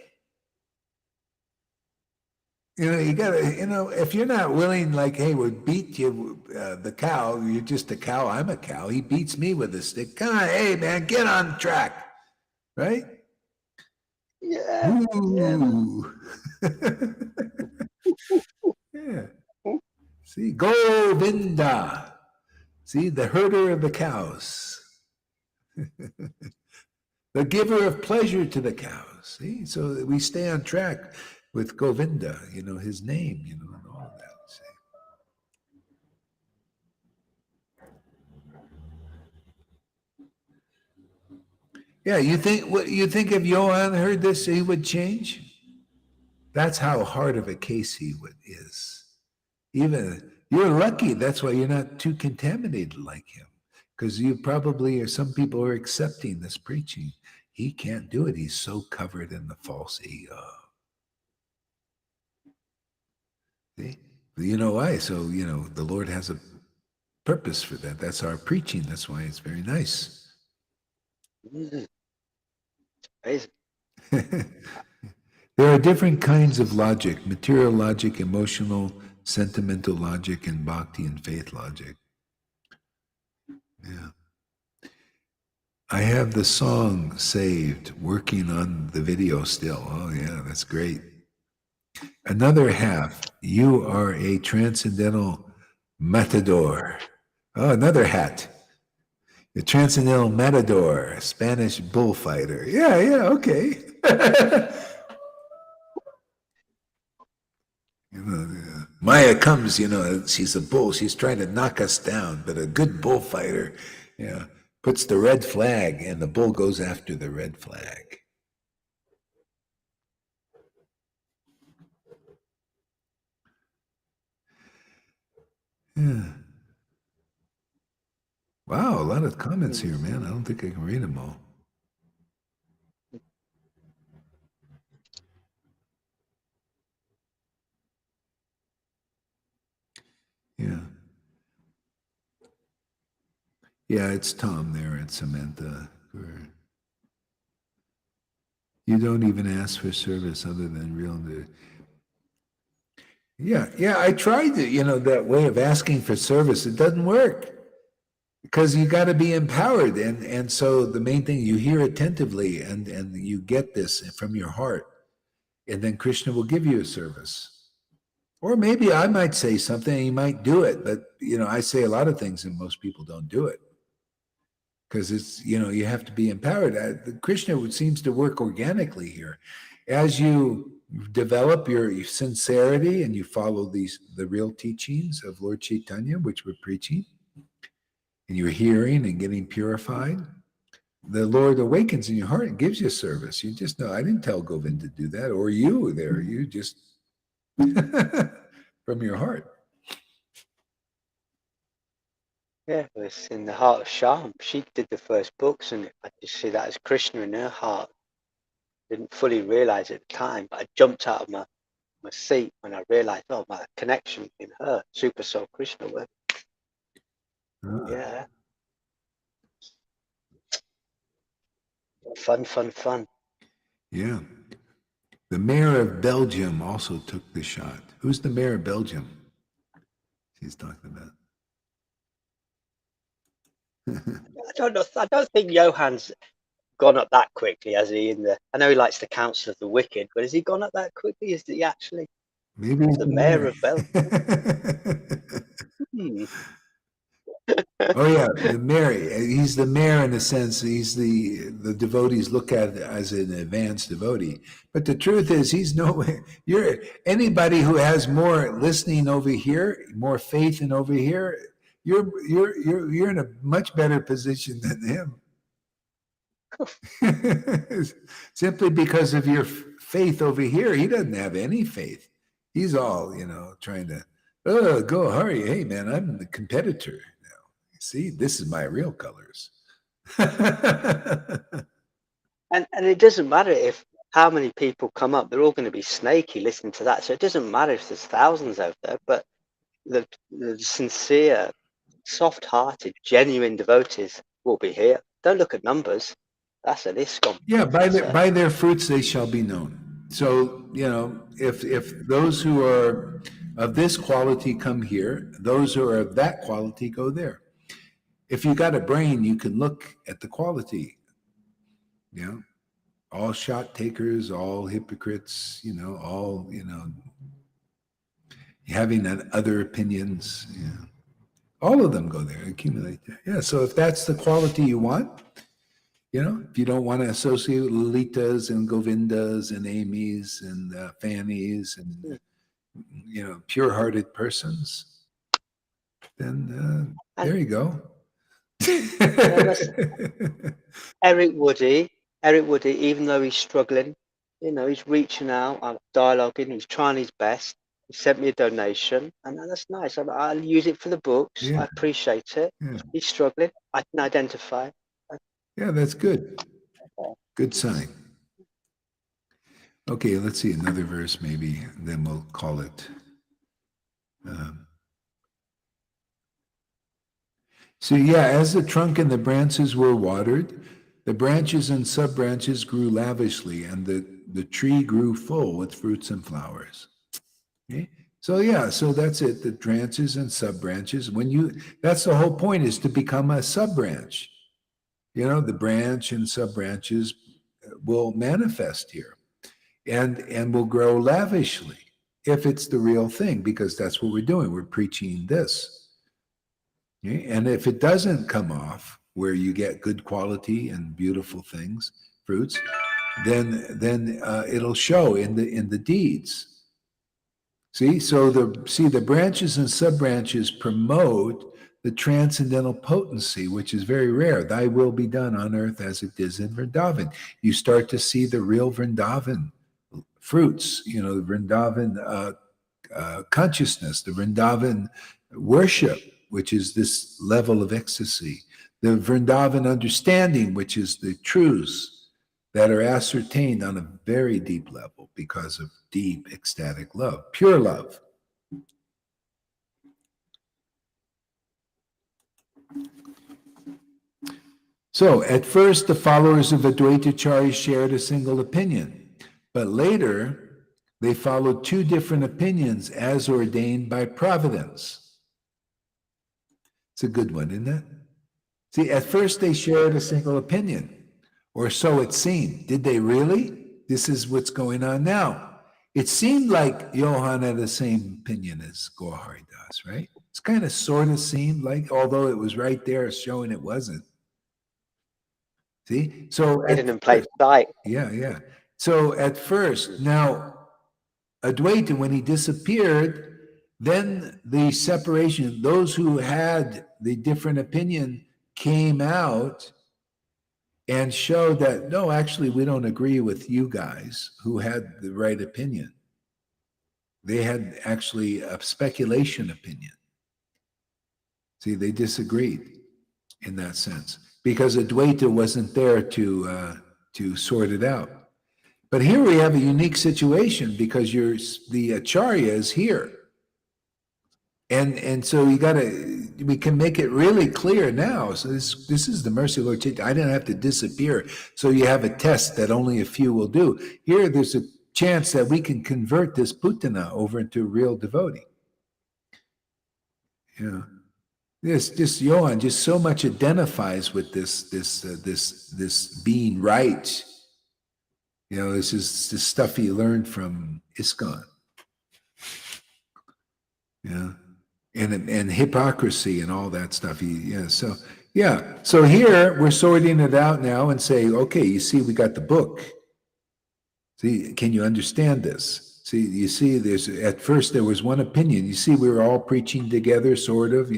You gotta, if you're not willing, like, hey, we'll beat you, the cow, you're just a cow, I'm a cow. He beats me with a stick. Come on, hey, man, get on track. Right? Yeah. Ooh. Yeah. See, Govinda. See, the herder of the cows. The giver of pleasure to the cows. See, so we stay on track with Govinda, his name, and all of that. See? Yeah, you think if Johan heard this, he would change? That's how hard of a case he is. Even You're lucky. That's why you're not too contaminated like him. Because you probably, or some people are accepting this preaching. He can't do it. He's so covered in the false ego. See? You know why? So, the Lord has a purpose for that. That's our preaching. That's why it's very nice. Amazing. There are different kinds of logic: material logic, emotional, sentimental logic, and bhakti and faith logic. Yeah. I have the song saved, working on the video still. Oh, yeah, that's great. Another half, you are a transcendental matador. Oh, another hat. The transcendental matador, Spanish bullfighter. Yeah, okay. Maya comes, she's a bull. She's trying to knock us down, but a good bullfighter, puts the red flag, and the bull goes after the red flag. Yeah. Wow, a lot of comments here, man. I don't think I can read them all. Yeah. Yeah, it's Tom there and Samantha. You don't even ask for service other than real. Yeah, I tried to, that way of asking for service. It doesn't work because you got to be empowered. And so the main thing, you hear attentively and you get this from your heart. And then Krishna will give you a service. Or maybe I might say something and he might do it. But, I say a lot of things and most people don't do it. Because it's, you have to be empowered. Krishna seems to work organically here. As you develop your sincerity and you follow the real teachings of Lord Chaitanya, which we're preaching, and you're hearing and getting purified, the Lord awakens in your heart and gives you service. You just know, I didn't tell Govind to do that, or you there. You just, from your heart. Yeah, it was in the heart of Sham. She did the first books, and I just see that as Krishna in her heart. Didn't fully realize at the time, but I jumped out of my seat when I realized, oh, my connection in her, Super Soul Krishna. Yeah. Fun. Yeah. The mayor of Belgium also took the shot. Who's the mayor of Belgium? He's talking about. I don't know. I don't think Johann's gone up that quickly, has he? I know he likes the Council of the Wicked, but has he gone up that quickly? Is he actually Maybe he's the mayor of Belgium? Oh yeah, the mayor. He's the mayor in a sense. He's the devotees look at it as an advanced devotee. But the truth is, he's nowhere. You're anybody who has more listening over here, more faith in over here. You're in a much better position than him. Simply because of your faith over here, he doesn't have any faith. He's all trying to go hurry. Hey man, I'm the competitor now. See, this is my real colors. And it doesn't matter if how many people come up; they're all going to be snaky listening to that. So it doesn't matter if there's thousands out there, but the sincere, soft-hearted, genuine devotees will be here. Don't look at numbers. That's an ISKCON. Yeah, by their fruits they shall be known. So if those who are of this quality come here, those who are of that quality go there. If you got a brain, you can look at the quality. All shot takers, all hypocrites, all having other opinions. All of them go there, accumulate there. Yeah. So if that's the quality you want, if you don't want to associate with Lalitas and Govindas and Amy's and Fannies and pure-hearted persons, then there you go. Eric Woody, even though he's struggling, he's reaching out, dialoguing, he's trying his best. He sent me a donation, and that's nice. I'll use it for the books. Yeah. I appreciate it. Yeah. He's struggling. I can identify. Yeah, that's good. Good sign. Okay, let's see another verse maybe, and then we'll call it. So yeah, as the trunk and the branches were watered, the branches and sub-branches grew lavishly, and the tree grew full with fruits and flowers. Okay? So yeah, so that's it. The branches and sub-branches. That's the whole point, is to become a sub-branch. You know, the branch and sub-branches will manifest here and will grow lavishly if it's the real thing, because that's what we're doing. We're preaching this. Okay? And if it doesn't come off where you get good quality and beautiful things, fruits, then it'll show in the deeds. See, so the branches and sub-branches promote the transcendental potency, which is very rare. Thy will be done on earth as it is in Vrindavan. You start to see the real Vrindavan fruits, the Vrindavan consciousness, the Vrindavan worship, which is this level of ecstasy, the Vrindavan understanding, which is the truths that are ascertained on a very deep level because of deep ecstatic love, pure love. So at first, the followers of Advaitacharya shared a single opinion, but later they followed two different opinions as ordained by providence. It's a good one, isn't it? See, at first they shared a single opinion, or so it seemed. Did they really? This is what's going on now. It seemed like Johann had the same opinion as Gohari does, right? It's kind of sort of seemed like, although it was right there showing it wasn't. See? So Hidden in plain sight. yeah. So at first, now Advaita, when he disappeared, then the separation, those who had the different opinion came out and showed that, no, actually, we don't agree with you guys who had the right opinion. They had actually a speculation opinion. See, they disagreed in that sense because Advaita wasn't there to sort it out. But here we have a unique situation because the Acharya is here. And so we can make it really clear now. So this is the mercy of Lord Chaitanya. I didn't have to disappear. So you have a test that only a few will do. Here, there's a chance that we can convert this Putana over into a real devotee. Yeah. This Johan just so much identifies with this being right. This is the stuff he learned from ISKCON. Yeah. And hypocrisy and all that stuff. So here we're sorting it out now and say, okay, you see, we got the book. See, can you understand this? See, you see, at first there was one opinion. You see, we were all preaching together, sort of,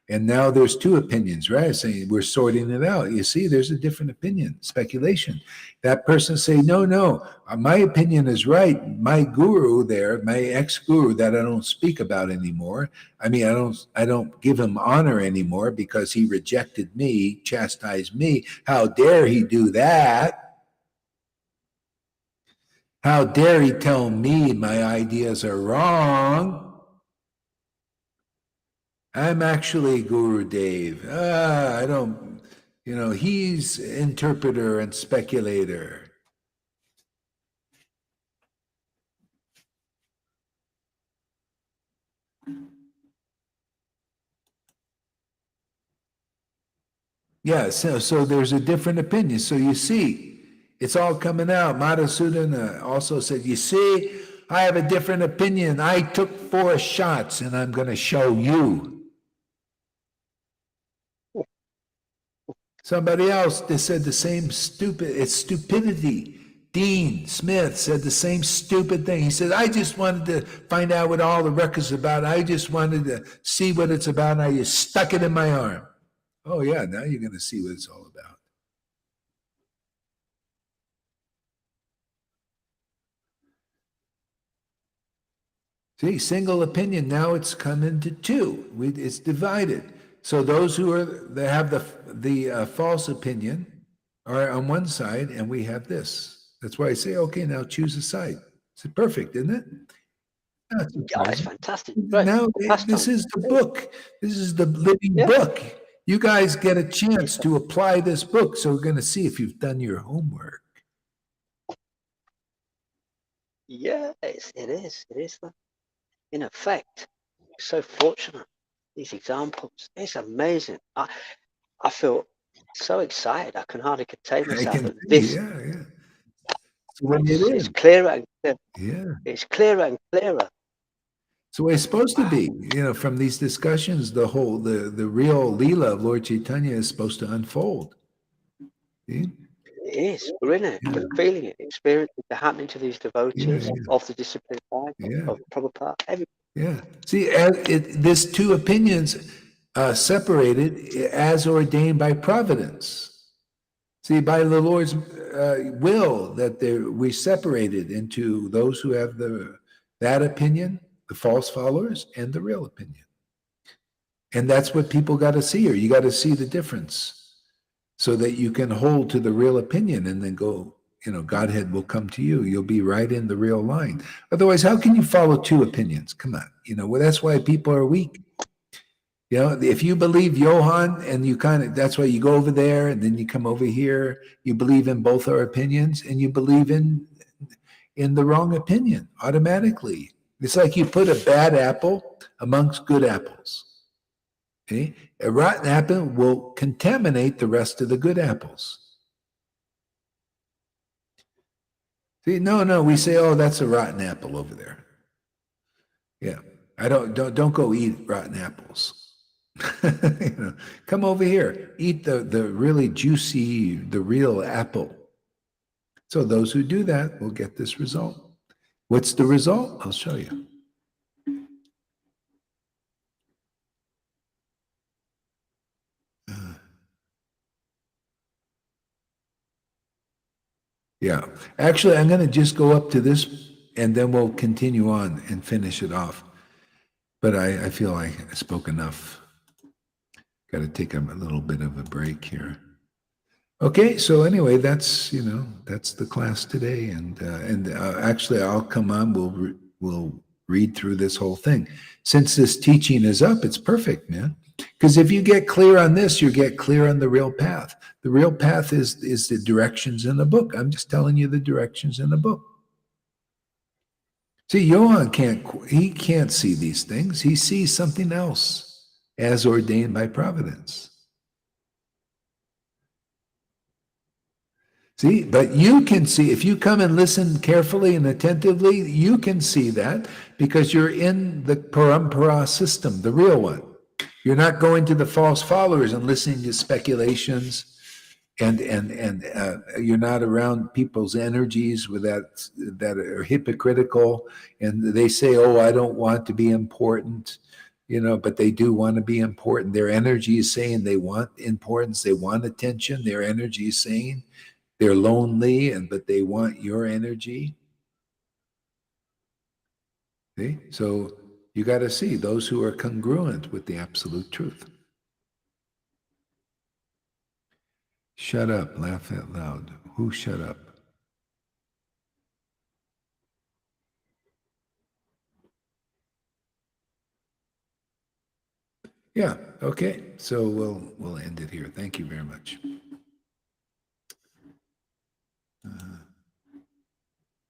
and now there's two opinions, right? Saying we're sorting it out. You see, there's a different opinion, speculation. That person say, no, my opinion is right. My guru there, my ex-guru that I don't speak about anymore. I mean, I don't give him honor anymore because he rejected me, chastised me. How dare he do that? How dare he tell me my ideas are wrong? I'm actually Guru Dev. I don't, he's interpreter and speculator. Yeah, so there's a different opinion. So you see, it's all coming out. Madhusudana also said, you see, I have a different opinion. I took 4 shots and I'm going to show you. Somebody else, they said the same it's stupidity. Dean Smith said the same stupid thing. He said, I just wanted to find out what all the records about. I just wanted to see what it's about. And I just stuck it in my arm. Oh yeah, now you're going to see what it's all about. See, single opinion, now it's come into two. It's divided. So those they have the false opinion are on one side, and we have this. That's why I say, okay, now choose a side. It's perfect, isn't it? Not Yeah, it's surprising. fantastic. Great. Now, this Pastime. is the book. This is the living Yeah. book. You guys get a chance to apply this book. So we're going to see if you've done your homework. Yeah, it is. It is. In effect, so fortunate. These examples, it's amazing. I feel so excited. I can hardly contain I myself. can But see, this yeah. So when it it's is, clearer and clearer. yeah. It's clearer and clearer. So it's supposed to be, from these discussions, the real Leela of Lord Chaitanya is supposed to unfold. See? It is. We're in it. We're feeling it. Experiencing it happening to these devotees of the disciplined life, of Prabhupada. Yeah. See, this two opinions separated as ordained by providence. See, by the Lord's will, that we separated into those who have that opinion, the false followers, and the real opinion. And that's what people got to see here. You got to see the difference so that you can hold to the real opinion and then go, Godhead will come to you. You'll be right in the real line. Otherwise, how can you follow two opinions? Come on. Well, that's why people are weak. If you believe Johann and that's why you go over there and then you come over here, you believe in both our opinions and you believe in the wrong opinion automatically. It's like you put a bad apple amongst good apples. Okay? A rotten apple will contaminate the rest of the good apples. See, no, we say, oh, that's a rotten apple over there. Yeah. I don't go eat rotten apples. Come over here, eat the really juicy, the real apple. So those who do that will get this result. What's the result? I'll show you. Yeah. Actually, I'm going to just go up to this and then we'll continue on and finish it off. But I feel I spoke enough. Got to take a little bit of a break here. Okay, so anyway, that's that's the class today, and actually I'll come on. We'll read through this whole thing. Since this teaching is up, it's perfect, man. Because if you get clear on this, you get clear on the real path. The real path is the directions in the book. I'm just telling you the directions in the book. See, Johann can't see these things. He sees something else as ordained by providence. See, but you can see, if you come and listen carefully and attentively, you can see that because you're in the parampara system, the real one. You're not going to the false followers and listening to speculations, and you're not around people's energies with that are hypocritical, and they say, "Oh, I don't want to be important," but they do want to be important. Their energy is saying they want importance, they want attention. Their energy is saying they're lonely, but they want your energy. See? So you got to see those who are congruent with the absolute truth. Shut up, laugh out loud. Who shut up? Yeah, okay. So we'll end it here. Thank you very much.